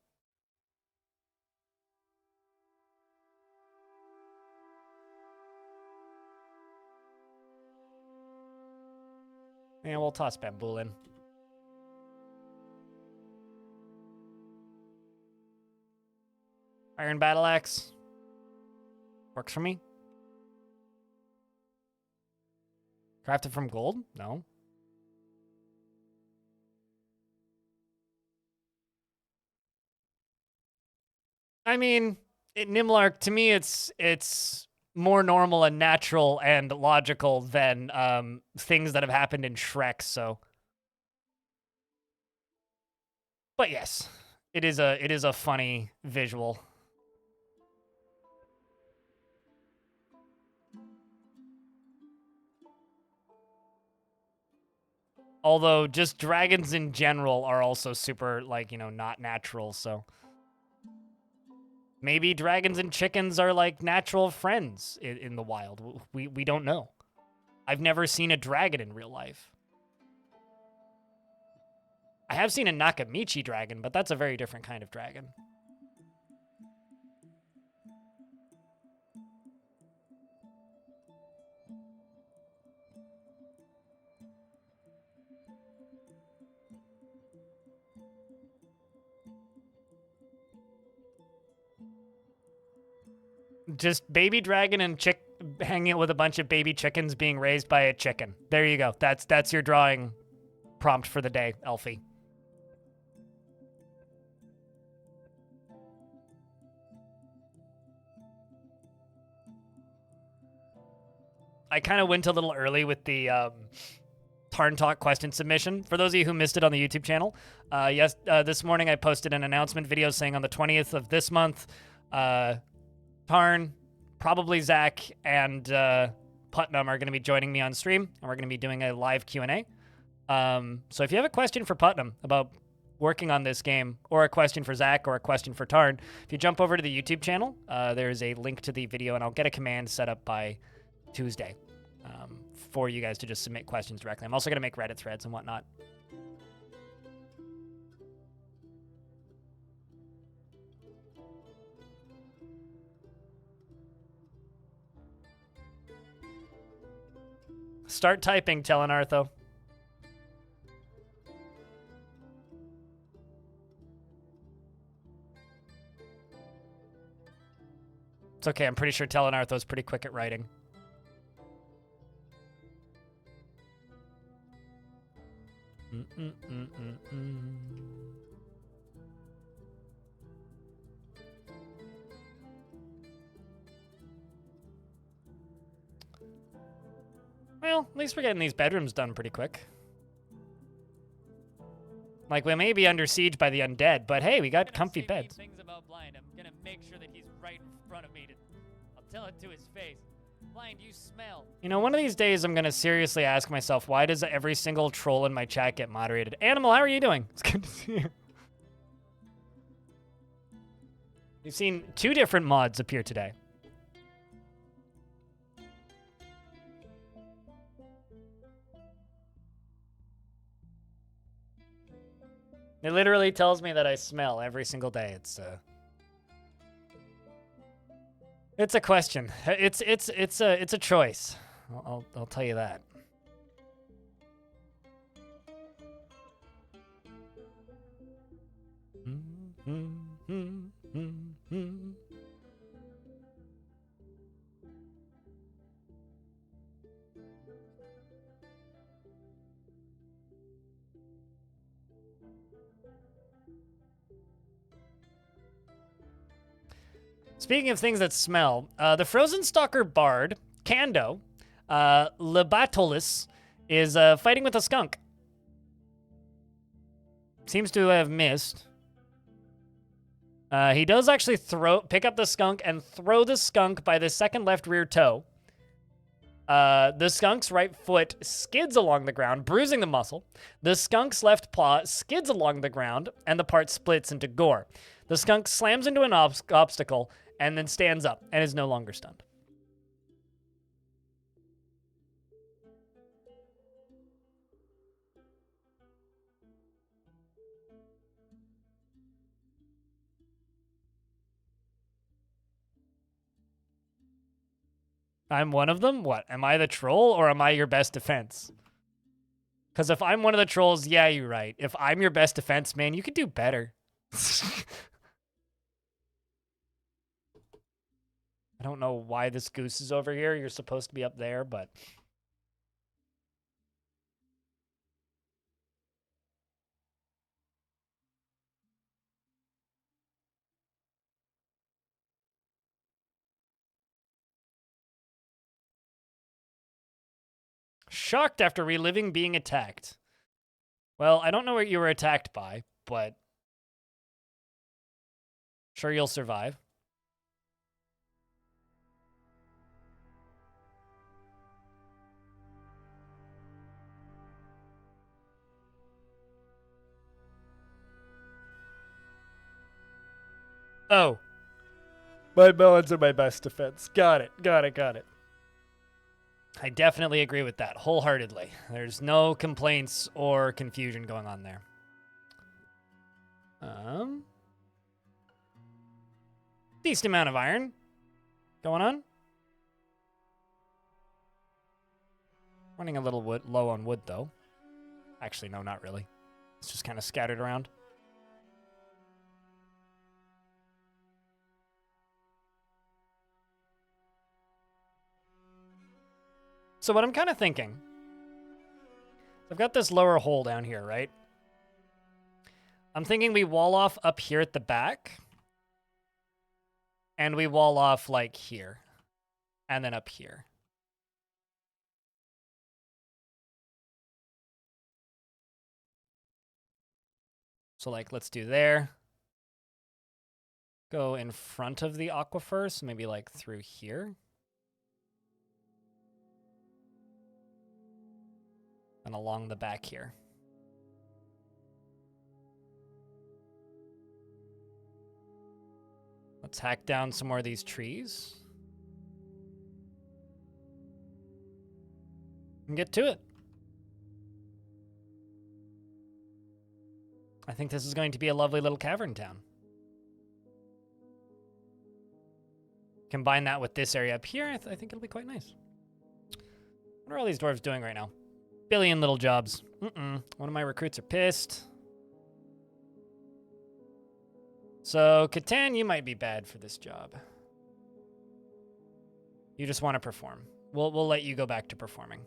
Yeah, we'll toss Bambool in. Iron Battle Axe. Works for me. Crafted from gold? No. I mean, Nimlark, to me, it's more normal and natural and logical than things that have happened in Shrek, so. But yes, it is a funny visual. Although just dragons in general are also super, like, you know, not natural, so. Maybe dragons and chickens are like natural friends in the wild. We don't know. I've never seen a dragon in real life. I have seen a Nakamichi dragon, but that's a very different kind of dragon. Just baby dragon and hanging out with a bunch of baby chickens being raised by a chicken. There you go. That's your drawing prompt for the day, Elfie. I kind of went a little early with the Tarn Talk question submission. For those of you who missed it on the YouTube channel, this morning I posted an announcement video saying on the 20th of this month, Tarn, probably Zach, and Putnam are going to be joining me on stream, and we're going to be doing a live Q&A. So if you have a question for Putnam about working on this game, or a question for Zach, or a question for Tarn, if you jump over to the YouTube channel, there's a link to the video, and I'll get a command set up by Tuesday for you guys to just submit questions directly. I'm also going to make Reddit threads and whatnot. Start typing, Telenartho. It's okay, I'm pretty sure Telenartho's pretty quick at writing. Well, at least we're getting these bedrooms done pretty quick. Like, we may be under siege by the undead, but hey, we got comfy beds. Things about Blind. I'm gonna make sure that he's right in front of me. I'll tell it to his face. Blind, you smell. You know, one of these days I'm gonna seriously ask myself, why does every single troll in my chat get moderated? Animal, how are you doing? It's good to see you. You've seen 2 different mods appear today. It literally tells me that I smell every single day. It's a question. It's a choice. I'll tell you that. Speaking of things that smell, the Frozen Stalker Bard, Kando, Lebatolis, is fighting with a skunk. Seems to have missed. He does actually pick up the skunk and throw the skunk by the second left rear toe. The skunk's right foot skids along the ground, bruising the muscle. The skunk's left paw skids along the ground, and the part splits into gore. The skunk slams into an obstacle and then stands up and is no longer stunned. I'm one of them? What? Am I the troll or am I your best defense? Because if I'm one of the trolls, yeah, you're right. If I'm your best defense, man, you could do better. I don't know why this goose is over here. You're supposed to be up there, but... Shocked after reliving being attacked. Well, I don't know what you were attacked by, but... Sure you'll survive. Oh. My melons are my best defense. Got it. I definitely agree with that, wholeheartedly. There's no complaints or confusion going on there. Decent amount of iron going on. Running a little low on wood, though. Actually, no, not really. It's just kind of scattered around. So what I'm kind of thinking, I've got this lower hole down here, right? I'm thinking we wall off up here at the back. And we wall off like here. And then up here. So like, let's do there. Go in front of the aquifer, so maybe like through here. And along the back here. Let's hack down some more of these trees. And get to it. I think this is going to be a lovely little cavern town. Combine that with this area up here, I think it'll be quite nice. What are all these dwarves doing right now? Billion little jobs. One of my recruits are pissed. So, Catan, you might be bad for this job. You just want to perform. We'll let you go back to performing.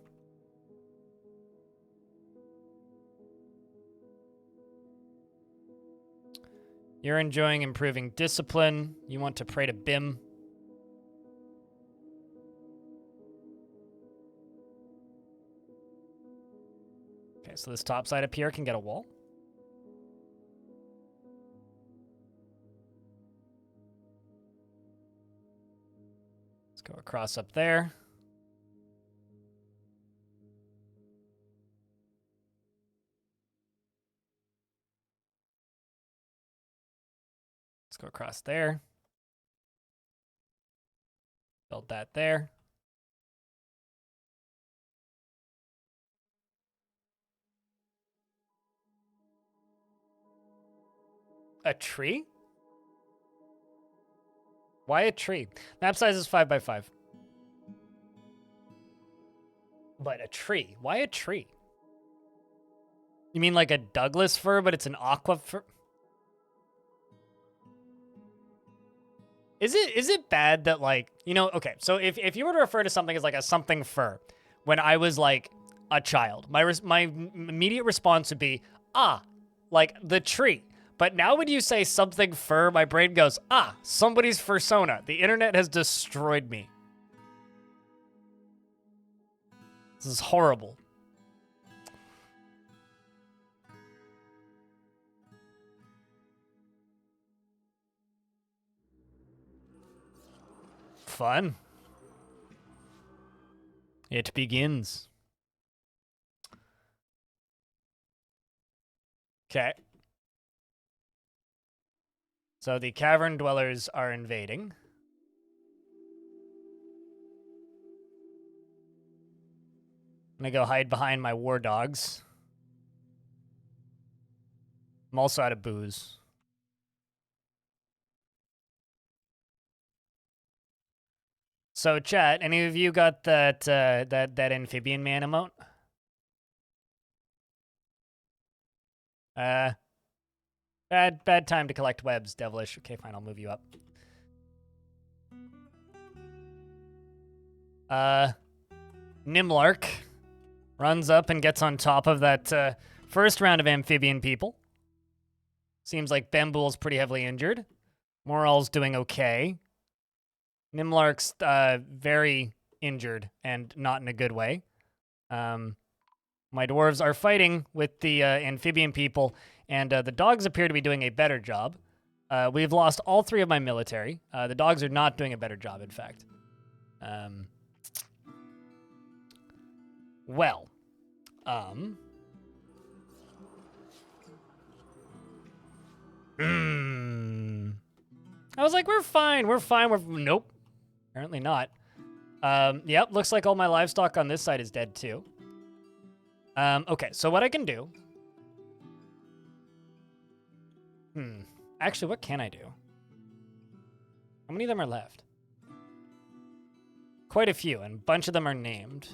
You're enjoying improving discipline. You want to pray to Bim. Okay, so this top side up here can get a wall. Let's go across up there. Let's go across there. Build that there. A tree? Why a tree? Map size is 5 by 5. But a tree? Why a tree? You mean like a Douglas fir, but it's an aqua fir? Is it bad that, like, you know, okay, so if you were to refer to something as like a something fir, when I was like a child, my immediate response would be, ah, like the tree. But now when you say something fur, my brain goes, ah, somebody's fursona. The internet has destroyed me. This is horrible. Fun. It begins. Okay. So the cavern dwellers are invading. I'm gonna go hide behind my war dogs. I'm also out of booze. So, chat, any of you got that that amphibian man emote? Bad time to collect webs, devilish. Okay, fine, I'll move you up. Nimlark runs up and gets on top of that first round of amphibian people. Seems like Bambool's pretty heavily injured. Moral's doing okay. Nimlark's very injured and not in a good way. My dwarves are fighting with the amphibian people, and the dogs appear to be doing a better job. We've lost all 3 of my military. The dogs are not doing a better job, in fact. Well. I was like, we're fine. Nope. Apparently not. Yep, looks like all my livestock on this side is dead too. Okay, so what I can do... Actually, what can I do? How many of them are left? Quite a few, and a bunch of them are named.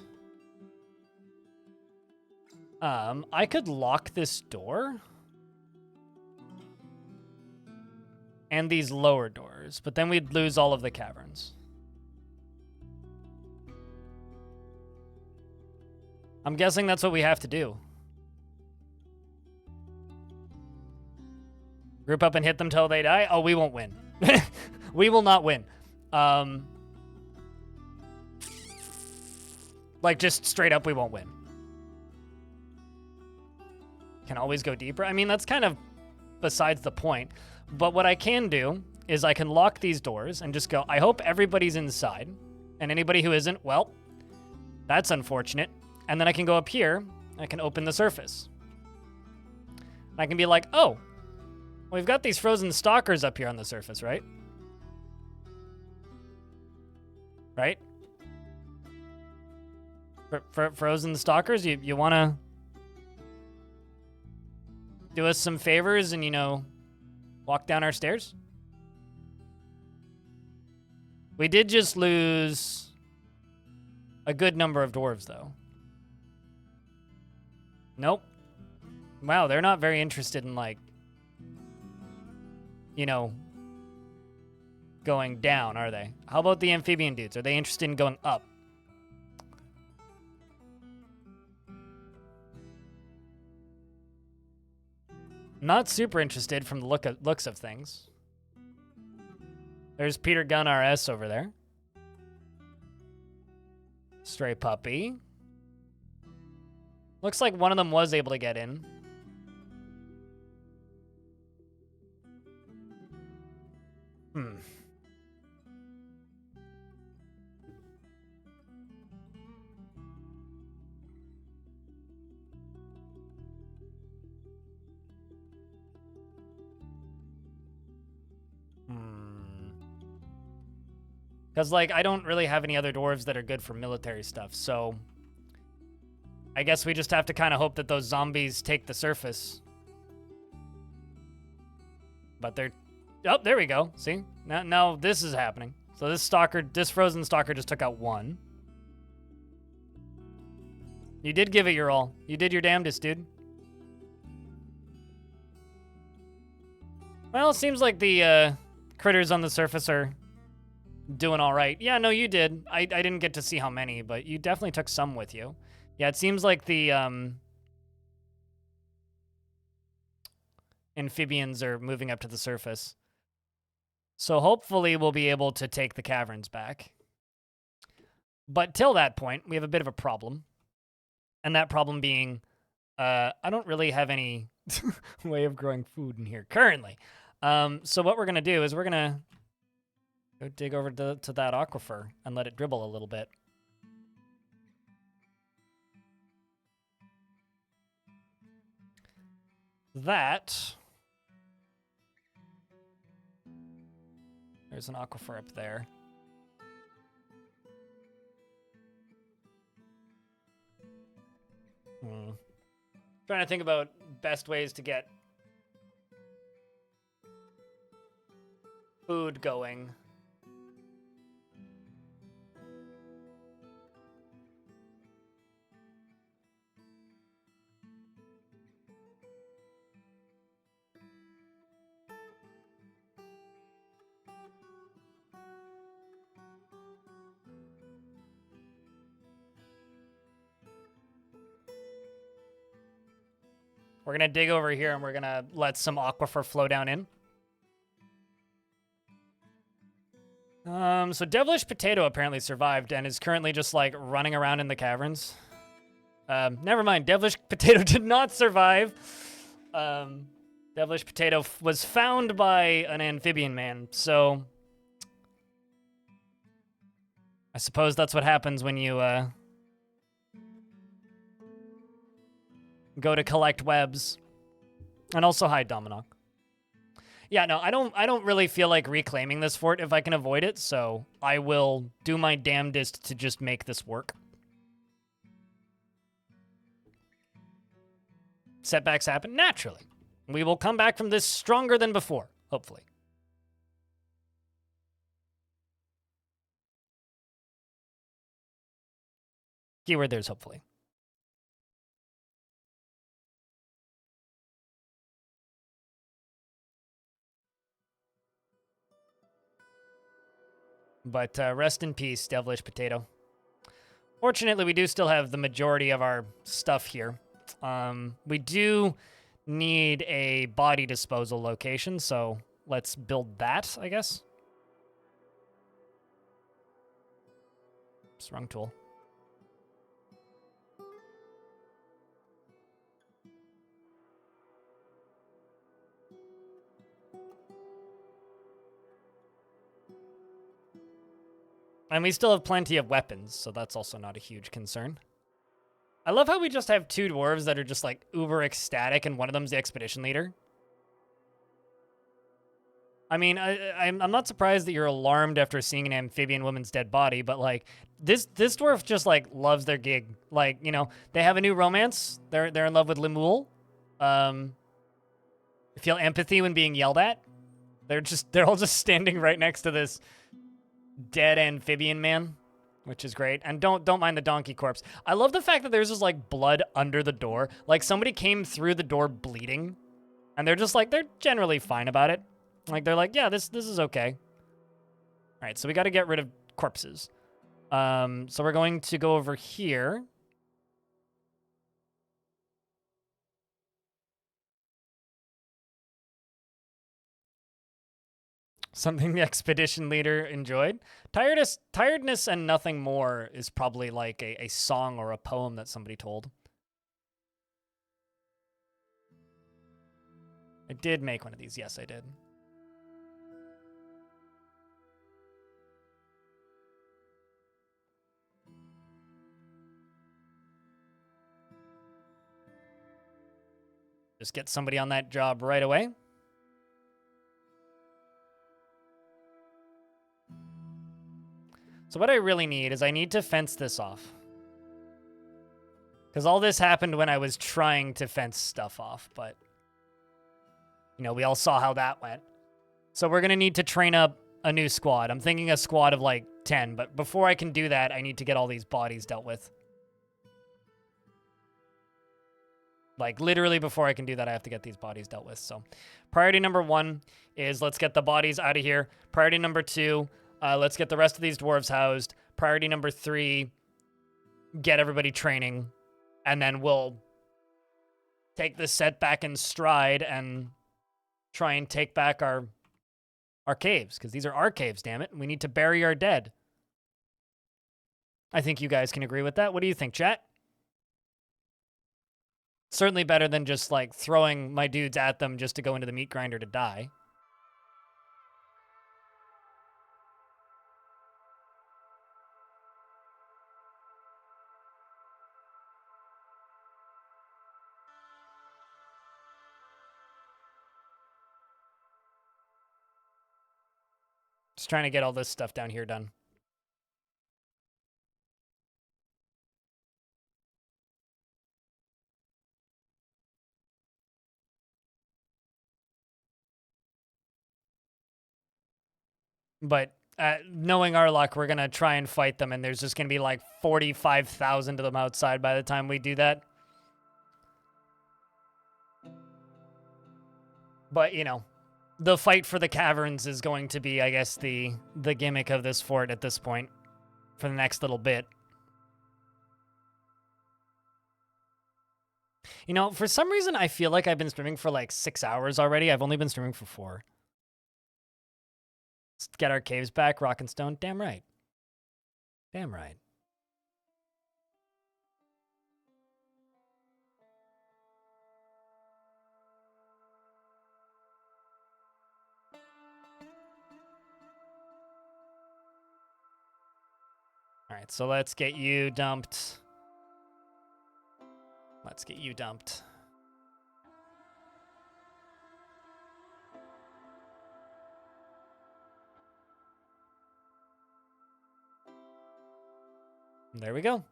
I could lock this door. And these lower doors, but then we'd lose all of the caverns. I'm guessing that's what we have to do. Group up and hit them till they die? Oh, we won't win. We will not win. Like, just straight up, we won't win. Can always go deeper. I mean, that's kind of besides the point. But what I can do is I can lock these doors and just go, I hope everybody's inside. And anybody who isn't, well, that's unfortunate. And then I can go up here. I can open the surface. And I can be like, oh, we've got these frozen stalkers up here on the surface, right? Right? Frozen stalkers, you want to do us some favors and, you know, walk down our stairs? We did just lose a good number of dwarves, though. Nope. Wow, they're not very interested in, like, you know, going down, are they? How about the amphibian dudes? Are they interested in going up? Not super interested from the looks of things. There's Peter Gunn RS over there. Stray puppy. Looks like one of them was able to get in. Because, like, I don't really have any other dwarves that are good for military stuff, so I guess we just have to kind of hope that those zombies take the surface. But they're... Oh, there we go. See? Now this is happening. So this frozen stalker just took out one. You did give it your all. You did your damnedest, dude. Well, it seems like the critters on the surface are doing all right. Yeah, no, you did. I didn't get to see how many, but you definitely took some with you. Yeah, it seems like the amphibians are moving up to the surface. So hopefully we'll be able to take the caverns back. But till that point, we have a bit of a problem. And that problem being, I don't really have any way of growing food in here currently. So what we're going to do is we're going to go dig over to that aquifer and let it dribble a little bit. That... There's an aquifer up there. Trying to think about best ways to get food going. We're going to dig over here and we're going to let some aquifer flow down in. So Devilish Potato apparently survived and is currently just like running around in the caverns. Never mind, Devilish Potato did not survive. Devilish Potato was found by an amphibian man, so I suppose that's what happens when you go to collect webs. And also hi, Dominoc. Yeah, no, I don't really feel like reclaiming this fort if I can avoid it, so I will do my damnedest to just make this work. Setbacks happen naturally. We will come back from this stronger than before, hopefully. Keyword there's hopefully. But rest in peace, Devilish Potato. Fortunately, we do still have the majority of our stuff here. We do need a body disposal location, so let's build that, I guess. It's wrong tool. And we still have plenty of weapons, so that's also not a huge concern. I love how we just have 2 dwarves that are just like uber ecstatic, and one of them's the expedition leader. I mean, I'm not surprised that you're alarmed after seeing an amphibian woman's dead body, but like this dwarf just like loves their gig. Like, you know, they have a new romance. They're in love with Lemuel. Feel empathy when being yelled at. They're all just standing right next to this dead amphibian man, which is great. And don't mind the donkey corpse. I love the fact that there's just like blood under the door. Like somebody came through the door bleeding, and they're just like, they're generally fine about it. Like they're like, yeah, this is okay. All right, so we got to get rid of corpses. So we're going to go over here. Something the expedition leader enjoyed. Tiredness and nothing more is probably like a song or a poem that somebody told. I did make one of these. Yes, I did. Just get somebody on that job right away. So what I really need is I need to fence this off. Because all this happened when I was trying to fence stuff off, but you know, we all saw how that went. So we're going to need to train up a new squad. I'm thinking a squad of like 10, but before I can do that, I need to get all these bodies dealt with. Like, literally before I can do that, I have to get these bodies dealt with. So, priority number 1 is let's get the bodies out of here. Priority number 2, let's get the rest of these dwarves housed. Priority number 3, get everybody training. And then we'll take this setback in stride and try and take back our caves. Because these are our caves, damn it. We need to bury our dead. I think you guys can agree with that. What do you think, chat? Certainly better than just, like, throwing my dudes at them just to go into the meat grinder to die. Just trying to get all this stuff down here done. But knowing our luck, we're going to try and fight them, and there's just going to be like 45,000 of them outside by the time we do that. But, you know, the fight for the caverns is going to be, I guess, the gimmick of this fort at this point for the next little bit. You know, for some reason, I feel like I've been streaming for like 6 hours already. I've only been streaming for 4. Let's get our caves back, rock and stone. Damn right. Damn right. All right, so let's get you dumped. Let's get you dumped. There we go.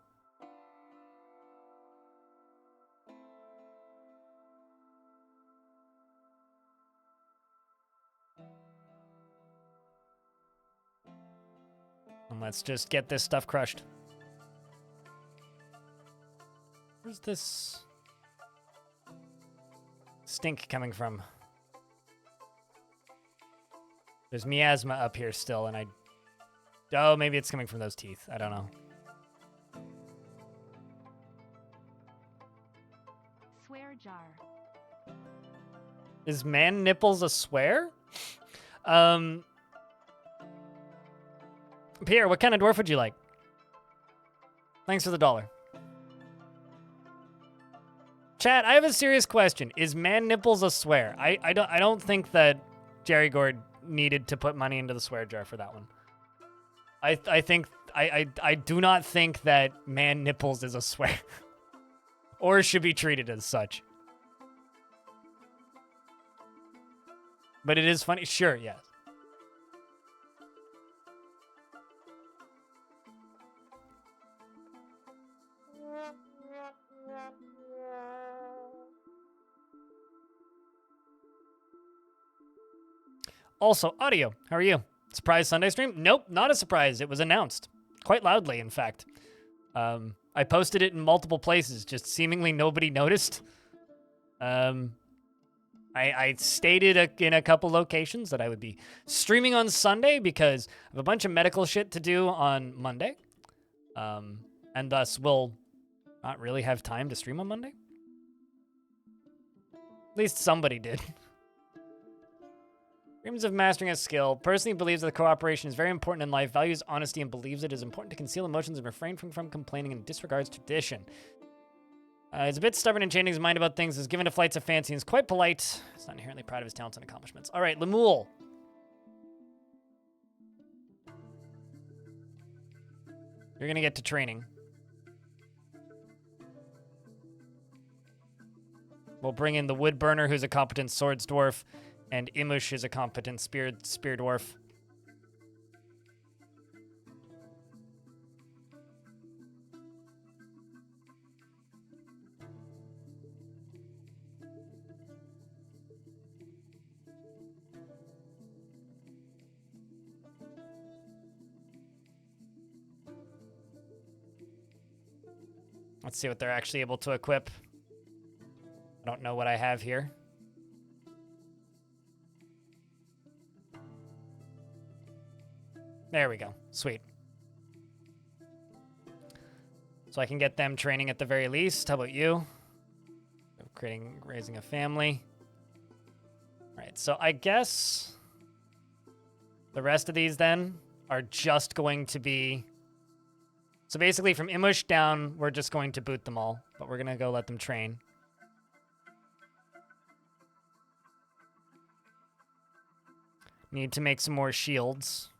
And let's just get this stuff crushed. Where's this stink coming from? There's miasma up here still, and oh, maybe it's coming from those teeth. I don't know. jar. Is man nipples a swear? Pierre, what kind of dwarf would you like? Thanks for the $1. Chat, I have a serious question. Is man nipples a swear? I don't think that Jerry Gord needed to put money into the swear jar for that one. I do not think that man nipples is a swear. Or should be treated as such. But it is funny. Sure, yes. Also, audio. How are you? Surprise Sunday stream? Nope, not a surprise. It was announced. Quite loudly, in fact. I posted it in multiple places, just seemingly nobody noticed. I stated in a couple locations that I would be streaming on Sunday because I have a bunch of medical shit to do on Monday. And thus will not really have time to stream on Monday. At least somebody did. Dreams of mastering a skill. Personally believes that cooperation is very important in life, values honesty, and believes it is important to conceal emotions and refrain from complaining and disregards tradition. He's a bit stubborn and changing his mind about things, is given to flights of fancy, and is quite polite. He's not inherently proud of his talents and accomplishments. All right, Lemuel. You're going to get to training. We'll bring in the wood burner, who's a competent swords dwarf, and Imush is a competent spear dwarf. Let's see what they're actually able to equip. I don't know what I have here. There we go. Sweet. So I can get them training at the very least. How about you? Raising a family. All right, so I guess the rest of these then are just going to be... So basically from Imush down, we're just going to boot them all, but we're going to go let them train. Need to make some more shields.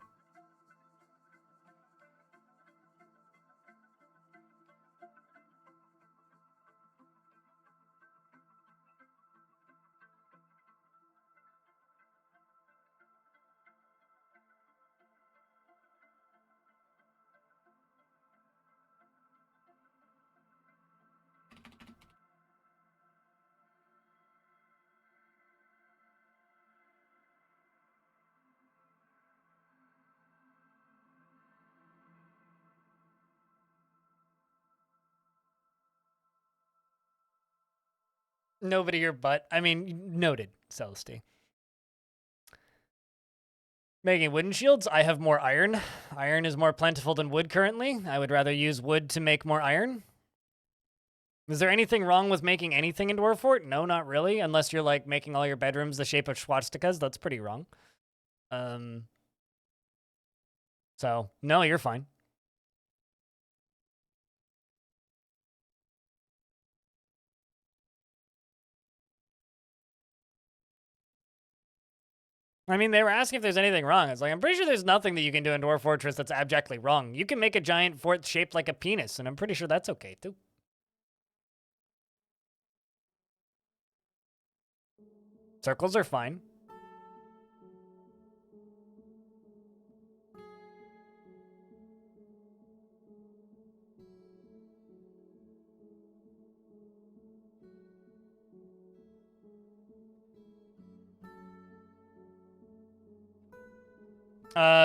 Nobody your butt. I mean, noted, Celesty. Making wooden shields, I have more iron. Iron is more plentiful than wood currently. I would rather use wood to make more iron. Is there anything wrong with making anything in Dwarfort? No, not really. Unless you're like making all your bedrooms the shape of swastikas. That's pretty wrong. So, no, you're fine. I mean, they were asking if there's anything wrong. It's like, I'm pretty sure there's nothing that you can do in Dwarf Fortress that's abjectly wrong. You can make a giant fort shaped like a penis, and I'm pretty sure that's okay, too. Circles are fine.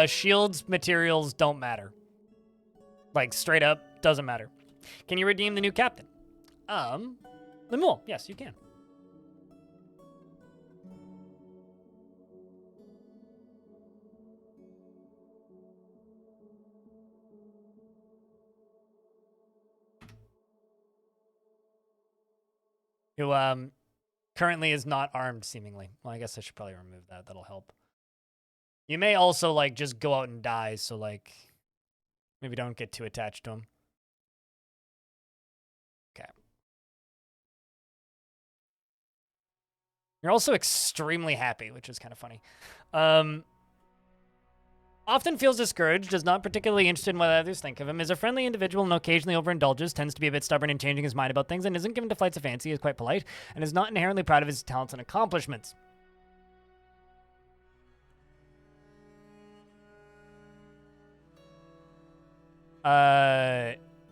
Shields materials don't matter. Like, straight up, doesn't matter. Can you redeem the new captain? Lemuel, yes, you can. who currently is not armed, seemingly. Well, I guess I should probably remove that. That'll help. You may also, like, just go out and die, so, like, maybe don't get too attached to him. Okay. You're also extremely happy, which is kind of funny. Often feels discouraged, is not particularly interested in what others think of him, is a friendly individual and occasionally overindulges, tends to be a bit stubborn in changing his mind about things, and isn't given to flights of fancy, is quite polite, and is not inherently proud of his talents and accomplishments.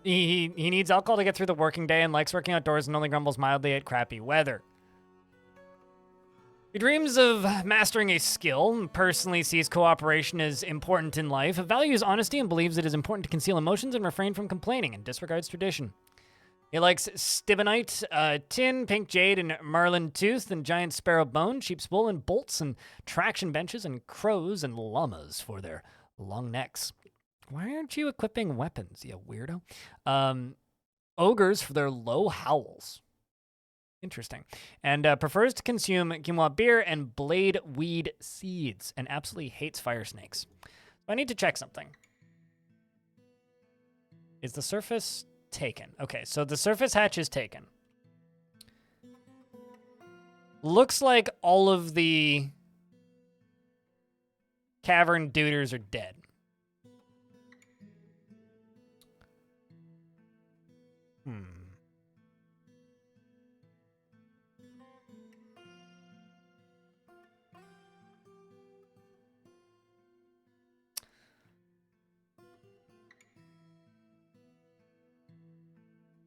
He needs alcohol to get through the working day and likes working outdoors and only grumbles mildly at crappy weather. He dreams of mastering a skill, personally sees cooperation as important in life, values honesty and believes it is important to conceal emotions and refrain from complaining, and disregards tradition. He likes stibonite, tin, pink jade, and marlin tooth, and giant sparrow bone, sheep's wool, and bolts, and traction benches, and crows, and llamas for their long necks. Why aren't you equipping weapons, you weirdo? Ogres for their low howls. Interesting. And prefers to consume quinoa beer and blade weed seeds, and absolutely hates fire snakes. So I need to check something. Is the surface taken? Okay, so the surface hatch is taken. Looks like all of the cavern duders are dead.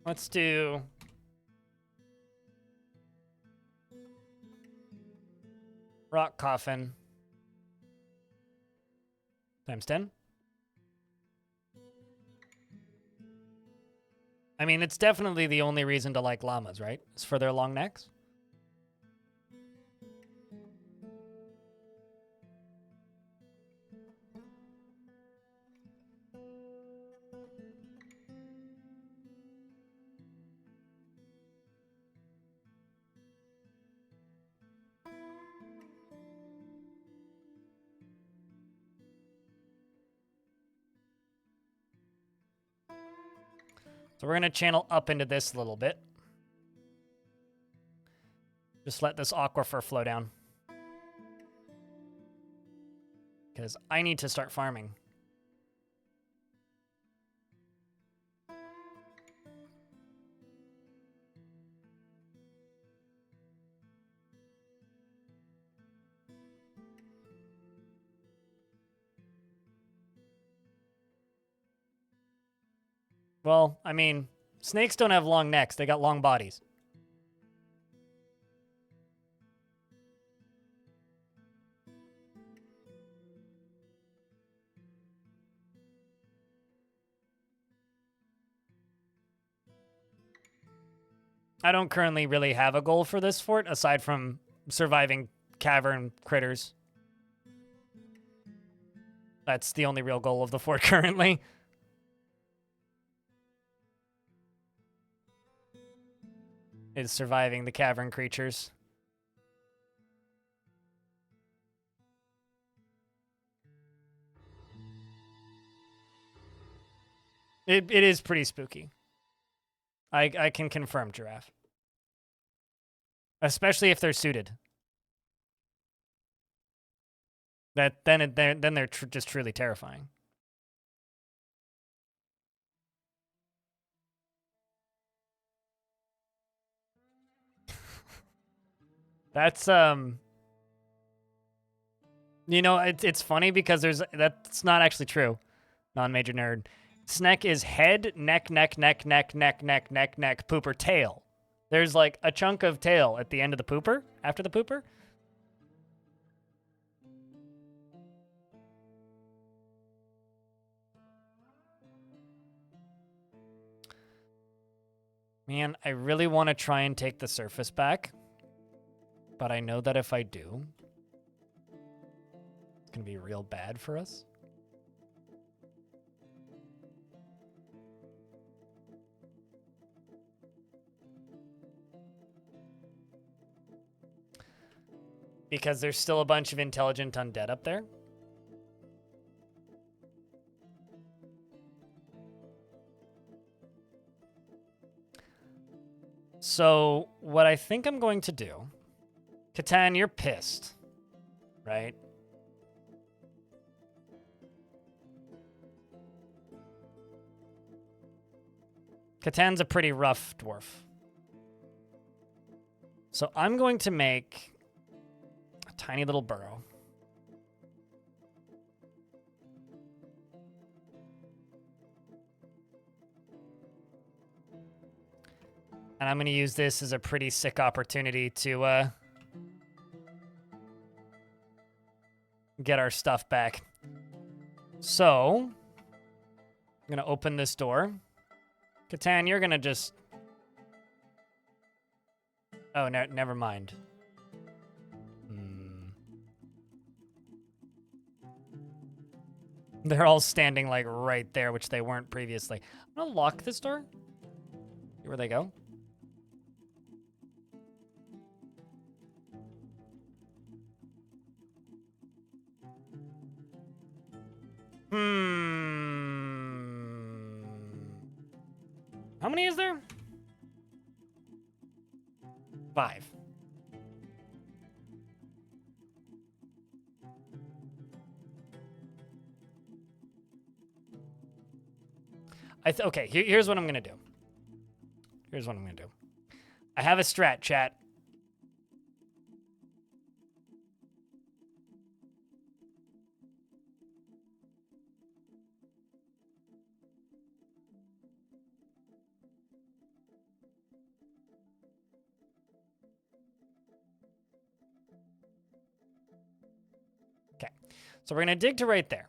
Let's do rock coffin times 10. I mean, it's definitely the only reason to like llamas, right? It's for their long necks. So we're going to channel up into this a little bit. Just let this aquifer flow down. Because I need to start farming. Well, I mean, snakes don't have long necks. They got long bodies. I don't currently really have a goal for this fort, aside from surviving cavern critters. That's the only real goal of the fort currently. Is surviving the cavern creatures. It is pretty spooky. I can confirm, Giraffe. Especially if they're suited. Then they're just truly terrifying. That's you know, it's funny because that's not actually true. Non-major nerd. Snek is head, neck, pooper, tail. There's like a chunk of tail at the end of the pooper, after the pooper. Man, I really want to try and take the surface back. But I know that if I do, it's going to be real bad for us. because there's still a bunch of intelligent undead up there. So what I think I'm going to do, Catan, you're pissed, right? Catan's a pretty rough dwarf. So I'm going to make a tiny little burrow. And I'm going to use this as a pretty sick opportunity to get our stuff back. So I'm going to open this door. Catan, you're going to just... Oh, never mind. They're all standing, like, right there, which they weren't previously. I'm going to lock this door. See where they go. How many is there? 5. Okay, here's what I'm gonna do. Here's what I'm gonna do. I have a strat, chat. Okay, so we're gonna dig to right there.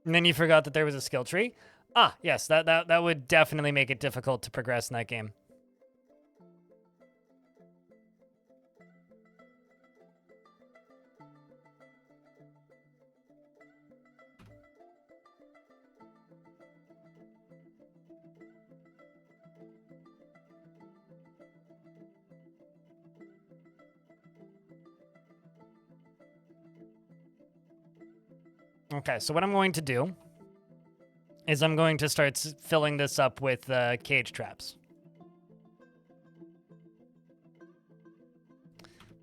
And then you forgot that there was a skill tree? Ah, yes, that would definitely make it difficult to progress in that game. Okay, so what I'm going to do is I'm going to start filling this up with cage traps.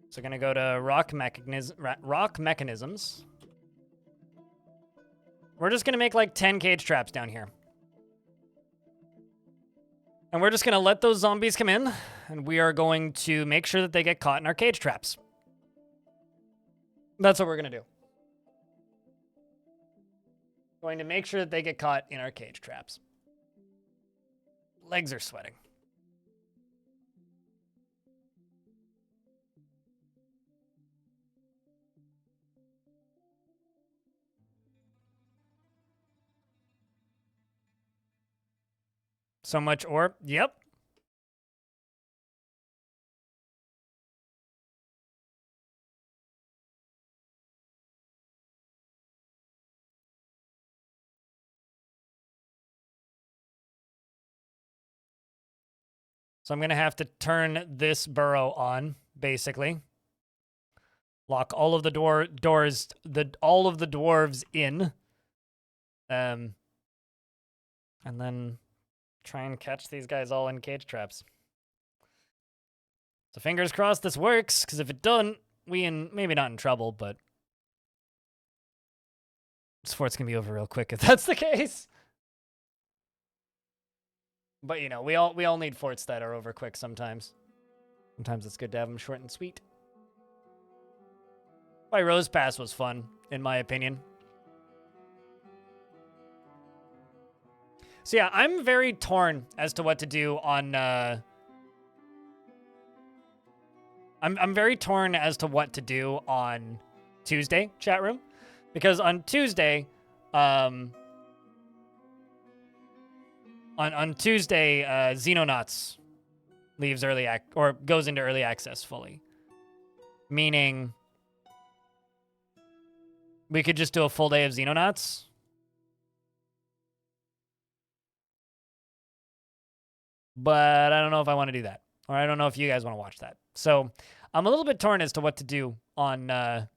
So I'm going to go to rock mechanisms. We're just going to make like 10 cage traps down here. And we're just going to let those zombies come in, and we are going to make sure that they get caught in our cage traps. That's what we're going to do. Going to make sure that they get caught in our cage traps. Legs are sweating. So much ore. Yep. So I'm going to have to turn this burrow on, basically. Lock all of the doors, all of the dwarves in. And then try and catch these guys all in cage traps. So fingers crossed this works, because if it doesn't, maybe not in trouble, but this fort's going to be over real quick if that's the case. But, you know, we all need forts that are over quick sometimes. Sometimes it's good to have them short and sweet. Why Rose Pass was fun, in my opinion. So yeah, I'm very torn as to what to do on... I'm very torn as to what to do on Tuesday, chat room. Because on Tuesday... On Tuesday, Xenonauts leaves goes into early access fully. Meaning We could just do a full day of Xenonauts. But I don't know if I want to do that. Or I don't know if you guys want to watch that. So I'm a little bit torn as to what to do on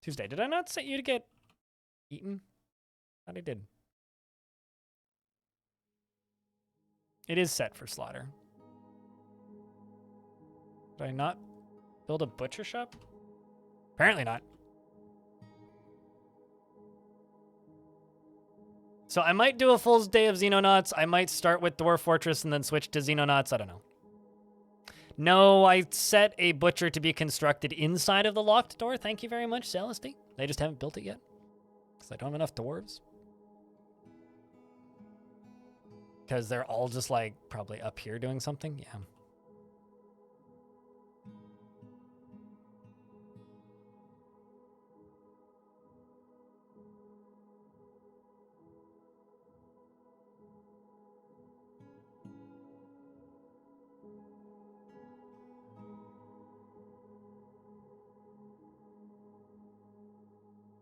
Tuesday. Did I not set you to get eaten? Thought I did. It is set for slaughter. Did I not build a butcher shop? Apparently not. So I might do a full day of Xenonauts. I might start with Dwarf Fortress and then switch to Xenonauts. I don't know. No, I set a butcher to be constructed inside of the locked door. Thank you very much, Celesty. They just haven't built it yet. Because I don't have enough dwarves. Because they're all just like probably up here doing something. Yeah.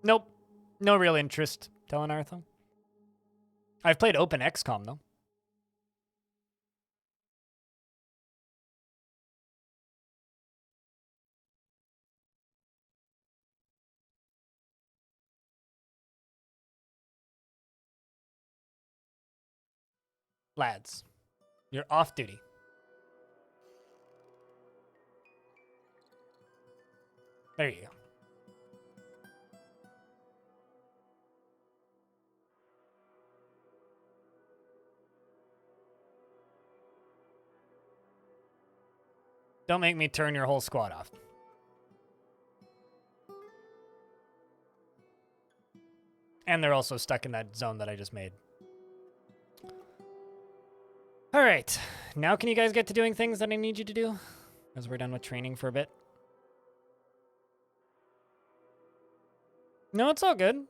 Nope. No real interest, Telenartho. I've played Open XCOM, though. Lads, you're off duty. There you go. Don't make me turn your whole squad off. And they're also stuck in that zone that I just made. All right. Now can you guys get to doing things that I need you to do? As we're done with training for a bit. No, it's all good.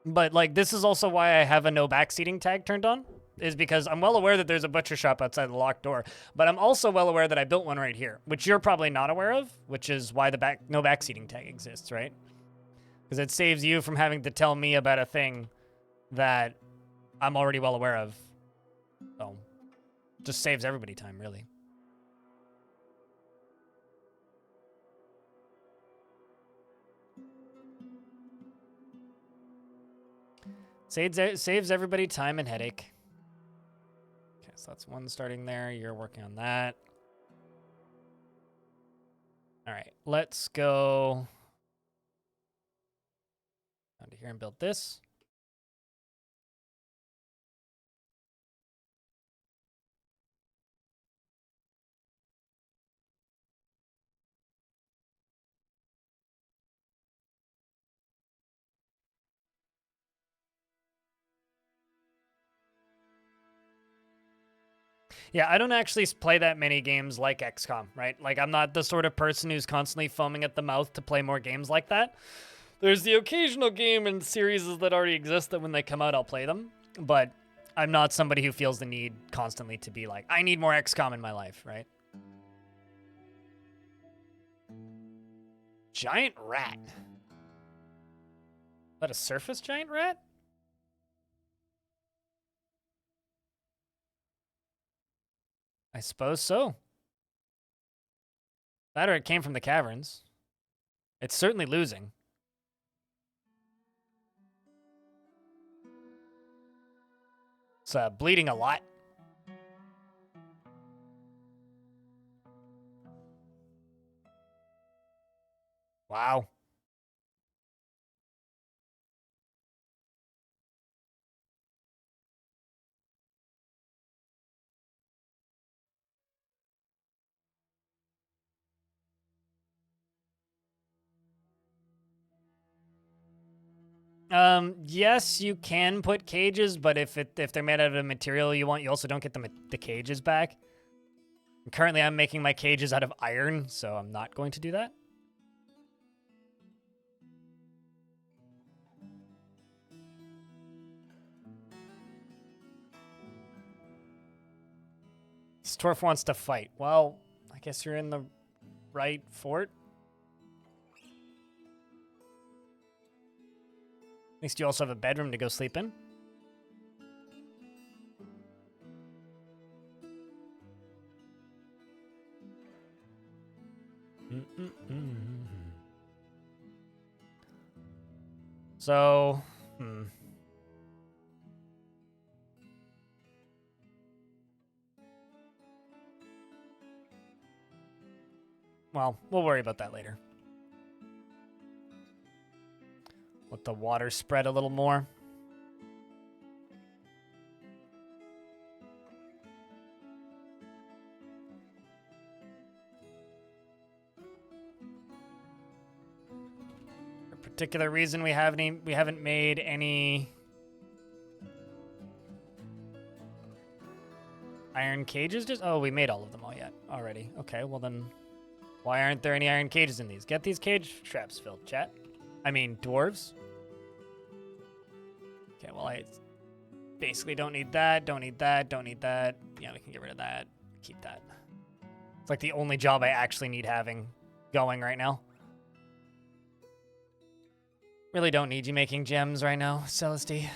But, like, this is also why I have a no backseating tag turned on. Is because I'm well aware that there's a butcher shop outside the locked door. But I'm also well aware that I built one right here. Which you're probably not aware of. Which is why the no backseating tag exists, right? Because it saves you from having to tell me about a thing that I'm already well aware of. So, just saves everybody time, really. Saves everybody time and headache. Okay, so that's one starting there. You're working on that. All right, let's go down to here and build this. Yeah, I don't actually play that many games like XCOM, right? Like, I'm not the sort of person who's constantly foaming at the mouth to play more games like that. There's the occasional game and series that already exist that when they come out, I'll play them. But I'm not somebody who feels the need constantly to be like, I need more XCOM in my life, right? Giant rat. Is that a surface giant rat? I suppose so. That or it came from the caverns. It's certainly losing. It's bleeding a lot. Wow. Yes, you can put cages, but if they're made out of a material you want, you also don't get the cages back. And currently, I'm making my cages out of iron, so I'm not going to do that. Dwarf wants to fight. Well, I guess you're in the right fort. At least you also have a bedroom to go sleep in. So, well, we'll worry about that later. Let the water spread a little more. For a particular reason, we haven't made any iron cages. Oh, we made all of them already. Okay, well then, why aren't there any iron cages in these? Get these cage traps filled, chat. I mean, dwarves. Okay, well, I basically don't need that, don't need that, don't need that. Yeah, we can get rid of that. Keep that. It's like the only job I actually need having going right now. Really don't need you making gems right now, Celesty.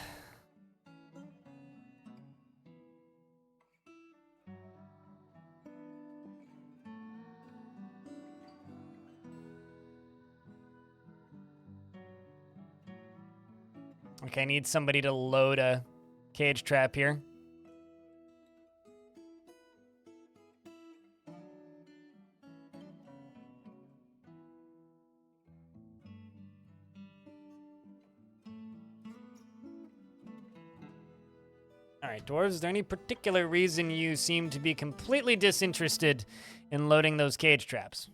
Okay, I need somebody to load a cage trap here. All right, dwarves, is there any particular reason you seem to be completely disinterested in loading those cage traps?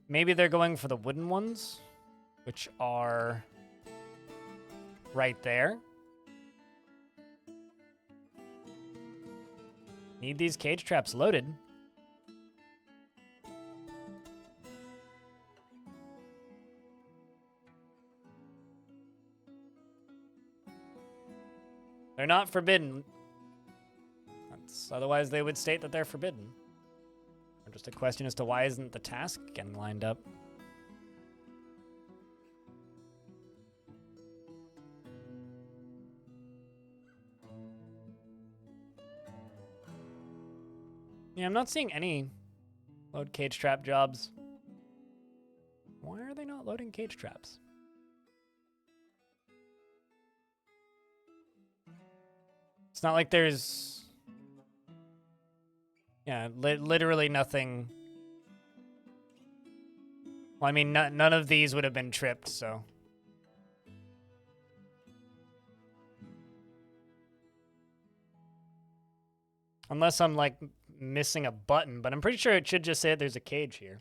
Maybe they're going for the wooden ones, which are right there. Need these cage traps loaded. They're not forbidden. Otherwise, they would state that they're forbidden. Or just a question as to why isn't the task getting lined up? Yeah, I'm not seeing any load cage trap jobs. Why are they not loading cage traps? It's not like there's... Yeah, literally nothing. Well, I mean, none of these would have been tripped, so... Unless I'm, like, missing a button, but I'm pretty sure it should just say there's a cage here.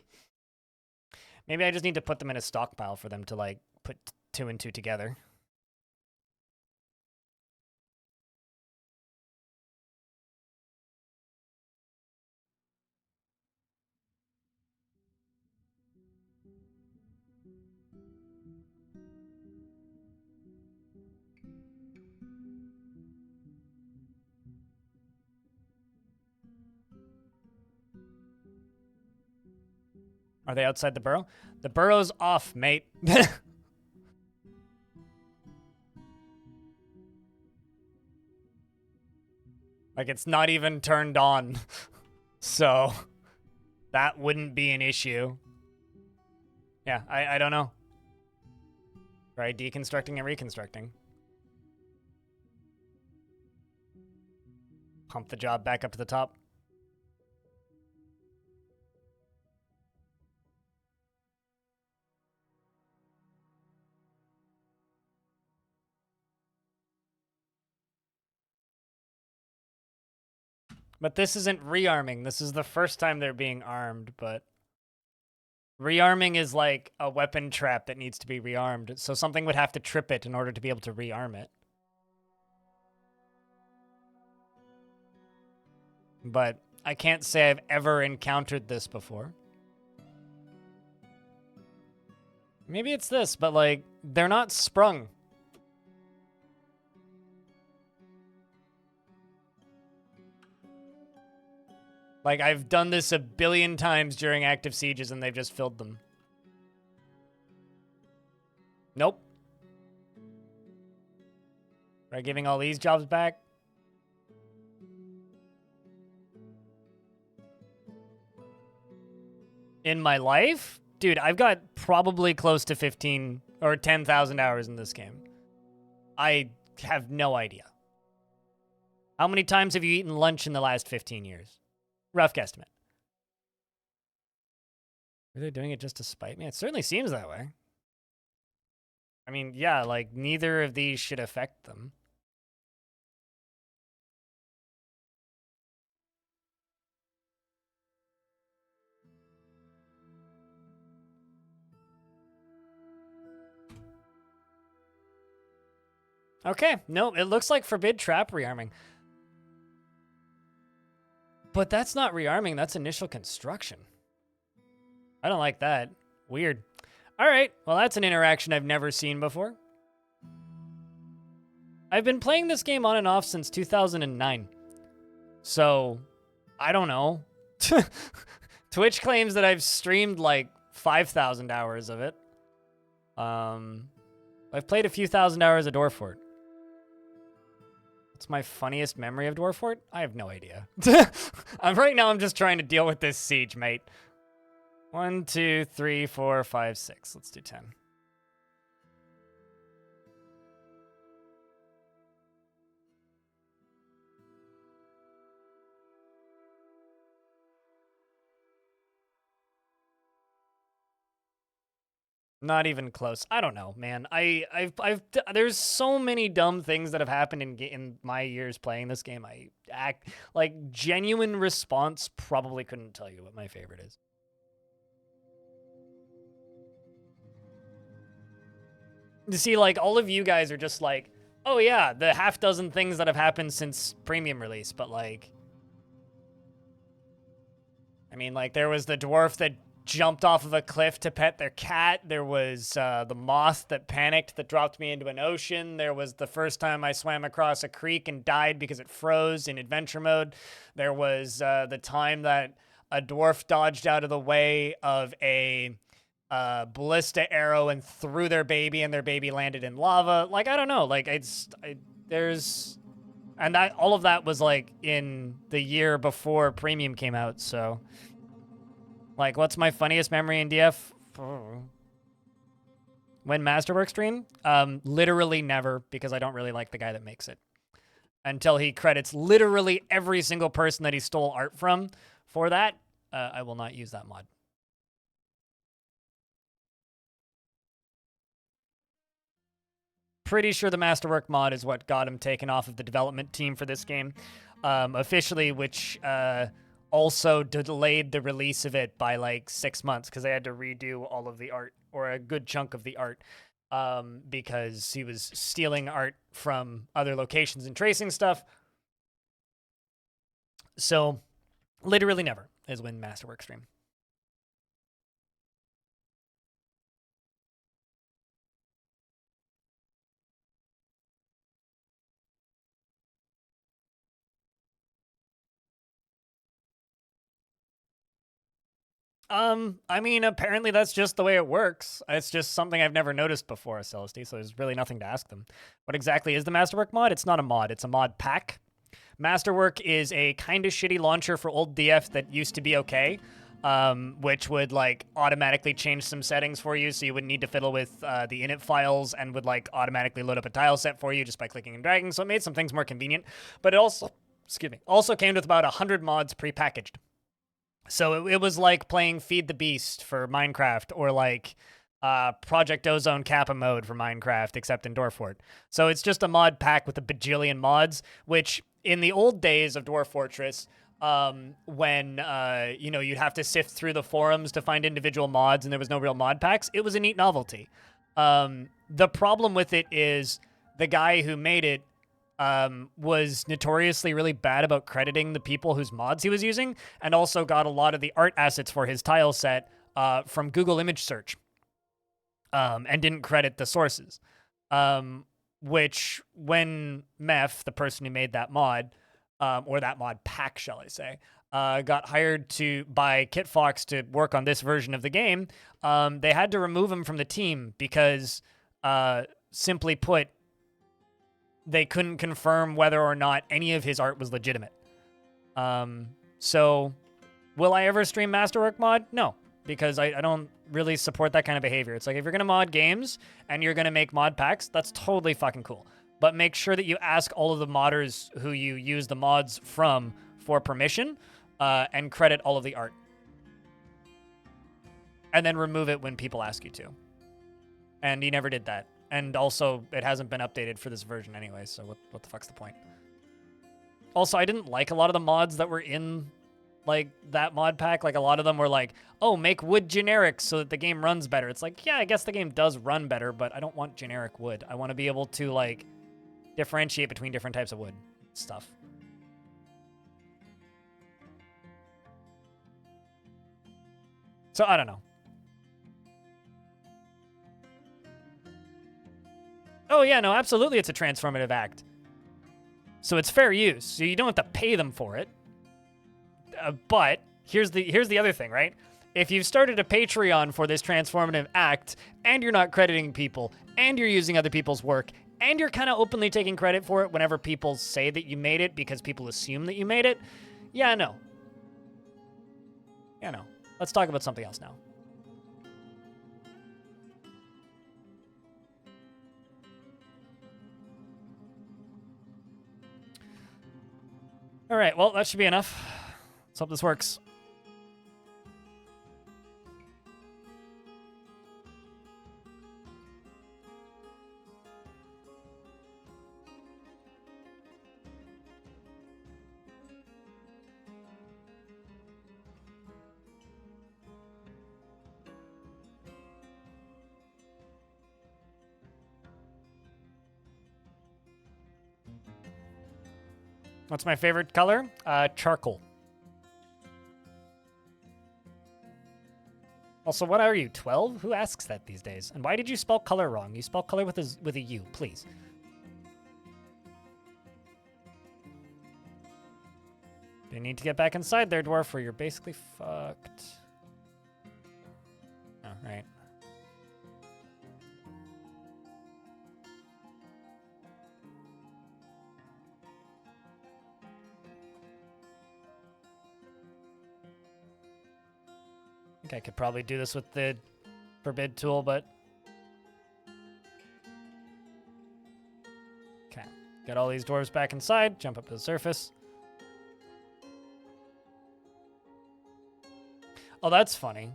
Maybe I just need to put them in a stockpile for them to, like, put 2 and 2 together. Are they outside the burrow? The burrow's off, mate. Like, it's not even turned on. So, that wouldn't be an issue. Yeah, I don't know. Right, deconstructing and reconstructing. Pump the job back up to the top. But this isn't rearming. This is the first time they're being armed, but... Rearming is like a weapon trap that needs to be rearmed, so something would have to trip it in order to be able to rearm it. But I can't say I've ever encountered this before. Maybe it's this, but like, they're not sprung. Like, I've done this a billion times during active sieges and they've just filled them. Nope. Am I giving all these jobs back? In my life? Dude, I've got probably close to 15 or 10,000 hours in this game. I have no idea. How many times have you eaten lunch in the last 15 years? Rough guesstimate. Are they doing it just to spite me? It certainly seems that way. I mean, yeah, like, neither of these should affect them. Okay, no, it looks like forbid trap rearming. But that's not rearming, that's initial construction. I don't like that. Weird. All right, well, that's an interaction I've never seen before. I've been playing this game on and off since 2009. So, I don't know. Twitch claims that I've streamed like 5,000 hours of it. I've played a few thousand hours of Dwarf. What's my funniest memory of Dwarf? I have no idea. Right now I'm just trying to deal with this siege, mate. 1, 2, 3, 4, 5, 6. Let's do 10. Not even close. I don't know, man. There's so many dumb things that have happened in my years playing this game. Like genuine response. Probably couldn't tell you what my favorite is. You see, like all of you guys are just like, oh yeah, the half dozen things that have happened since premium release. But like, I mean, like there was the dwarf that jumped off of a cliff to pet their cat. There was the moth that panicked that dropped me into an ocean. There was the first time I swam across a creek and died because it froze in adventure mode. There was the time that a dwarf dodged out of the way of a ballista arrow and threw their baby, and their baby landed in lava. Like, I don't know. Like, and that all of that was like in the year before premium came out, so. Like, what's my funniest memory in DF? When Masterwork stream? Literally never, because I don't really like the guy that makes it. Until he credits literally every single person that he stole art from for that, I will not use that mod. Pretty sure the Masterwork mod is what got him taken off of the development team for this game. Officially, which... also delayed the release of it by like 6 months because they had to redo all of the art, or a good chunk of the art, because he was stealing art from other locations and tracing stuff. So literally never is when Masterwork stream. I mean, apparently that's just the way it works. It's just something I've never noticed before, Celesty, so there's really nothing to ask them. What exactly is the Masterwork mod? It's not a mod, it's a mod pack. Masterwork is a kind of shitty launcher for old DF that used to be okay, which would, like, automatically change some settings for you, so you wouldn't need to fiddle with the init files, and would, like, automatically load up a tile set for you just by clicking and dragging, so it made some things more convenient. But it also, also came with about 100 mods pre-packaged. So it was like playing Feed the Beast for Minecraft, or like Project Ozone Kappa mode for Minecraft, except in Dwarf. So it's just a mod pack with a bajillion mods, which in the old days of Dwarf Fortress, when you know, you'd have to sift through the forums to find individual mods and there was no real mod packs, it was a neat novelty. The problem with it is the guy who made it was notoriously really bad about crediting the people whose mods he was using, and also got a lot of the art assets for his tile set from Google image search, and didn't credit the sources. Which, when Meph, the person who made that mod, or that mod pack, shall I say, got hired by Kit Fox to work on this version of the game, they had to remove him from the team because, simply put, they couldn't confirm whether or not any of his art was legitimate. So, will I ever stream Masterwork mod? No, because I don't really support that kind of behavior. It's like, if you're going to mod games and you're going to make mod packs, that's totally fucking cool. But make sure that you ask all of the modders who you use the mods from for permission, and credit all of the art. And then remove it when people ask you to. And he never did that. And also, it hasn't been updated for this version anyway, so what the fuck's the point? Also, I didn't like a lot of the mods that were in, like, that mod pack. Like, a lot of them were like, oh, make wood generic so that the game runs better. It's like, yeah, I guess the game does run better, but I don't want generic wood. I want to be able to, like, differentiate between different types of wood stuff. So, I don't know. Oh, yeah, no, absolutely it's a transformative act. So it's fair use. So you don't have to pay them for it. But here's the other thing, right? If you've started a Patreon for this transformative act, and you're not crediting people, and you're using other people's work, and you're kind of openly taking credit for it whenever people say that you made it because people assume that you made it, yeah, no. Yeah, no. Let's talk about something else now. All right, well, that should be enough. Let's hope this works. What's my favorite color? Charcoal. Also, what are you, 12? Who asks that these days? And why did you spell color wrong? You spell color with a U, please. You need to get back inside there, Dwarf, or you're basically fucked. Oh, right. I think I could probably do this with the forbid tool, but... Okay. Get all these dwarves back inside, jump up to the surface. Oh, that's funny.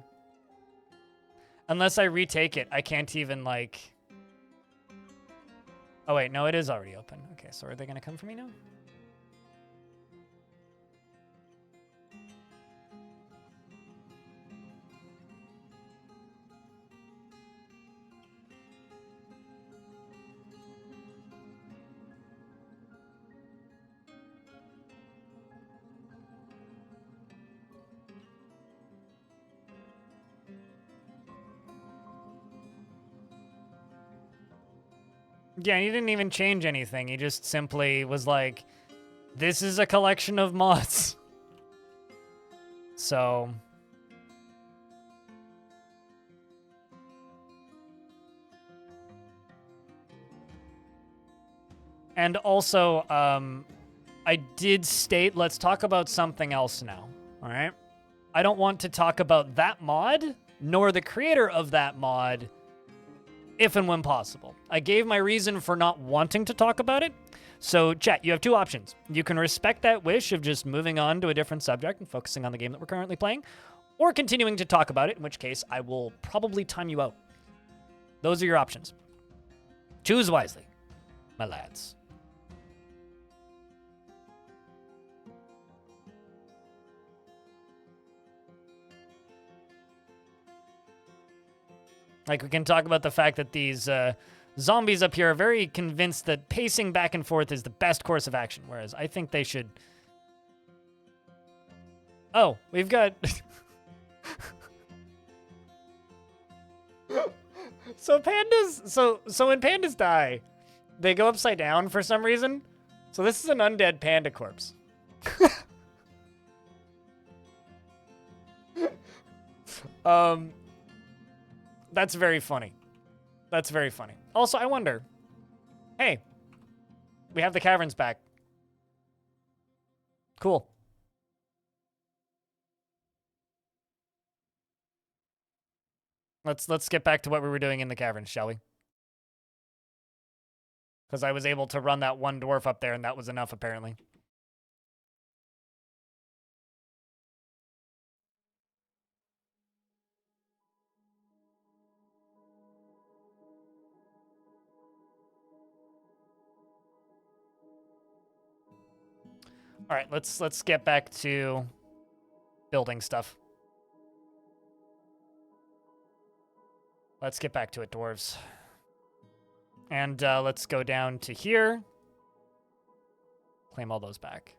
Unless I retake it, I can't even, like... Oh, wait, no, it is already open. Okay, so are they going to come for me now? Yeah, he didn't even change anything. He just simply was like, this is a collection of mods. So... And also, I did state, let's talk about something else now, all right? I don't want to talk about that mod, nor the creator of that mod, if and when possible. I gave my reason for not wanting to talk about it. So, chat, you have two options. You can respect that wish of just moving on to a different subject and focusing on the game that we're currently playing, or continuing to talk about it, in which case I will probably time you out. Those are your options. Choose wisely, my lads. Like, we can talk about the fact that these zombies up here are very convinced that pacing back and forth is the best course of action, whereas I think they should... Oh, we've got... So pandas... So when pandas die, they go upside down for some reason. So this is an undead panda corpse. That's very funny. That's very funny. Also, I wonder, hey, we have the caverns back. Cool. Let's get back to what we were doing in the caverns, shall we? Because I was able to run that one dwarf up there, and that was enough, apparently. All right, let's get back to building stuff. Let's get back to it, dwarves. And let's go down to here. Claim all those back.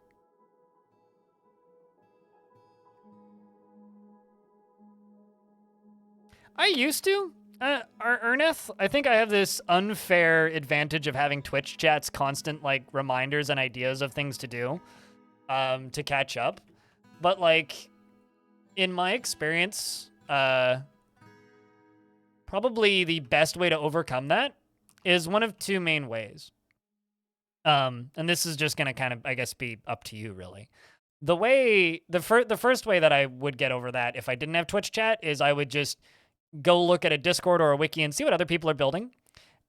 I used to. Erneth, I think I have this unfair advantage of having Twitch chats constant, like, reminders and ideas of things to do to catch up. But, like, in my experience, probably the best way to overcome that is one of two main ways. And this is just going to kind of, I guess, be up to you, really. The first way that I would get over that if I didn't have Twitch chat is I would just go look at a Discord or a wiki and see what other people are building,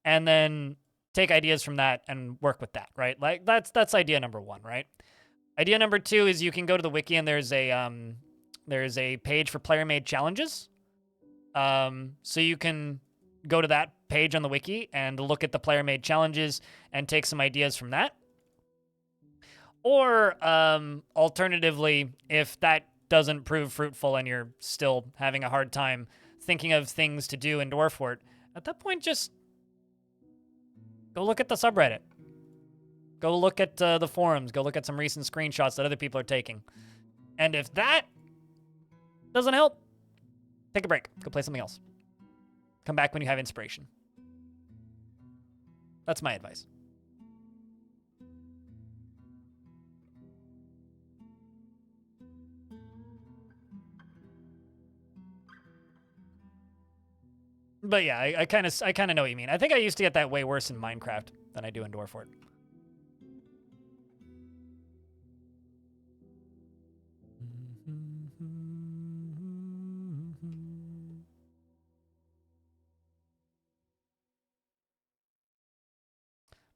and then take ideas from that and work with that, right? Like that's idea number one, right? Idea number two is you can go to the wiki and there's a page for player-made challenges. So you can go to that page on the wiki and look at the player-made challenges and take some ideas from that. Or alternatively, if that doesn't prove fruitful and you're still having a hard time thinking of things to do in Dwarfort, at that point, just go look at the subreddit. Go look at the forums. Go look at some recent screenshots that other people are taking. And if that doesn't help, take a break. Go play something else. Come back when you have inspiration. That's my advice. But yeah, I kind of know what you mean. I think I used to get that way worse in Minecraft than I do in Dwarfort.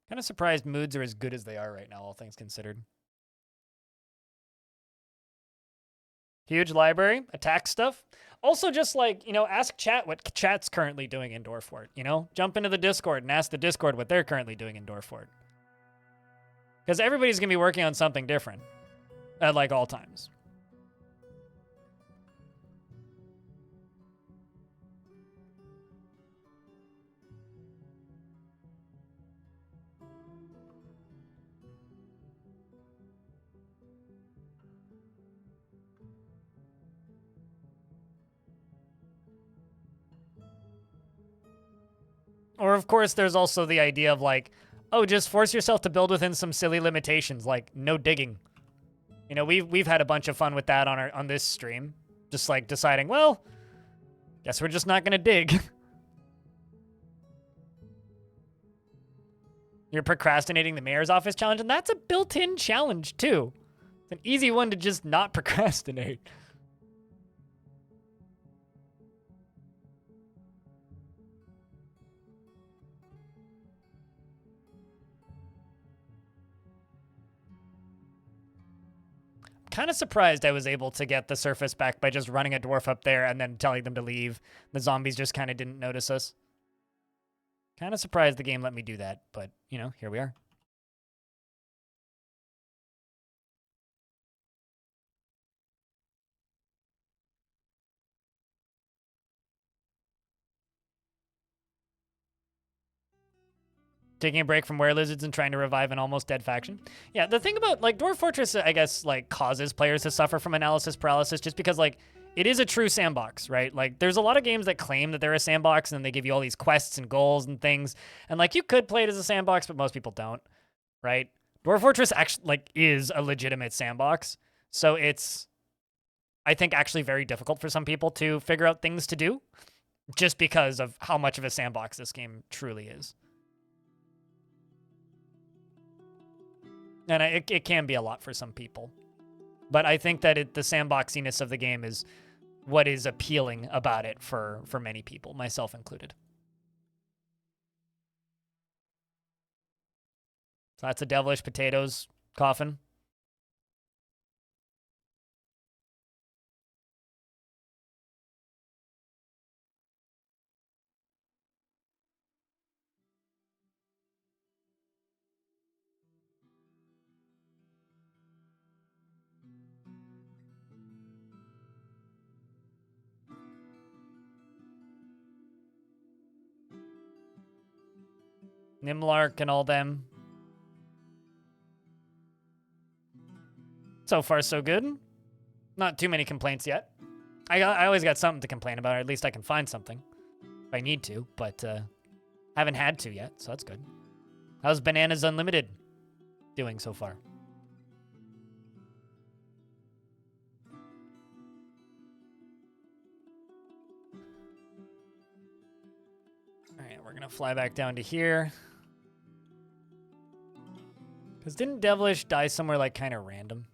Kind of surprised moods are as good as they are right now, all things considered. Huge library, attack stuff. Also, just like, you know, ask chat what chat's currently doing in Dwarfort, you know? Jump into the Discord and ask the Discord what they're currently doing in Dwarfort. Because everybody's going to be working on something different at, like, all times. Or, of course, there's also the idea of, like, oh, just force yourself to build within some silly limitations, like no digging. You know, we've had a bunch of fun with that on this stream. Just, like, deciding, well, guess we're just not going to dig. You're procrastinating the mayor's office challenge, and that's a built-in challenge, too. It's an easy one to just not procrastinate. Kind of surprised I was able to get the surface back by just running a dwarf up there and then telling them to leave. The zombies just kind of didn't notice us. Kind of surprised the game let me do that, but, you know, here we are. Taking a break from were-lizards and trying to revive an almost dead faction. Yeah, the thing about, like, Dwarf Fortress, I guess, like, causes players to suffer from analysis paralysis just because, like, it is a true sandbox, right? Like, there's a lot of games that claim that they're a sandbox and then they give you all these quests and goals and things. And, like, you could play it as a sandbox, but most people don't, right? Dwarf Fortress actually, like, is a legitimate sandbox. So it's I think, actually very difficult for some people to figure out things to do just because of how much of a sandbox this game truly is. And it can be a lot for some people. But I think that the sandboxiness of the game is what is appealing about it for many people, myself included. So that's a devilish potatoes coffin. Nimlark and all them. So far, so good. Not too many complaints yet. I always got something to complain about, or at least I can find something if I need to, but haven't had to yet, so that's good. How's Bananas Unlimited doing so far? All right, we're going to fly back down to here. Because didn't Devilish die somewhere, like, kind of random?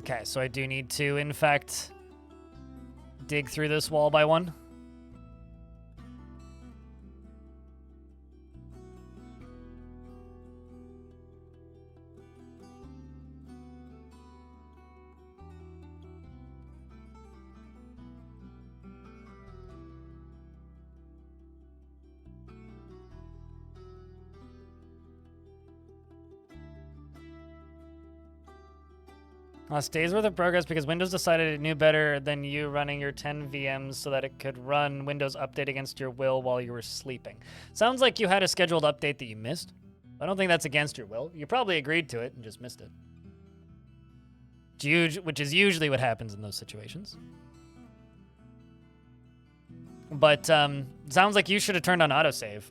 Okay, so I do need to, in fact, dig through this wall by one. Lost days worth of progress because Windows decided it knew better than you running your 10 VMs so that it could run Windows Update against your will while you were sleeping. Sounds like you had a scheduled update that you missed. I don't think that's against your will. You probably agreed to it and just missed it. Which is usually what happens in those situations. But sounds like you should have turned on autosave.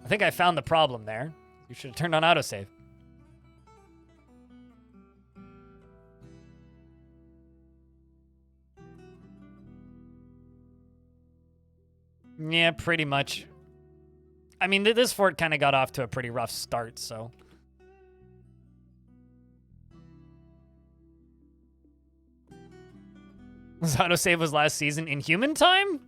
I think I found the problem there. You should have turned on autosave. Yeah, pretty much. I mean, this fort kind of got off to a pretty rough start, so. Was autosave was last season in human time?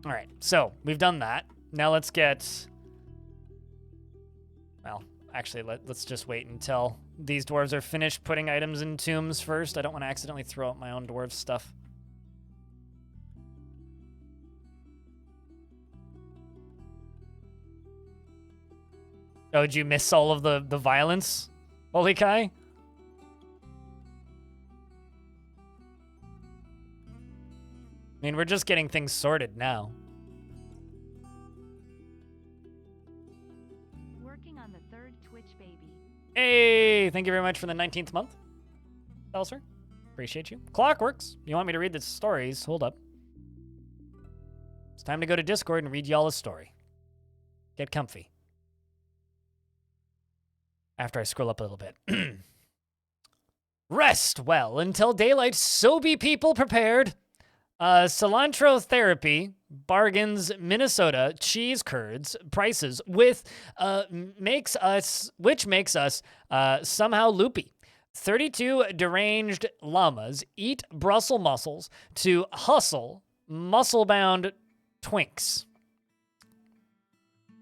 All right, so we've done that. Now let's get... Well, actually, let's just wait until these dwarves are finished putting items in tombs first. I don't want to accidentally throw out my own dwarf stuff. Oh, did you miss all of the violence, Holy Kai? I mean, we're just getting things sorted now. Working on the third Twitch baby. Hey, thank you very much for the 19th month, Elser. Appreciate you. Clockworks. You want me to read the stories? Hold up. It's time to go to Discord and read y'all a story. Get comfy. After I scroll up a little bit. Rest well until daylight, so be people prepared. Cilantro therapy bargains Minnesota cheese curds prices which makes us somehow loopy. 32 deranged llamas eat Brussels mussels to hustle muscle-bound twinks.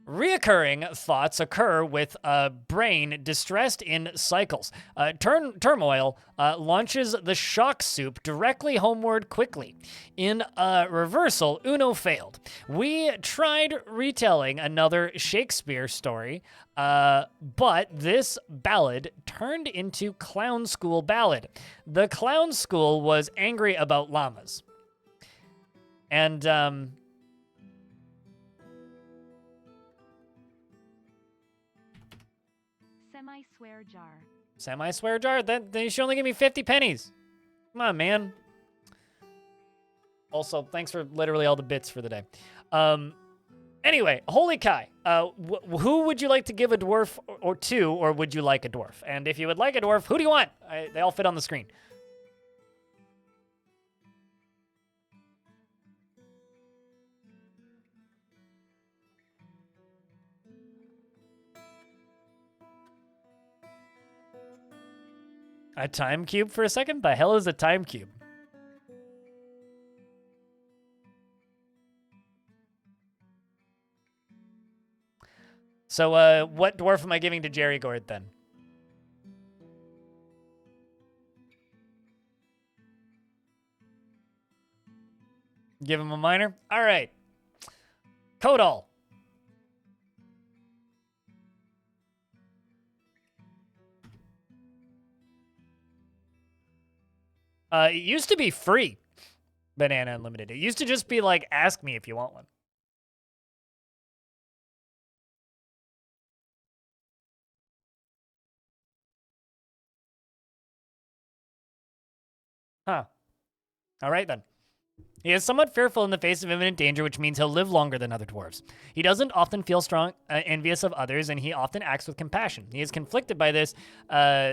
Reoccurring thoughts occur with a brain distressed in cycles. Turmoil launches the shock soup directly homeward quickly. In a reversal, Uno failed. We tried retelling another Shakespeare story, but this ballad turned into Clown School Ballad. The Clown School was angry about llamas. And, Semi-swear jar. Semi-swear jar? Then you should only give me 50 pennies. Come on, man. Also, thanks for literally all the bits for the day. Anyway, Holy Kai, who would you like to give a dwarf or to, or would you like a dwarf? And if you would like a dwarf, who do you want? They all fit on the screen. A time cube for a second? The hell is a time cube? So, what dwarf am I giving to Jerry Gord then? Give him a minor? All right. Kodal. It used to be free, Banana Unlimited. It used to just be like, ask me if you want one. Huh. All right, then. He is somewhat fearful in the face of imminent danger, which means he'll live longer than other dwarves. He doesn't often feel strong, envious of others, and he often acts with compassion. He is conflicted by this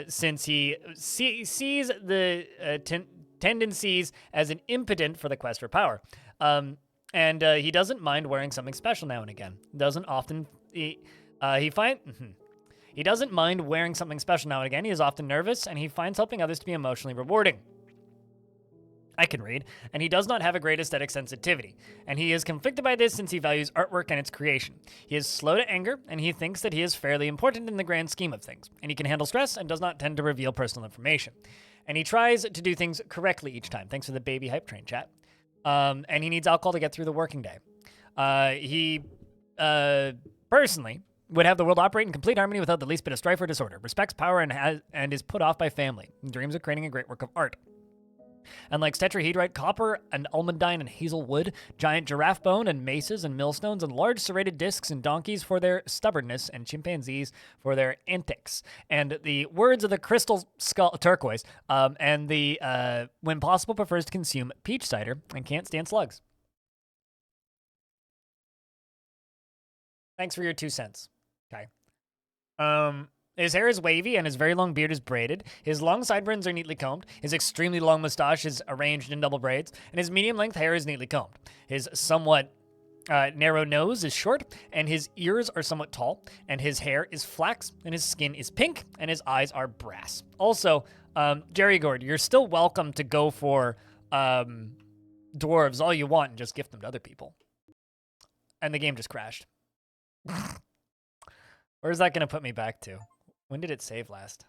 since he sees the tendencies as an impotent for the quest for power. And he doesn't mind wearing something special now and again. Doesn't often... He doesn't mind wearing something special now and again. He is often nervous, and he finds helping others to be emotionally rewarding. I can read, and he does not have a great aesthetic sensitivity, and he is conflicted by this since he values artwork and its creation. He is slow to anger, and he thinks that he is fairly important in the grand scheme of things, and he can handle stress and does not tend to reveal personal information. And he tries to do things correctly each time. Thanks for the baby hype train, chat. And he needs alcohol to get through the working day. He personally would have the world operate in complete harmony without the least bit of strife or disorder, respects power and is put off by family, and dreams of creating a great work of art. And like tetrahedrite, copper, and almandine and hazel wood, giant giraffe bone and maces and millstones, and large serrated discs and donkeys for their stubbornness, and chimpanzees for their antics. And the words of the crystal skull turquoise, and the when possible prefers to consume peach cider and can't stand slugs. Thanks for your 2 cents. Okay. His hair is wavy and his very long beard is braided. His long sideburns are neatly combed. His extremely long mustache is arranged in double braids, and his medium-length hair is neatly combed. His somewhat narrow nose is short, and his ears are somewhat tall, and his hair is flax, and his skin is pink, and his eyes are brass. Also, Jerry Gord, you're still welcome to go for dwarves all you want and just gift them to other people. And the game just crashed. Where's that going to put me back to? When did it save last?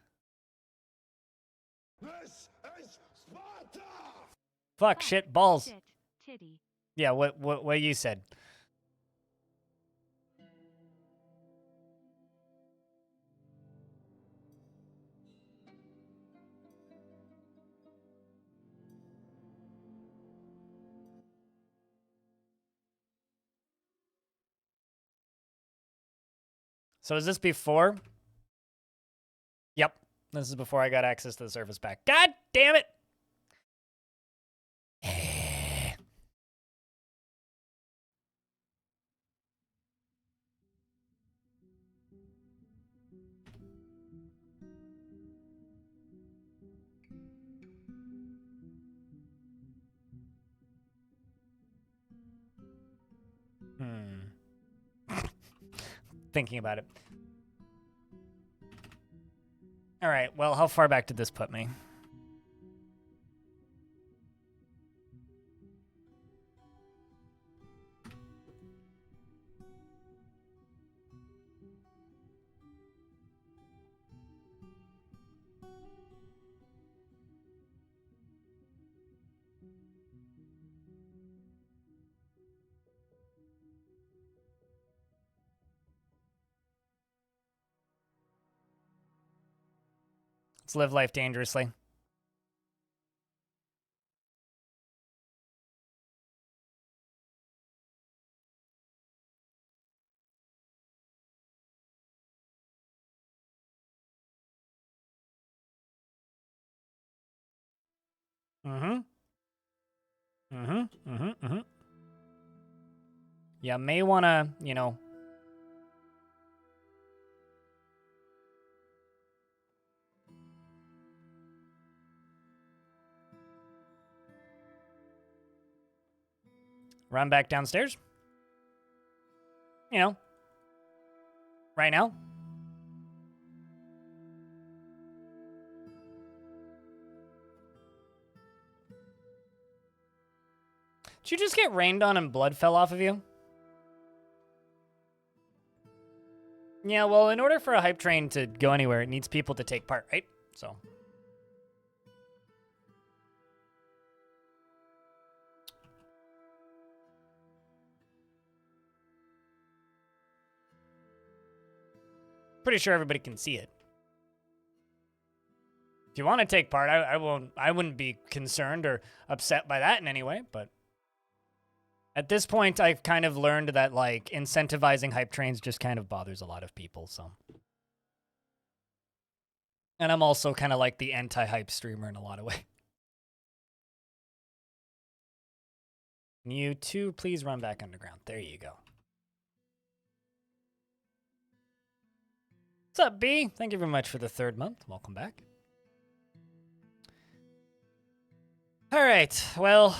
This is Sparta! Fuck, shit, balls. Shit, titty. Yeah, what you said. So is this before? Yep. This is before I got access to the Surface Pack. God damn it! Thinking about it. All right, well, how far back did this put me? Let's live life dangerously. You may want to, you know, run back downstairs. You know, right now. Did you just get rained on and blood fell off of you? Yeah, well, in order for a hype train to go anywhere, it needs people to take part, right? So. Pretty sure everybody can see it. If you want to take part, I wouldn't be concerned or upset by that in any way, but at this point, I've kind of learned that, like, incentivizing hype trains just kind of bothers a lot of people, so. And I'm also kind of like the anti-hype streamer in a lot of ways. You two, please run back underground. There you go. What's up, B? Thank you very much for the 3rd month. Welcome back. All right, well.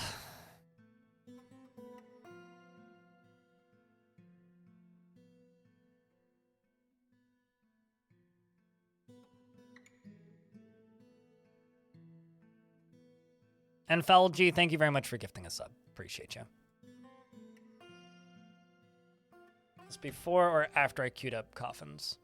And Foul G, thank you very much for gifting a sub. Appreciate you. This before or after I queued up coffins?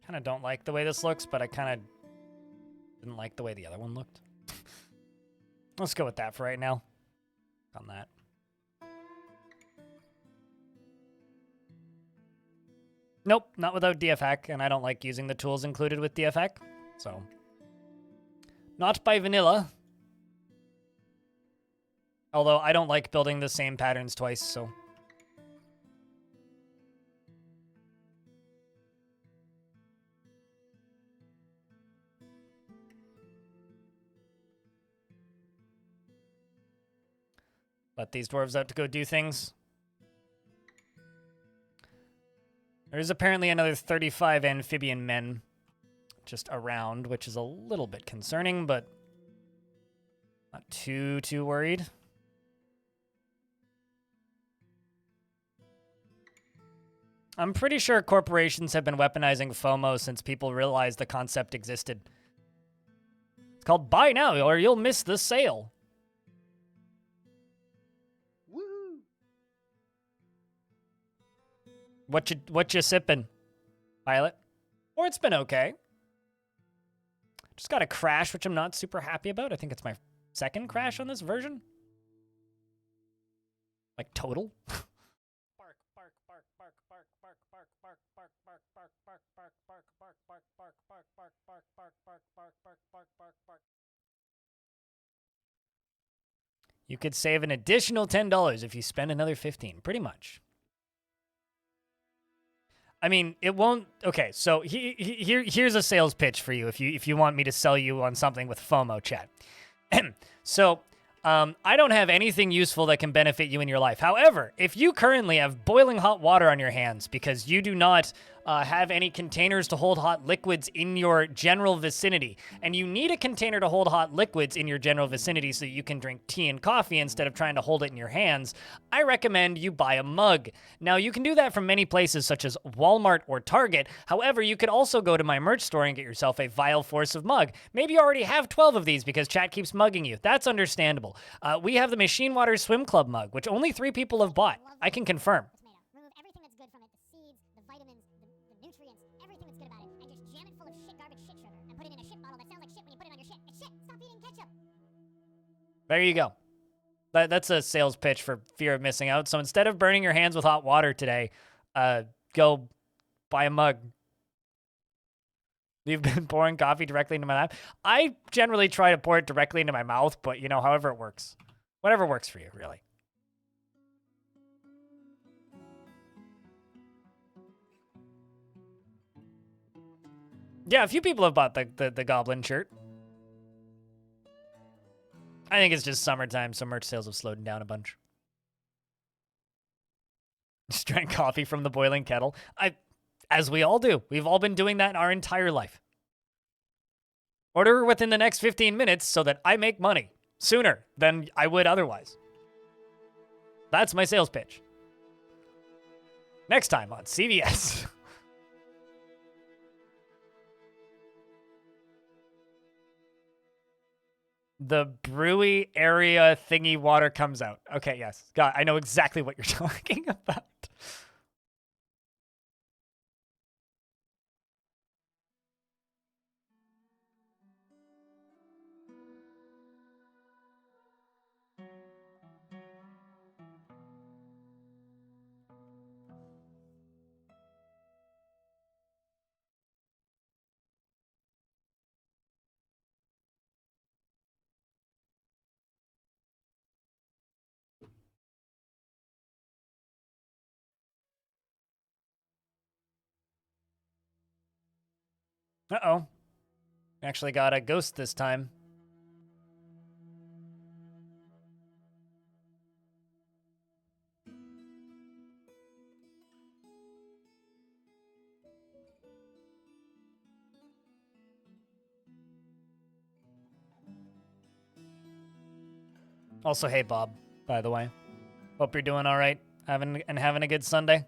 Kind of don't like the way this looks, but I kind of didn't like the way the other one looked. Let's go with that for right now. On that. Nope, not without DFhack, and I don't like using the tools included with DFhack, so. Not by vanilla. Although I don't like building the same patterns twice, so. Let these dwarves out to go do things. There is apparently another 35 amphibian men just around, which is a little bit concerning, but not too worried. I'm pretty sure corporations have been weaponizing FOMO since people realized the concept existed. It's called buy now or you'll miss the sale. What you sipping, Pilot? Or it's been okay. Just got a crash, which I'm not super happy about. I think it's my 2nd crash on this version. Like total. You could save an additional $10 if you spend another $15, pretty much. I mean, it won't. Okay, so here's a sales pitch for you if you want me to sell you on something with FOMO, chat. So, I don't have anything useful that can benefit you in your life. However, if you currently have boiling hot water on your hands because you do not have any containers to hold hot liquids in your general vicinity. And you need a container to hold hot liquids in your general vicinity so you can drink tea and coffee instead of trying to hold it in your hands. I recommend you buy a mug. Now, you can do that from many places such as Walmart or Target. However, you could also go to my merch store and get yourself a Vile Force of mug. Maybe you already have 12 of these because chat keeps mugging you. That's understandable. We have the Machine Water Swim Club mug, which only 3 people have bought. I can confirm. Remove everything that's good from it, the seeds, the vitamins, the nutrients, everything that's good about it, and just jam it full of shit, garbage, shit sugar, and put it in a shit bottle that sounds like shit when you put it on your shit. It's shit. Stop eating ketchup. There you go. That's a sales pitch for fear of missing out. So instead of burning your hands with hot water today, go buy a mug. You've been pouring coffee directly into my lap. I generally try to pour it directly into my mouth, but, you know, however it works. Whatever works for you, really. Yeah, a few people have bought the Goblin shirt. I think it's just summertime, so merch sales have slowed down a bunch. Just drank coffee from the boiling kettle. As we all do. We've all been doing that our entire life. Order within the next 15 minutes so that I make money sooner than I would otherwise. That's my sales pitch. Next time on CVS. The brewy area thingy water comes out. Okay, yes. God, I know exactly what you're talking about. Uh-oh. Actually got a ghost this time. Also, hey, Bob, by the way. Hope you're doing all right, having a good Sunday.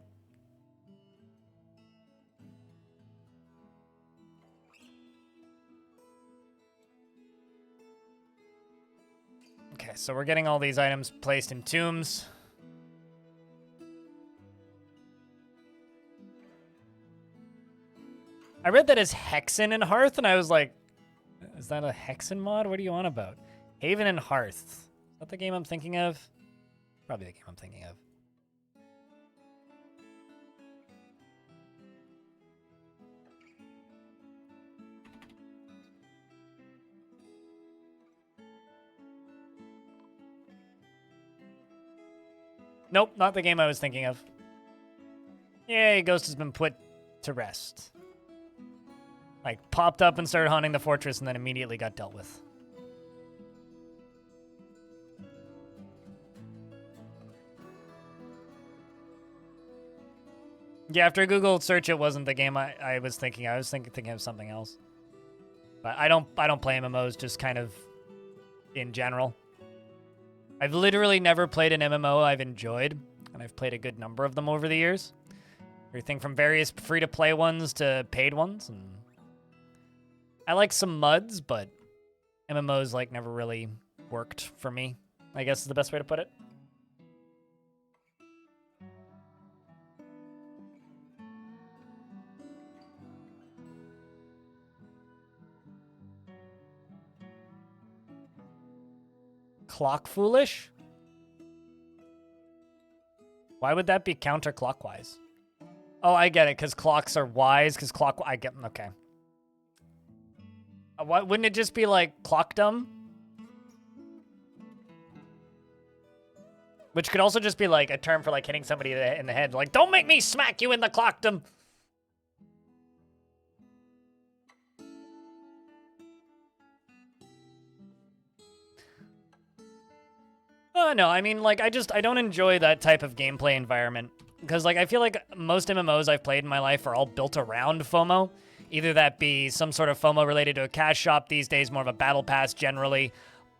Okay, so we're getting all these items placed in tombs. I read that as Hexen and Hearth, and I was like, is that a Hexen mod? What are you on about? Haven and Hearth. Is that the game I'm thinking of? Probably the game I'm thinking of. Nope, not the game I was thinking of. Yay, Ghost has been put to rest. Like, popped up and started haunting the fortress and then immediately got dealt with. Yeah, after Google search, it wasn't the game I was thinking. I was thinking of something else. But I don't play MMOs, just kind of in general. I've literally never played an MMO I've enjoyed, and I've played a good number of them over the years. Everything from various free-to-play ones to paid ones, and I like some MUDs, but MMOs like never really worked for me, I guess is the best way to put it. Clock foolish? Why would that be counterclockwise? Oh, I get it, because clocks are wise, because I get, okay. Why wouldn't it just be like clockdom? Which could also just be like a term for like hitting somebody in the head. Like, don't make me smack you in the clockdom. No, I mean, like, I don't enjoy that type of gameplay environment Because, like, I feel like most MMOs I've played in my life are all built around FOMO. Either that be some sort of FOMO related to a cash shop these days, more of a battle pass generally,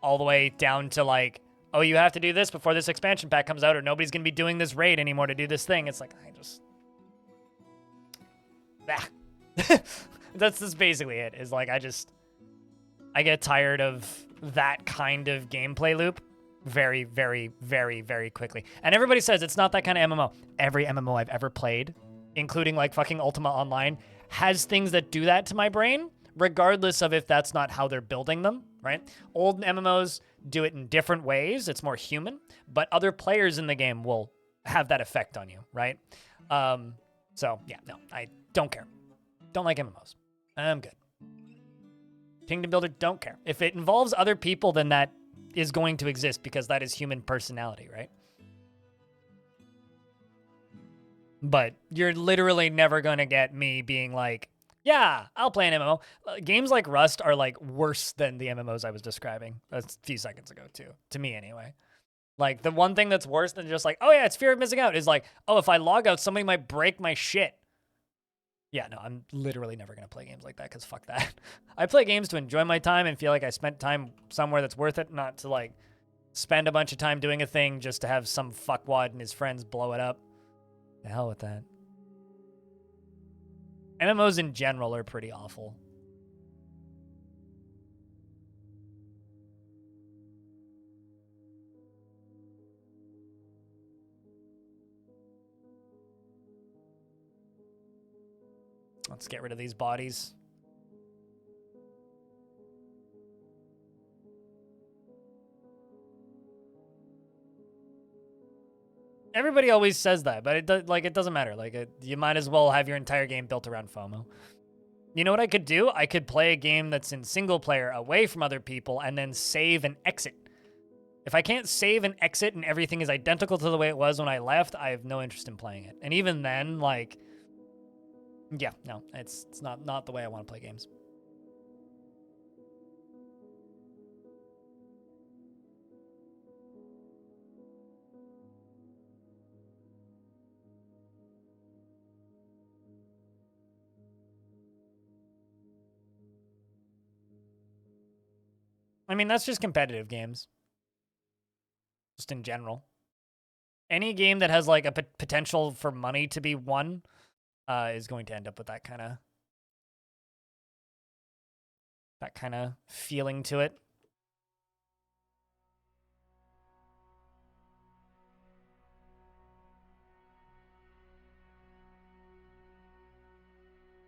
all the way down to, like, oh, you have to do this before this expansion pack comes out, or nobody's going to be doing this raid anymore to do this thing. It's like, I just... That's just basically it, is like, I get tired of that kind of gameplay loop very, very, very, very quickly. And everybody says it's not that kind of MMO. Every MMO I've ever played, including like fucking Ultima Online, has things that do that to my brain, regardless of if that's not how they're building them, right? Old MMOs do it in different ways. It's more human, but other players in the game will have that effect on you, right? So yeah, no, I don't care. Don't like MMOs. I'm good. Kingdom Builder, don't care. If it involves other people, then that is going to exist because that is human personality, right? But you're literally never going to get me being like, yeah, I'll play an MMO. Games like Rust are like worse than the MMOs I was describing a few seconds ago too, to me anyway. Like the one thing that's worse than just like, oh yeah, it's fear of missing out is like, oh, if I log out, somebody might break my shit. Yeah, no, I'm literally never going to play games like that because fuck that. I play games to enjoy my time and feel like I spent time somewhere that's worth it, not to like spend a bunch of time doing a thing just to have some fuckwad and his friends blow it up. The hell with that. MMOs in general are pretty awful. Let's get rid of these bodies. Everybody always says that, but it doesn't matter. You might as well have your entire game built around FOMO. You know what I could do? I could play a game that's in single player away from other people and then save and exit. If I can't save and exit and everything is identical to the way it was when I left, I have no interest in playing it. And even then, like, yeah, no, it's not the way I want to play games. I mean, that's just competitive games. Just in general. Any game that has like a potential for money to be won is going to end up with that kind of feeling to it.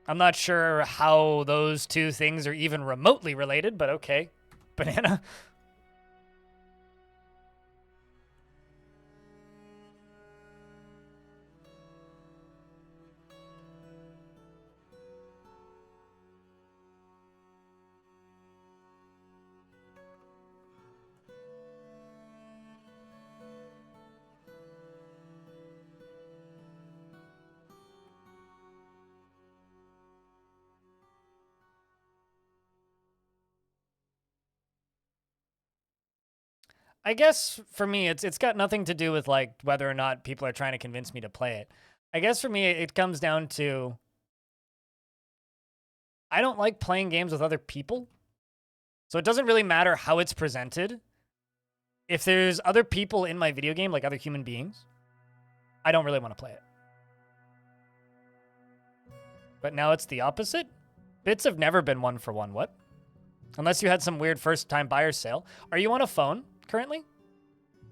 I'm not sure how those two things are even remotely related, but okay. Banana. I guess for me, it's got nothing to do with like whether or not people are trying to convince me to play it. I guess for me, it comes down to I don't like playing games with other people. So it doesn't really matter how it's presented. If there's other people in my video game, like other human beings, I don't really want to play it. But now it's the opposite. Bits have never been 1-for-1. What? Unless you had some weird first-time buyer sale. Are you on a phone currently?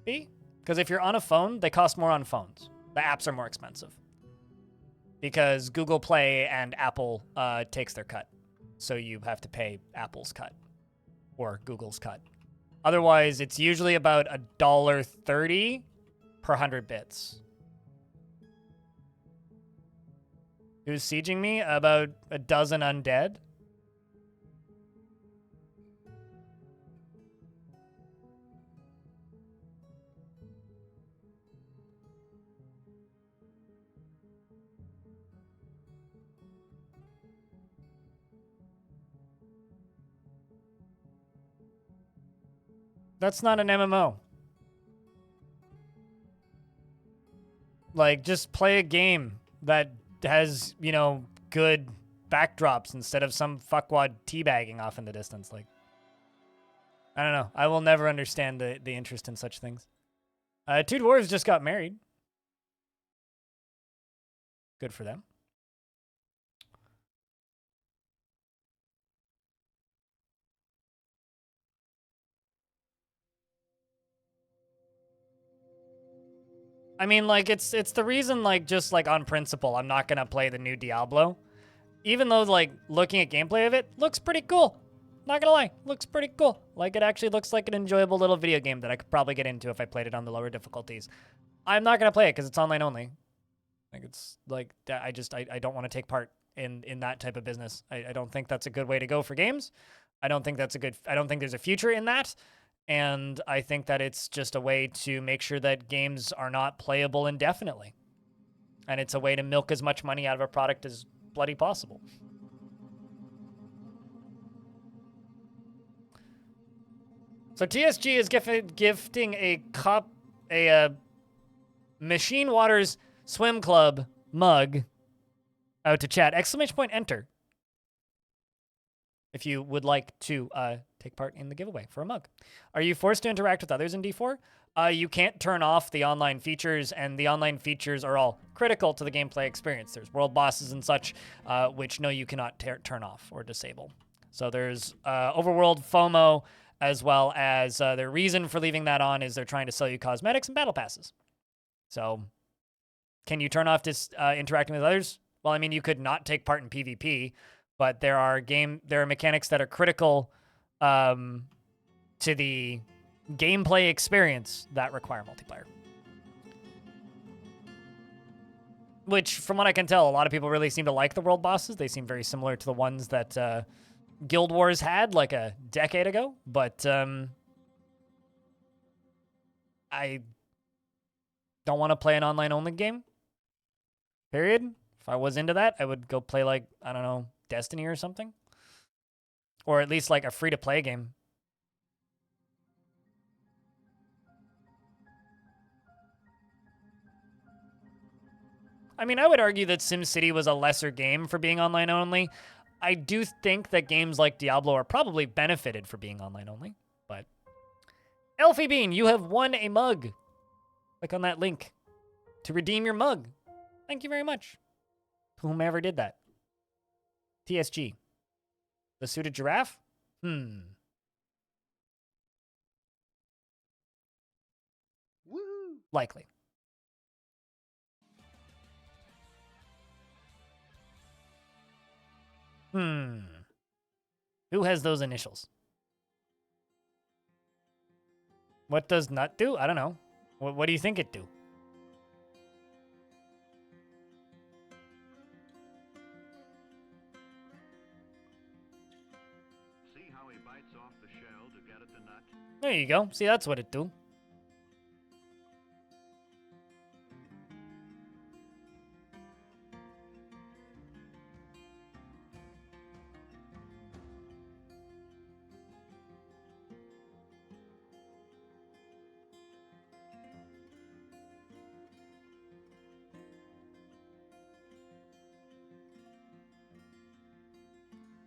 B? Because if you're on a phone, they cost more on phones. The apps are more expensive. Because Google Play and Apple takes their cut. So you have to pay Apple's cut. Or Google's cut. Otherwise, it's usually about $1.30 per 100 bits. Who's sieging me? About a dozen undead. That's not an MMO. Like, just play a game that has, you know, good backdrops instead of some fuckwad teabagging off in the distance. Like, I don't know. I will never understand the interest in such things. Two dwarves just got married. Good for them. I mean, like, it's the reason, like, just, like, on principle, I'm not gonna play the new Diablo. Even though, like, looking at gameplay of it, looks pretty cool. Not gonna lie, looks pretty cool. Like, it actually looks like an enjoyable little video game that I could probably get into if I played it on the lower difficulties. I'm not gonna play it because it's online only. Like, it's, like, I don't want to take part in that type of business. I don't think that's a good way to go for games. I don't think there's a future in that. And I think that it's just a way to make sure that games are not playable indefinitely. And it's a way to milk as much money out of a product as bloody possible. So TSG is gifting a Machine Waters Swim Club mug out to chat. ! Enter. If you would like to take part in the giveaway for a mug. Are you forced to interact with others in D4? You can't turn off the online features, and the online features are all critical to the gameplay experience. There's world bosses and such, which no, you cannot turn off or disable. So there's overworld FOMO, as well as their reason for leaving that on is they're trying to sell you cosmetics and battle passes. So can you turn off interacting with others? Well, I mean, you could not take part in PvP, but there are mechanics that are critical to the gameplay experience that require multiplayer. Which, from what I can tell, a lot of people really seem to like the world bosses. They seem very similar to the ones that Guild Wars had like a decade ago. But I don't want to play an online-only game. Period. If I was into that, I would go play, like, I don't know, Destiny or something. Or at least, like, a free-to-play game. I mean, I would argue that SimCity was a lesser game for being online only. I do think that games like Diablo are probably benefited for being online only, but... Elfie Bean, you have won a mug. Click on that link to redeem your mug. Thank you very much. Whomever did that. TSG. The suited giraffe? Likely. Who has those initials? What does nut do? I don't know. What do you think it do? See how he bites off the shell to get at the nut? There you go. See, that's what it do.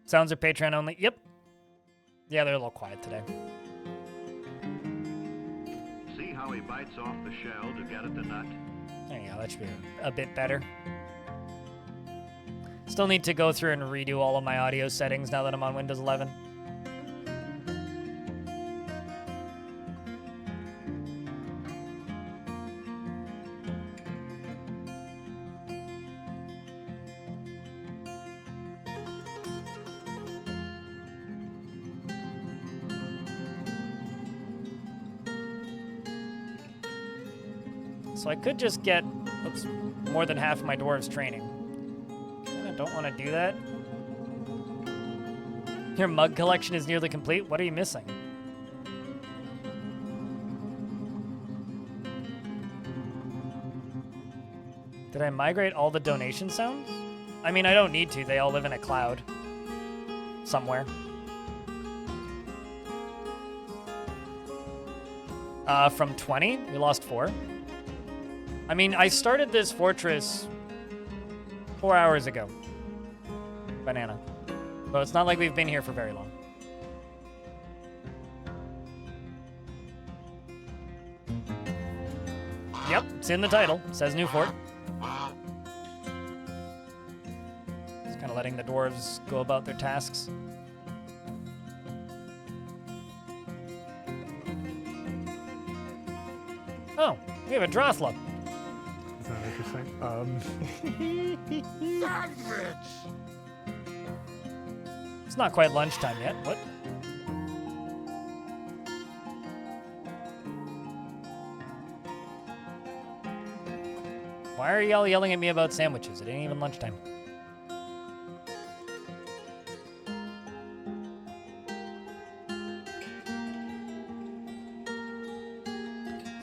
Sounds are Patreon only. Yep. Yeah, they're a little quiet today. See how he bites off the shell to get at the nut? There you go. That should be a bit better. Still need to go through and redo all of my audio settings now that I'm on Windows 11. So I could just get more than half of my dwarves training. I don't want to do that. Your mug collection is nearly complete. What are you missing? Did I migrate all the donation sounds? I mean, I don't need to. They all live in a cloud somewhere. From 20, we lost 4. I mean, I started this fortress 4 hours ago. Banana. So it's not like we've been here for very long. Yep, it's in the title. It says new fort. Just kind of letting the dwarves go about their tasks. Oh, we have a Drothla. Is that interesting? It's not quite lunchtime yet. What? Why are y'all yelling at me about sandwiches? It ain't even lunchtime.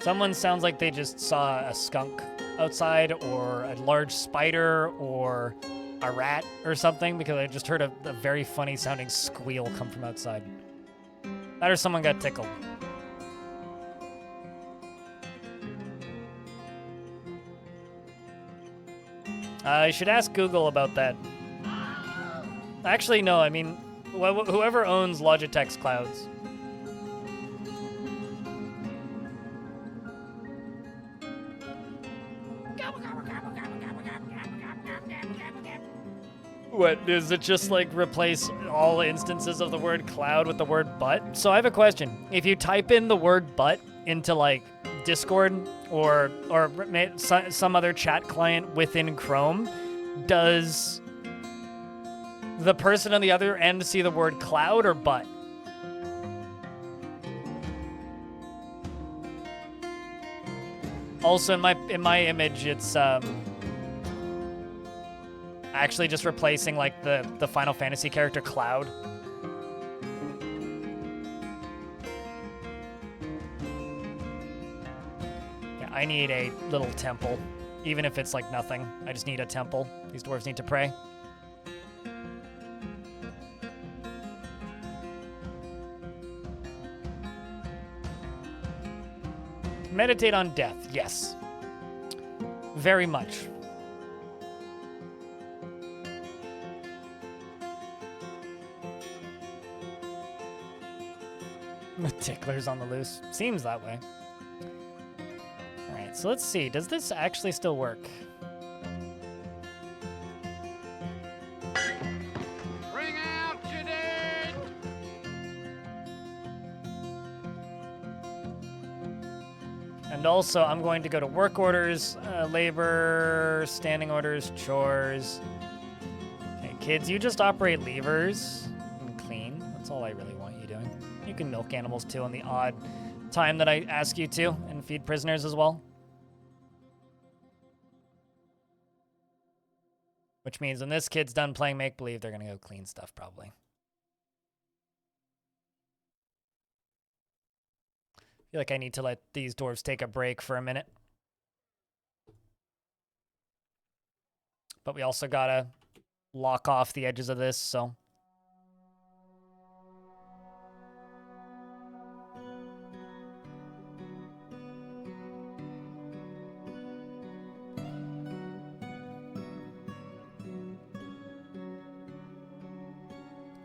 Someone sounds like they just saw a skunk outside, or a large spider, or a rat or something, because I just heard a very funny sounding squeal come from outside. That or someone got tickled. I should ask Google about that. Actually, no, I mean, whoever owns Logitech's clouds. What, is it just like replace all instances of the word cloud with the word butt? So I have a question. If you type in the word butt into like Discord or some other chat client within Chrome, does the person on the other end see the word cloud or butt? Also in my image, it's actually just replacing like the Final Fantasy character Cloud. Yeah, I need a little temple, even if it's like nothing. I just need a temple. These dwarves need to pray. Meditate on death, yes. Very much. Ticklers on the loose. Seems that way. Alright, so let's see. Does this actually still work? Bring out your dead! And also, I'm going to go to work orders, labor, standing orders, chores. Okay, kids, you just operate levers and clean. That's all I really want you doing. You can milk animals too on the odd time that I ask you to, and feed prisoners as well. Which means when this kid's done playing make-believe, they're gonna go clean stuff probably. I feel like I need to let these dwarves take a break for a minute. But we also gotta lock off the edges of this, so.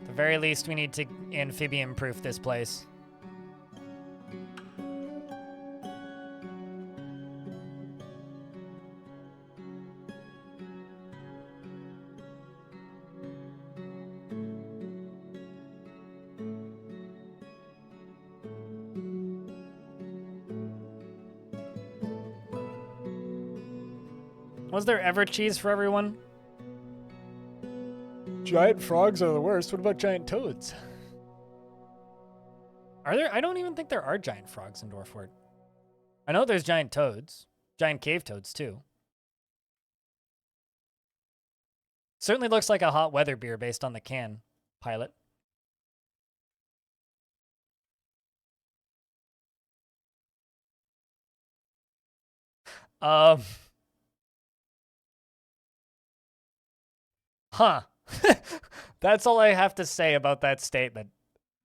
At the very least, we need to amphibian-proof this place. Was there ever cheese for everyone? Giant frogs are the worst. What about giant toads? Are there? I don't even think there are giant frogs in Dwarfort. I know there's giant toads. Giant cave toads, too. Certainly looks like a hot weather beer based on the can, pilot. Huh. That's all I have to say about that statement.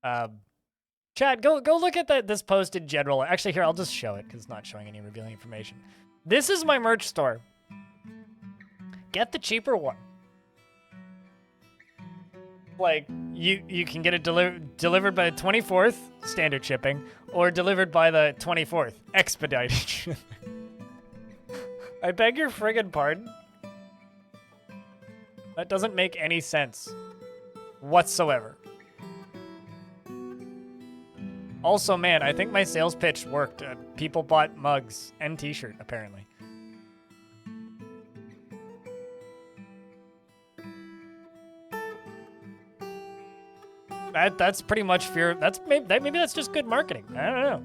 Chad, go look at this post in general. Actually, here, I'll just show it because it's not showing any revealing information. This is my merch store. Get the cheaper one. Like, you can get it delivered by the 24th, standard shipping, or delivered by the 24th, expedited shipping. I beg your friggin' pardon? That doesn't make any sense whatsoever. Also, man, I think my sales pitch worked. People bought mugs and t-shirt, apparently. That's pretty much fear. Maybe that's just good marketing. I don't know.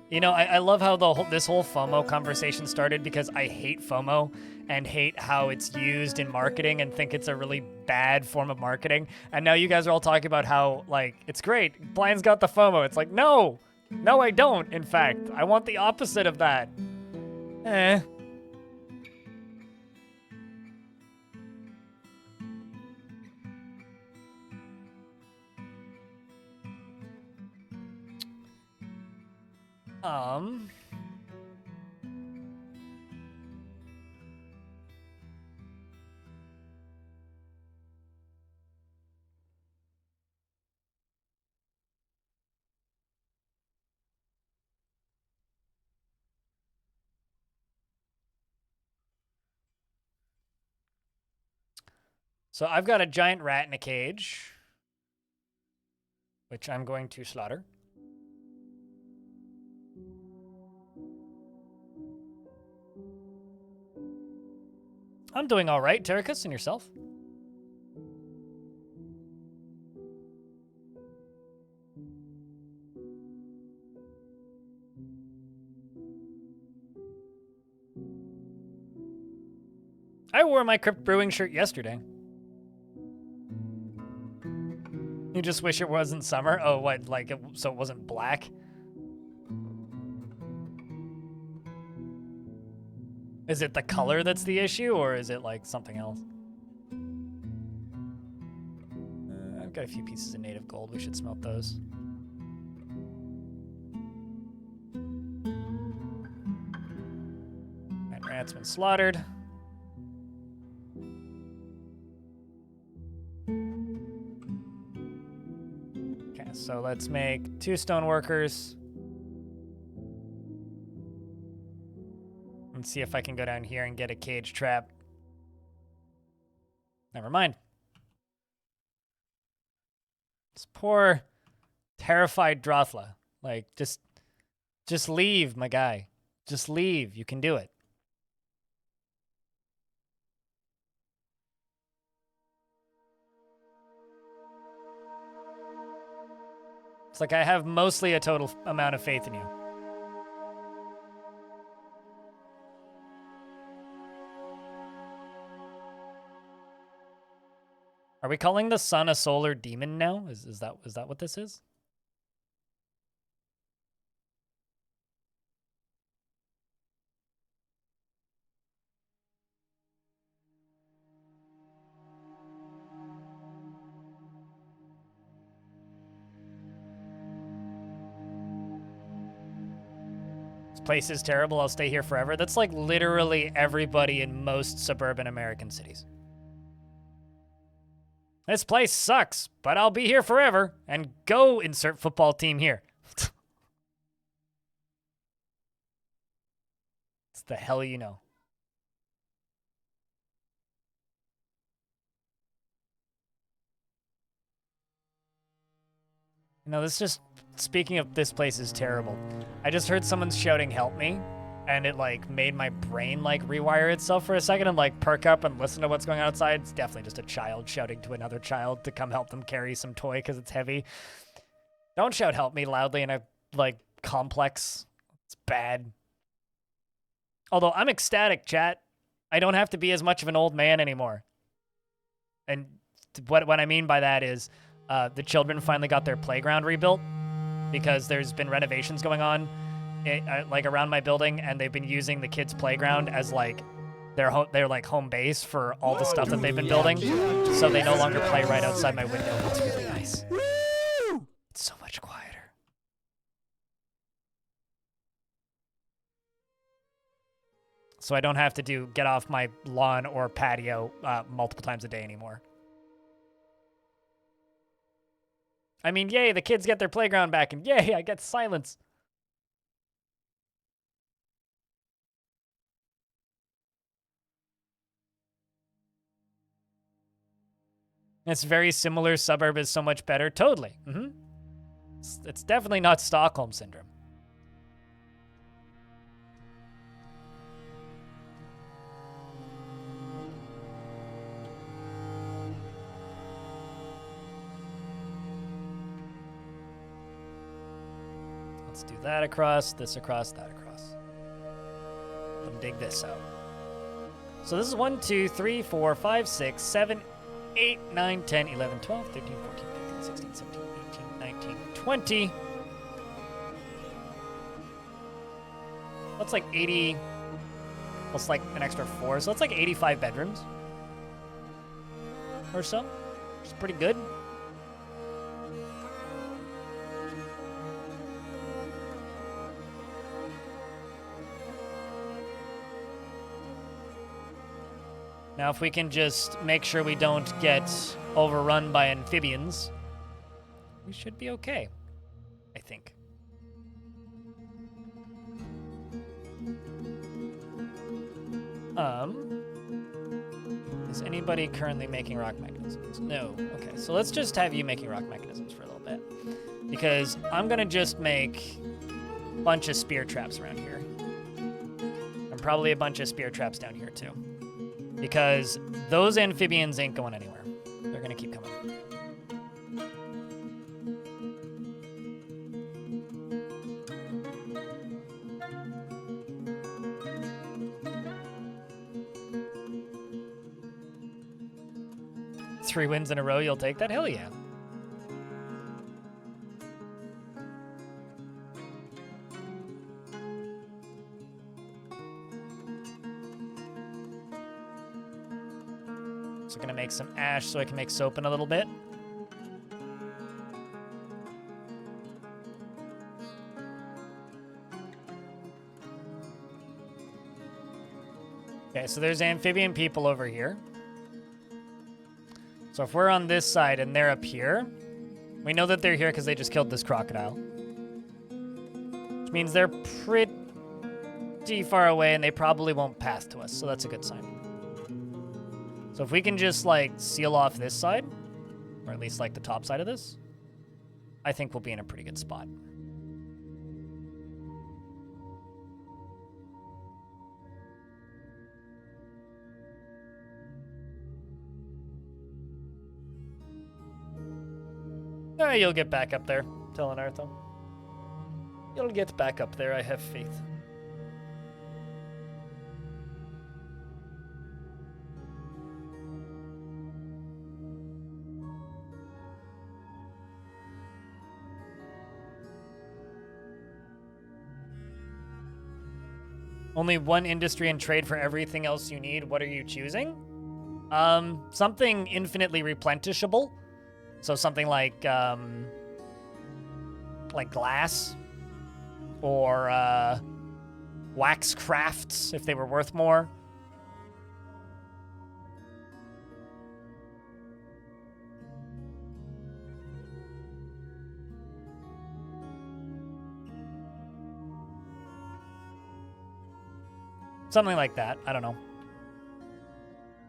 You know, I love how this whole FOMO conversation started because I hate FOMO and hate how it's used in marketing and think it's a really bad form of marketing. And now you guys are all talking about how, like, it's great. Blind's got the FOMO. It's like, no, I don't. In fact, I want the opposite of that. So I've got a giant rat in a cage, which I'm going to slaughter. I'm doing all right, Terracus, and yourself? I wore my Crypt Brewing shirt yesterday. You just wish it wasn't summer? Oh, what, like, so it wasn't black? Is it the color that's the issue, or is it, like, something else? I've got a few pieces of native gold. We should smelt those. That rat's been slaughtered. Okay, so let's make 2 stone workers. And see if I can go down here and get a cage trap. Never mind. This poor, terrified Drothla. Like, just leave, my guy. Just leave. You can do it. It's like I have mostly a total amount of faith in you. Are we calling the sun a solar demon now? Is that what this is? This place is terrible. I'll stay here forever. That's like literally everybody in most suburban American cities. This place sucks, but I'll be here forever. And go insert football team here. It's the hell you know. You know, this just, speaking of this place is terrible. I just heard someone shouting, help me. And it, like, made my brain, like, rewire itself for a second and, like, perk up and listen to what's going on outside. It's definitely just a child shouting to another child to come help them carry some toy because it's heavy. Don't shout help me loudly in a, like, complex. It's bad. Although, I'm ecstatic, chat. I don't have to be as much of an old man anymore. And what I mean by that is the children finally got their playground rebuilt because there's been renovations going on. like around my building, and they've been using the kids' playground as like their like home base for all the stuff that they've been building. So they no longer play right outside my window. It's really nice. It's so much quieter. So I don't have to get off my lawn or patio multiple times a day anymore. I mean, yay, the kids get their playground back, and yay, I get silence. It's very similar. Suburb is so much better. Totally. It's definitely not Stockholm Syndrome. Let's do that across, this across, that across. Let me dig this out. So this is 1, 2, 3, 4, 5, 6, 7, 8, 9, 10, 11, 12, 13, 14, 15, 16, 17, 18, 19, 20. That's like 80, plus like an extra 4. So that's like 85 bedrooms or so. Which is pretty good. Now, if we can just make sure we don't get overrun by amphibians, we should be okay, I think. Is anybody currently making rock mechanisms? No. Okay, so let's just have you making rock mechanisms for a little bit. Because I'm gonna just make a bunch of spear traps around here. And probably a bunch of spear traps down here too. Because those amphibians ain't going anywhere. They're gonna keep coming. Three wins in a row, you'll take that? Hell yeah. So I'm gonna make some ash so I can make soap in a little bit. Okay, so there's amphibian people over here. So if we're on this side and they're up here, we know that they're here because they just killed this crocodile. Which means they're pretty far away and they probably won't pass to us, so that's a good sign. So if we can just, like, seal off this side, or at least, like, the top side of this, I think we'll be in a pretty good spot. You'll get back up there, telling Arthur. You'll get back up there, I have faith. Only one industry and trade for everything else you need. What are you choosing? Something infinitely replenishable. So something like glass or wax crafts if they were worth more. Something like that. I don't know.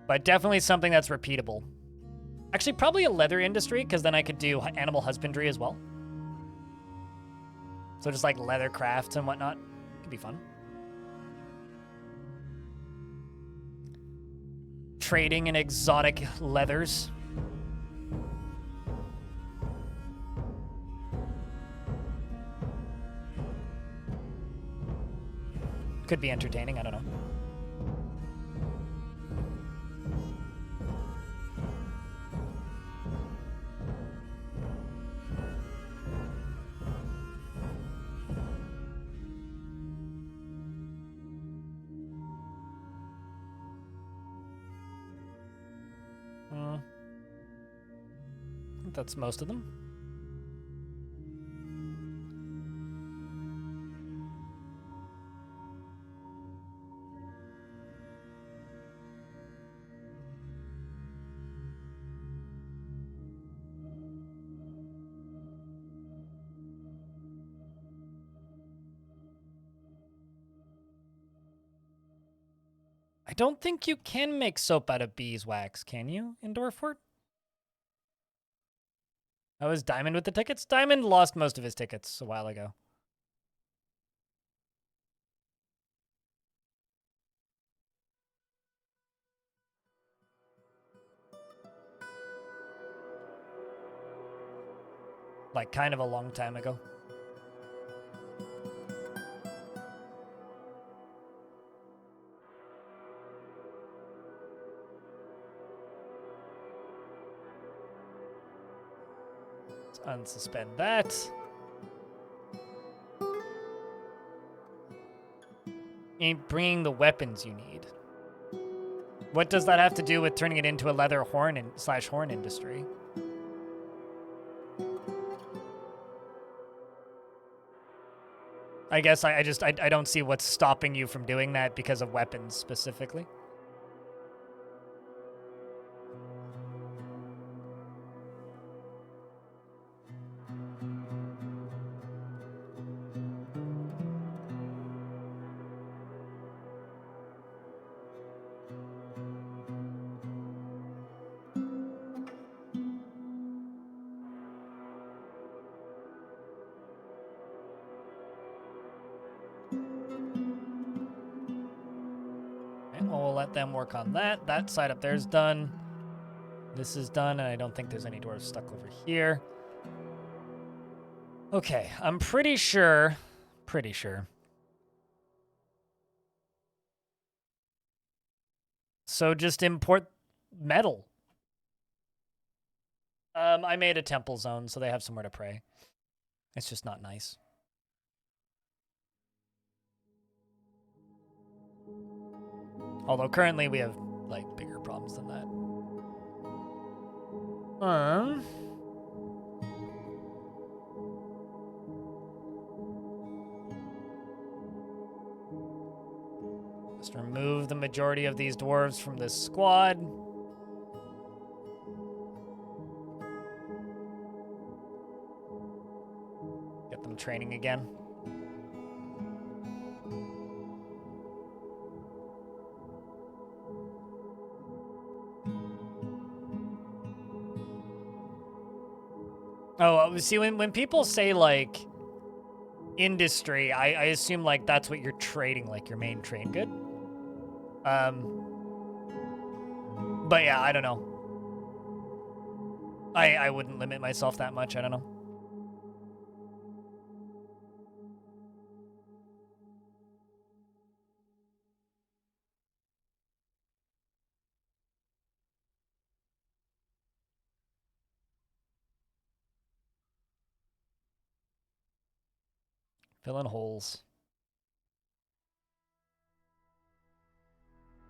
But definitely something that's repeatable. Actually, probably a leather industry, because then I could do animal husbandry as well. So just like leather crafts and whatnot. Could be fun. Trading in exotic leathers. Could be entertaining, I don't know. think that's most of them. I don't think you can make soap out of beeswax, can you, in Dwarfort? Oh, is Diamond with the tickets? Diamond lost most of his tickets a while ago. Like, kind of a long time ago. Let's unsuspend that. Ain't bringing the weapons you need. What does that have to do with turning it into a leather horn and slash horn industry? I guess I don't see what's stopping you from doing that because of weapons specifically. We'll let them work on that. That side up there's done. This is done, and I don't think there's any dwarves stuck over here. Okay, I'm pretty sure. So just import metal. I made a temple zone, so they have somewhere to pray. It's just not nice. Although currently we have, like, bigger problems than that. Just remove the majority of these dwarves from this squad. Get them training again. Oh, see, when people say, like, industry, I assume, like, that's what you're trading, like, your main trade good. But yeah, I don't know. I wouldn't limit myself that much, I don't know. Fill in holes.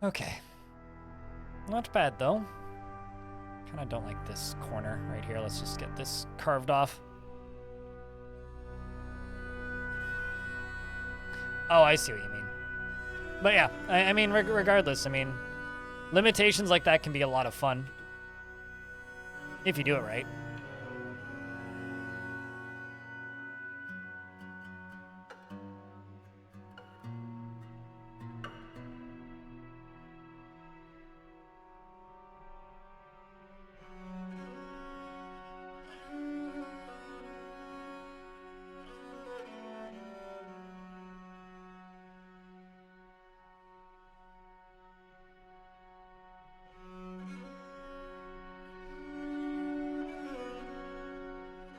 Okay. Not bad, though. Kind of don't like this corner right here. Let's just get this carved off. Oh, I see what you mean. But yeah, I mean, regardless, I mean, limitations like that can be a lot of fun. If you do it right.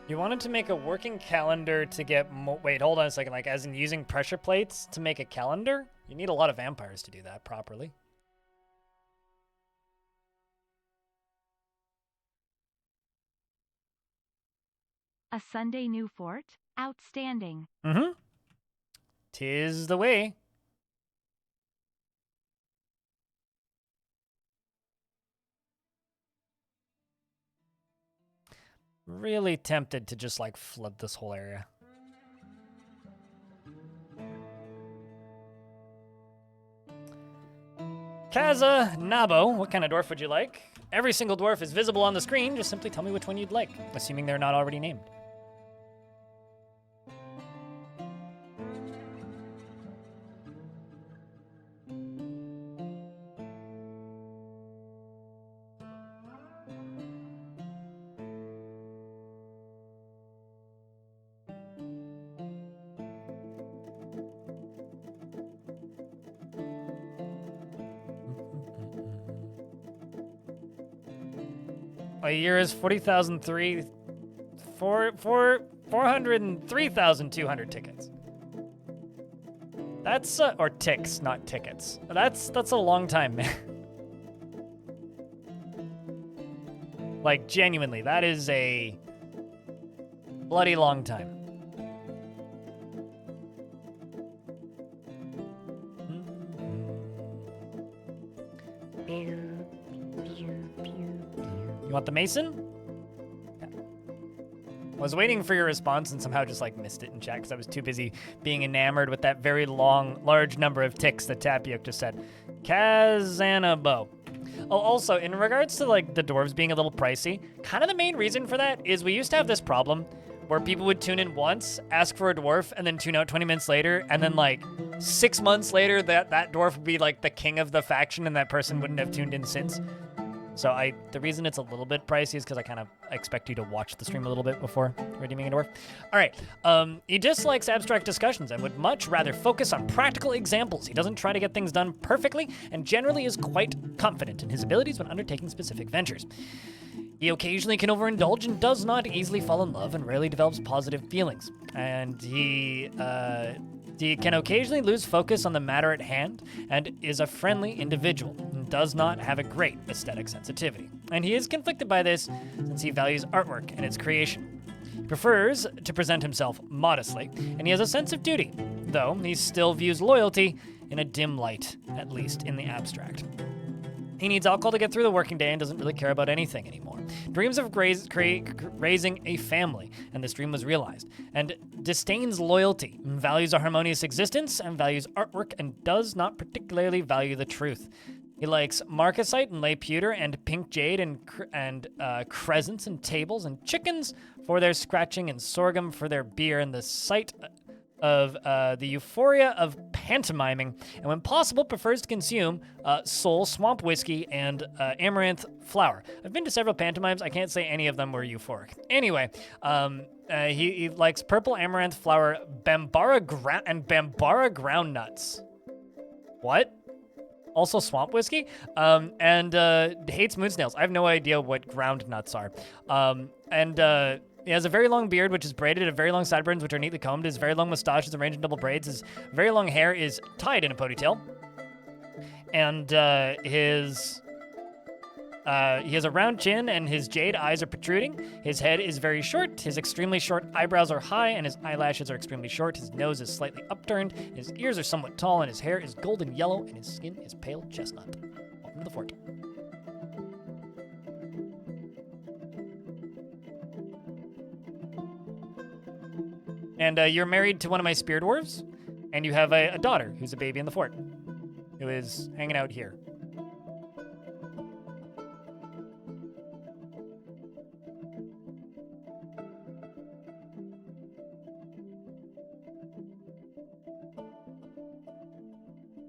You wanted to make a working calendar to get wait, hold on a second. Like, as in using pressure plates to make a calendar? You need a lot of vampires to do that properly. A Sunday new fort? Outstanding. Mm-hmm. 'Tis the way. Really tempted to just like flood this whole area. Kaza Nabo, what kind of dwarf would you like? Every single dwarf is visible on the screen. Just simply tell me which one you'd like, assuming they're not already named. A year is 40,003, 403,200 tickets. That's or ticks, not tickets. That's a long time, man. Like genuinely, that is a bloody long time. You want the mason? Okay. I was waiting for your response and somehow just like missed it in chat because I was too busy being enamored with that very large number of ticks that Tapioc just said. Kazanabo. Oh, also, in regards to like the dwarves being a little pricey, kind of the main reason for that is we used to have this problem where people would tune in once, ask for a dwarf, and then tune out 20 minutes later, and then like 6 months later, that dwarf would be like the king of the faction, and that person wouldn't have tuned in since. So the reason it's a little bit pricey is because I kind of expect you to watch the stream a little bit before redeeming a dwarf. All right, he dislikes abstract discussions and would much rather focus on practical examples. He doesn't try to get things done perfectly and generally is quite confident in his abilities when undertaking specific ventures. He occasionally can overindulge and does not easily fall in love and rarely develops positive feelings. And he can occasionally lose focus on the matter at hand and is a friendly individual and does not have a great aesthetic sensitivity. And he is conflicted by this since he values artwork and its creation. He prefers to present himself modestly, and he has a sense of duty, though he still views loyalty in a dim light, at least in the abstract. He needs alcohol to get through the working day and doesn't really care about anything anymore. Dreams of raising a family, and this dream was realized. And disdains loyalty, values a harmonious existence, and values artwork, and does not particularly value the truth. He likes marcasite and lay pewter and pink jade and crescents and tables and chickens for their scratching and sorghum for their beer and the sight of the euphoria of pantomiming, and when possible prefers to consume soul, swamp whiskey, and amaranth flower. I've been to several pantomimes. I can't say any of them were euphoric. Anyway, he likes purple amaranth flower, Bambara ground nuts. What? Also swamp whiskey, and hates moon snails. I have no idea what ground nuts are. He has a very long beard, which is braided, and very long sideburns, which are neatly combed. His very long mustache is arranged in double braids. His very long hair is tied in a ponytail. And he has a round chin, and his jade eyes are protruding. His head is very short. His extremely short eyebrows are high, and his eyelashes are extremely short. His nose is slightly upturned. His ears are somewhat tall, and his hair is golden yellow, and his skin is pale chestnut. Welcome to the fort. And you're married to one of my spear dwarves, and you have a daughter who's a baby in the fort, who is hanging out here.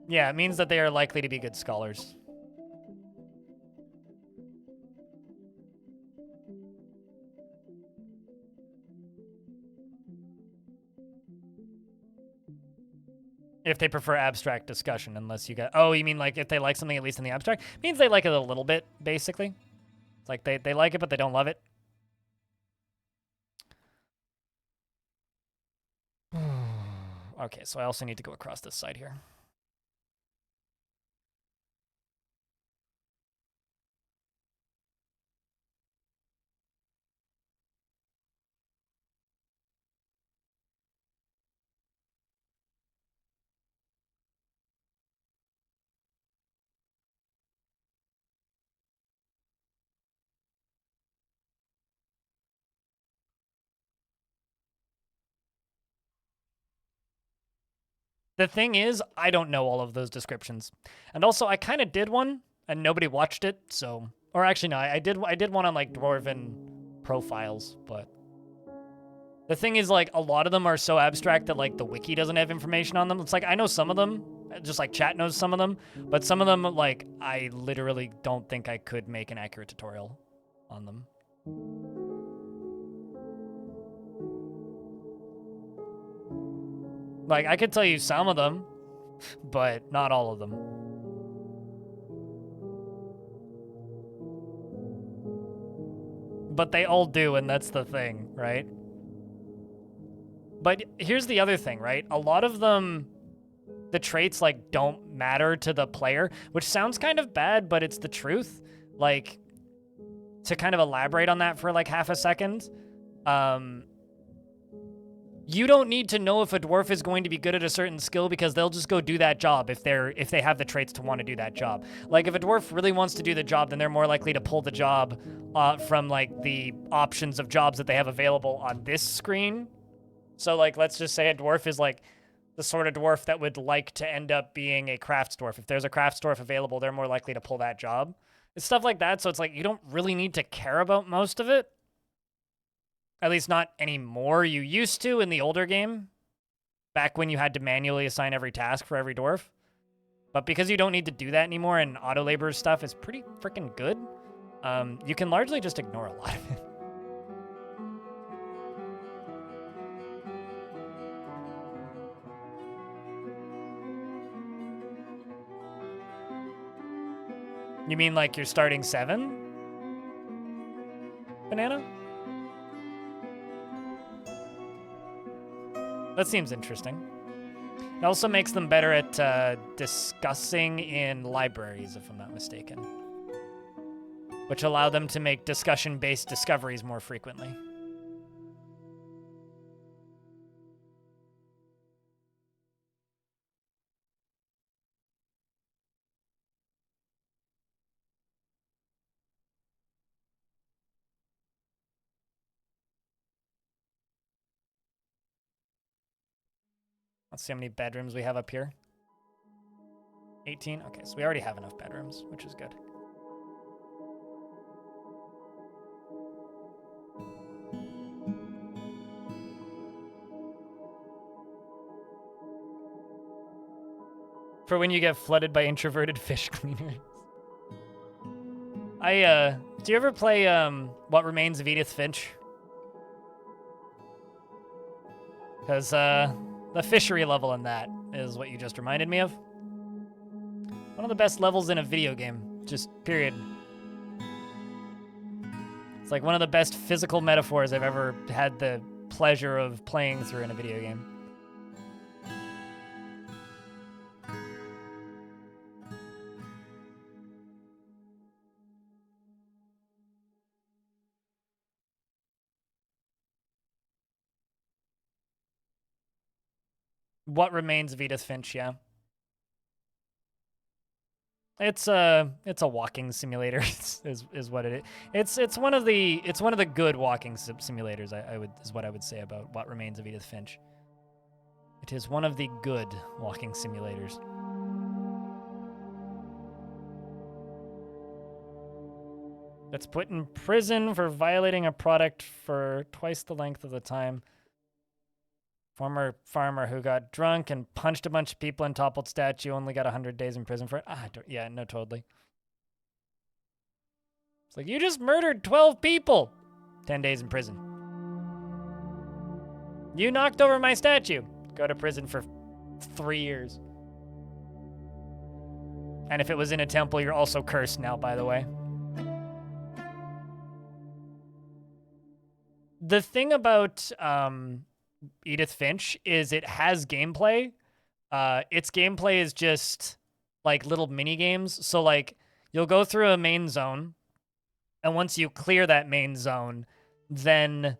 Yeah, it means that they are likely to be good scholars. If they prefer abstract discussion, unless you got... Oh, you mean like if they like something at least in the abstract? It means they like it a little bit, basically. It's like they like it, but they don't love it. Okay, so I also need to go across this side here. The thing is, I don't know all of those descriptions. And also, I kind of did one, and nobody watched it, so... Or actually, no, I did one on, like, Dwarven profiles, but... The thing is, like, a lot of them are so abstract that, like, the wiki doesn't have information on them. It's like, I know some of them, just like chat knows some of them, but some of them, like, I literally don't think I could make an accurate tutorial on them. Like, I could tell you some of them, but not all of them. But they all do, and that's the thing, right? But here's the other thing, right? A lot of them, the traits, like, don't matter to the player, which sounds kind of bad, but it's the truth. Like, to kind of elaborate on that for, like, half a second, you don't need to know if a dwarf is going to be good at a certain skill because they'll just go do that job if they have the traits to want to do that job. Like, if a dwarf really wants to do the job, then they're more likely to pull the job from, like, the options of jobs that they have available on this screen. So, like, let's just say a dwarf is, like, the sort of dwarf that would like to end up being a crafts dwarf. If there's a crafts dwarf available, they're more likely to pull that job. It's stuff like that, so it's like you don't really need to care about most of it. At least not anymore. You used to in the older game, back when you had to manually assign every task for every dwarf. But because you don't need to do that anymore and auto labor stuff is pretty freaking good, you can largely just ignore a lot of it. You mean like you're starting 7? Banana? That seems interesting. It also makes them better at discussing in libraries, if I'm not mistaken. Which allow them to make discussion-based discoveries more frequently. Let's see how many bedrooms we have up here. 18? Okay, so we already have enough bedrooms, which is good. For when you get flooded by introverted fish cleaners. Do you ever play, What Remains of Edith Finch? Because, the fishery level in that is what you just reminded me of. One of the best levels in a video game, just period. It's like one of the best physical metaphors I've ever had the pleasure of playing through in a video game. What Remains of Edith Finch, yeah. It's a walking simulator is what it is. It's one of the good walking simulators is what I would say about What Remains of Edith Finch. It is one of the good walking simulators. That's put in prison for violating a product for twice the length of the time. Former farmer who got drunk and punched a bunch of people and toppled statue only got 100 days in prison for it. Yeah, no, totally. It's like, you just murdered 12 people. 10 days in prison. You knocked over my statue. Go to prison for 3 years. And if it was in a temple, you're also cursed now, by the way. The thing about Edith Finch is it has gameplay. Its gameplay is just like little mini games. So like you'll go through a main zone, and once you clear that main zone, then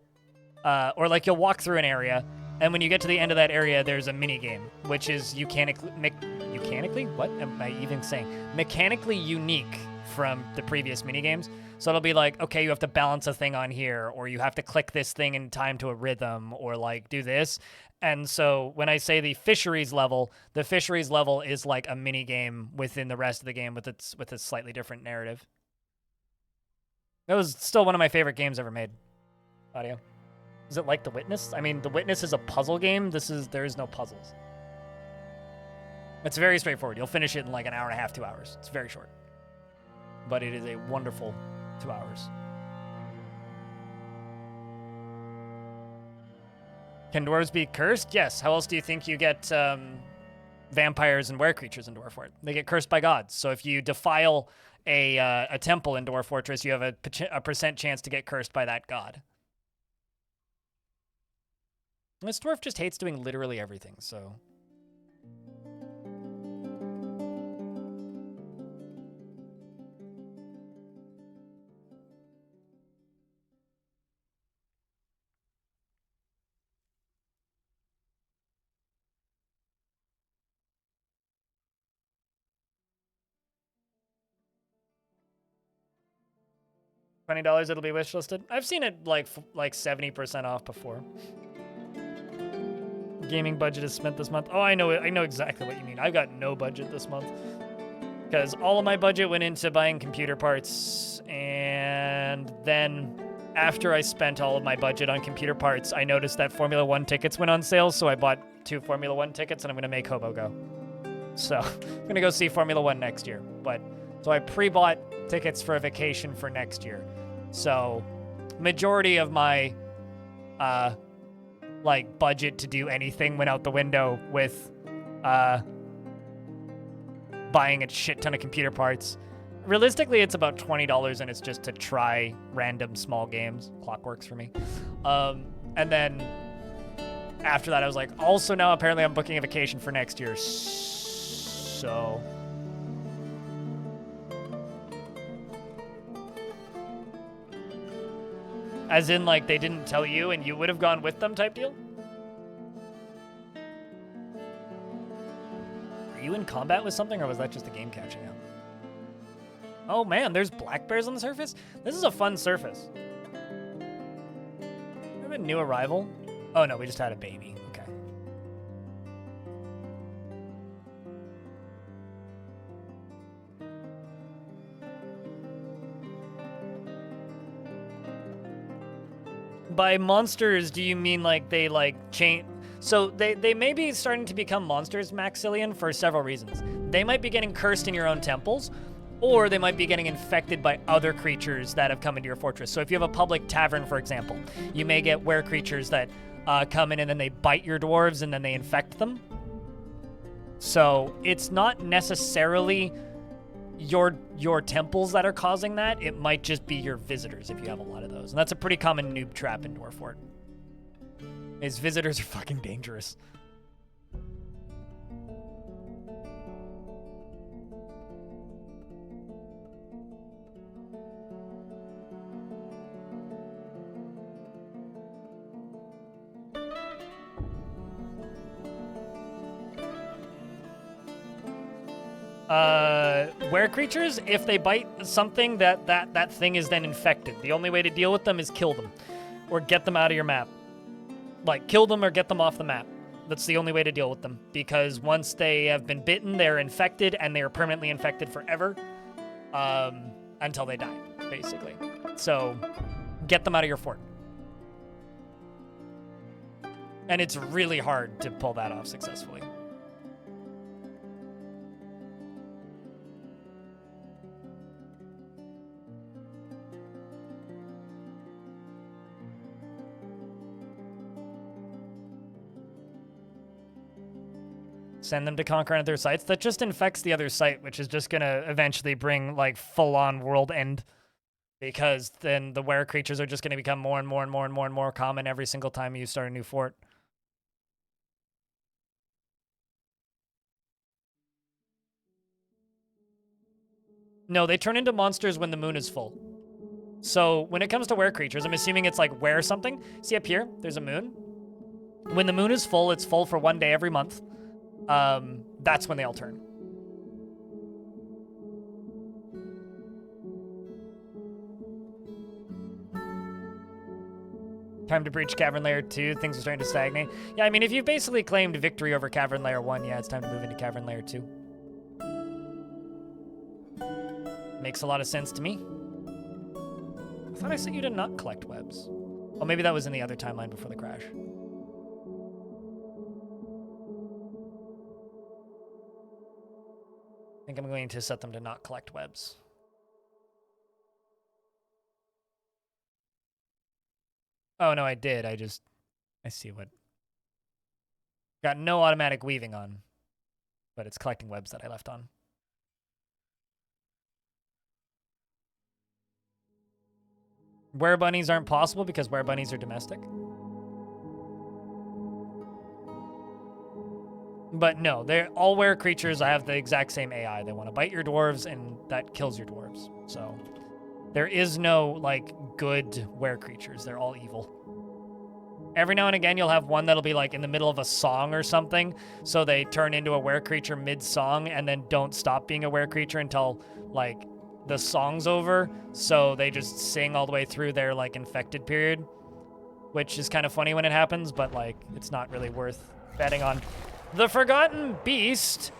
or like you'll walk through an area, and when you get to the end of that area, there's a mini game, which is mechanically what am I even saying? Mechanically unique from the previous minigames. So it'll be like, okay, you have to balance a thing on here, or you have to click this thing in time to a rhythm, or like do this. And so when I say the fisheries level is like a mini game within the rest of the game with a slightly different narrative. That was still one of my favorite games ever made. Audio. Is it like The Witness? I mean, The Witness is a puzzle game. There is no puzzles. It's very straightforward. You'll finish it in like an hour and a half, 2 hours. It's very short. But it is a wonderful 2 hours. Can dwarves be cursed? Yes. How else do you think you get vampires and were-creatures in Dwarf? They get cursed by gods. So if you defile a temple in Dwarf Fortress, you have a percent chance to get cursed by that god. This dwarf just hates doing literally everything, so... $20 it'll be wishlisted. I've seen it like 70% off before. Gaming budget is spent this month. Oh, I know exactly what you mean. I've got no budget this month because all of my budget went into buying computer parts, and then after I spent all of my budget on computer parts, I noticed that Formula 1 tickets went on sale, so I bought 2 Formula 1 tickets, and I'm gonna make Hobo go. So I'm gonna go see Formula 1 next year. So I pre-bought tickets for a vacation for next year. So majority of my like budget to do anything went out the window with buying a shit ton of computer parts. Realistically, it's about $20, and it's just to try random small games. Clock works for me. And then after that, I was like, also now apparently I'm booking a vacation for next year. So... As in, like, they didn't tell you and you would have gone with them type deal? Are you in combat with something, or was that just the game catching up? Oh man, there's black bears on the surface? This is a fun surface. We have a new arrival? Oh no, we just had a baby. Okay. By monsters, do you mean like they like change? So they may be starting to become monsters, Maxillian, for several reasons. They might be getting cursed in your own temples, or they might be getting infected by other creatures that have come into your fortress. So if you have a public tavern, for example, you may get were-creatures that come in and then they bite your dwarves and then they infect them. So it's not necessarily your temples that are causing that. It might just be your visitors if you have a lot of those. And that's a pretty common noob trap in Dwarf Fort. His visitors are fucking dangerous. Were creatures, if they bite something, that thing is then infected. The only way to deal with them is kill them or get them out of your map. Like, kill them or get them off the map. That's the only way to deal with them, because once they have been bitten, they're infected, and they are permanently infected forever until they die, basically. So get them out of your fort. And it's really hard to pull that off successfully. Send them to conquer other sites. That just infects the other site, which is just going to eventually bring, like, full-on world end. Because then the were creatures are just going to become more and more and more and more and more common every single time you start a new fort. No, they turn into monsters when the moon is full. So when it comes to were creatures, I'm assuming it's like were something. See up here? There's a moon. When the moon is full, it's full for 1 day every month. That's when they all turn. Time to breach Cavern Layer 2. Things are starting to stagnate. Yeah, I mean, if you've basically claimed victory over Cavern Layer 1, yeah, it's time to move into Cavern Layer 2. Makes a lot of sense to me. I thought I sent you to not collect webs. Oh, maybe that was in the other timeline before the crash. I think I'm going to set them to not collect webs. Oh, no, I did. I see what... Got no automatic weaving on, but it's collecting webs that I left on. Were bunnies aren't possible because were bunnies are domestic. But no, they're all were creatures. I have the exact same AI. They want to bite your dwarves, and that kills your dwarves. So there is no, like, good were creatures. They're all evil. Every now and again, you'll have one that'll be, like, in the middle of a song or something, so they turn into a were creature mid-song and then don't stop being a were creature until, like, the song's over, so they just sing all the way through their, like, infected period, which is kind of funny when it happens, but, like, it's not really worth betting on. The Forgotten Beast,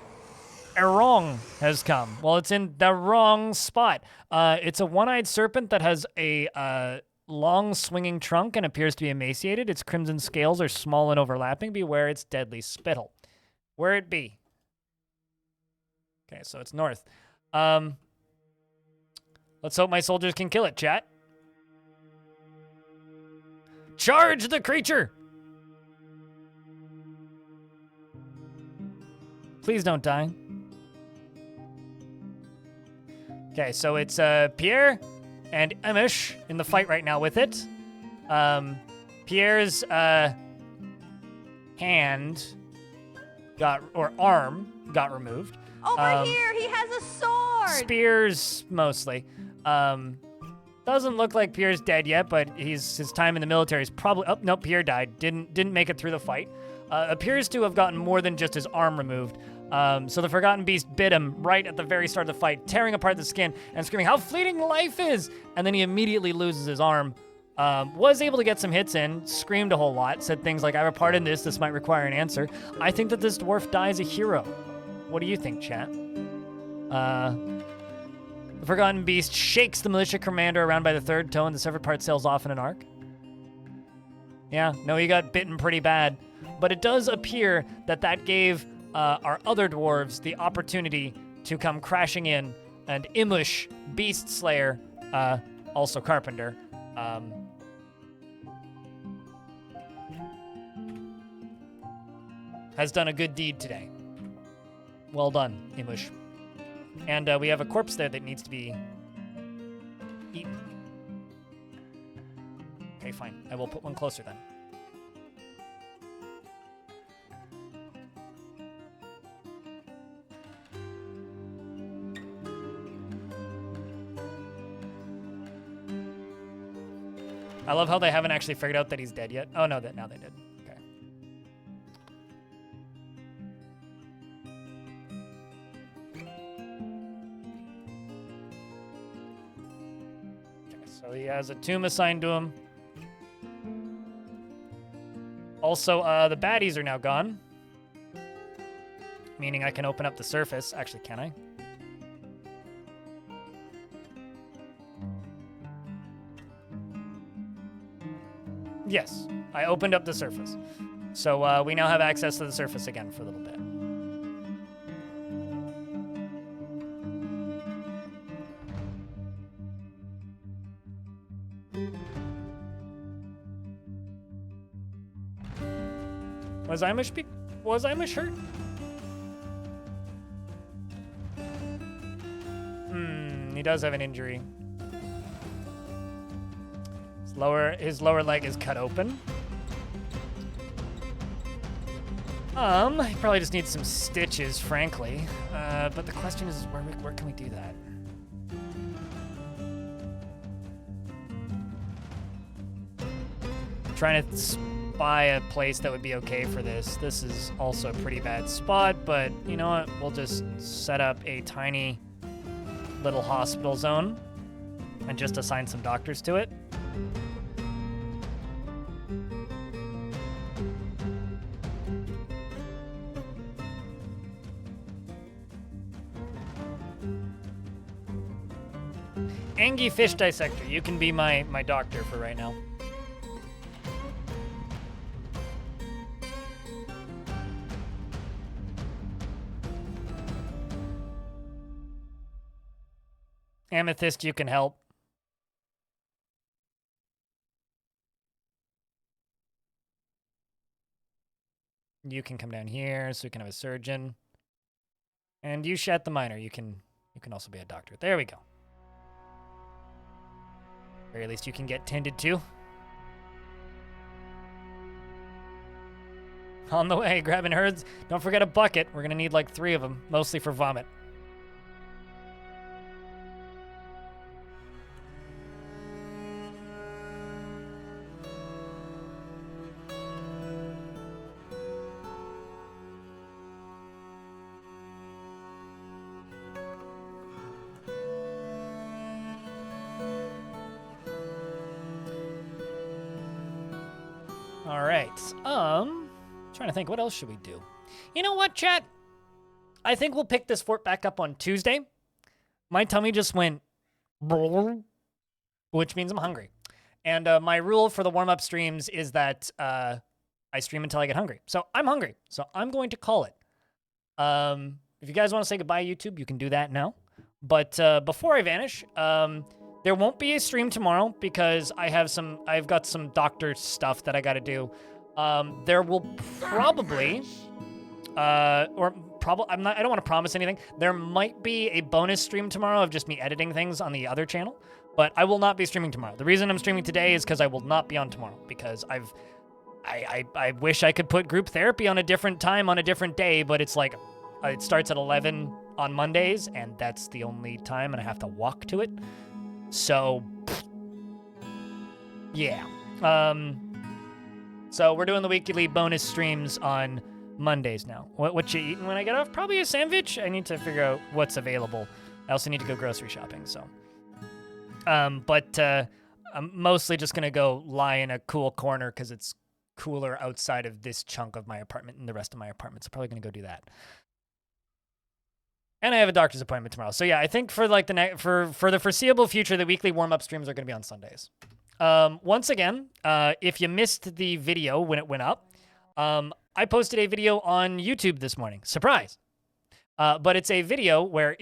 wrong, has come. Well, it's in the wrong spot. It's a one-eyed serpent that has a long swinging trunk and appears to be emaciated. Its crimson scales are small and overlapping. Beware its deadly spittle. Where it be? Okay, so it's north. Let's hope my soldiers can kill it, chat. Charge the creature! Please don't die. Okay, so it's Pierre and Emish in the fight right now with it. Pierre's hand arm got removed. Over here, he has a sword. Spears mostly. Doesn't look like Pierre's dead yet, but his time in the military is probably. Oh no, Pierre died. Didn't make it through the fight. Appears to have gotten more than just his arm removed. So the Forgotten Beast bit him right at the very start of the fight, tearing apart the skin and screaming, "How fleeting life is!" And then he immediately loses his arm. Was able to get some hits in, screamed a whole lot, said things like, "I have a part in this. This might require an answer." I think that this dwarf dies a hero. What do you think, chat? The Forgotten Beast shakes the militia commander around by the third toe, and the severed part sails off in an arc. Yeah, no, he got bitten pretty bad. But it does appear that gave our other dwarves the opportunity to come crashing in, and Imush, Beast Slayer, also Carpenter, has done a good deed today. Well done, Imush. And we have a corpse there that needs to be eaten. Okay, fine. I will put one closer then. I love how they haven't actually figured out that he's dead yet. Oh, no, now they did. Okay. So he has a tomb assigned to him. Also, the baddies are now gone. Meaning I can open up the surface. Actually, can I? Yes, I opened up the surface. So we now have access to the surface again for a little bit. Was Imish hurt? He does have an injury. His lower leg is cut open. He probably just needs some stitches, frankly. But the question is, where can we do that? Trying to spy a place that would be okay for this. This is also a pretty bad spot, but you know what? We'll just set up a tiny little hospital zone and just assign some doctors to it. Angie Fish Dissector, you can be my doctor for right now. Amethyst, you can help. You can come down here so we can have a surgeon. And you, Shat the Miner, you can also be a doctor. There we go. Very least you can get tended to. On the way, grabbing herds. Don't forget a bucket. We're gonna need like 3 of them, mostly for vomit. All right. Trying to think, what else should we do? You know what, chat? I think we'll pick this fort back up on Tuesday. My tummy just went, which means I'm hungry. And my rule for the warm-up streams is that I stream until I get hungry. So I'm hungry. So I'm going to call it. If you guys want to say goodbye, YouTube, you can do that now. But before I vanish, there won't be a stream tomorrow because I've got some doctor stuff that I got to do. There will probably, I don't want to promise anything. There might be a bonus stream tomorrow of just me editing things on the other channel, but I will not be streaming tomorrow. The reason I'm streaming today is because I will not be on tomorrow because I wish I could put group therapy on a different time on a different day, but it's like, it starts at 11 on Mondays and that's the only time and I have to walk to it. So, yeah. So we're doing the weekly bonus streams on Mondays now. What you eating when I get off? Probably a sandwich. I need to figure out what's available. I also need to go grocery shopping, so. But I'm mostly just gonna go lie in a cool corner because it's cooler outside of this chunk of my apartment and the rest of my apartment. So probably gonna go do that. And I have a doctor's appointment tomorrow. So yeah, I think for like for the foreseeable future, the weekly warm-up streams are gonna be on Sundays. Once again, if you missed the video when it went up, I posted a video on YouTube this morning. Surprise! But it's a video where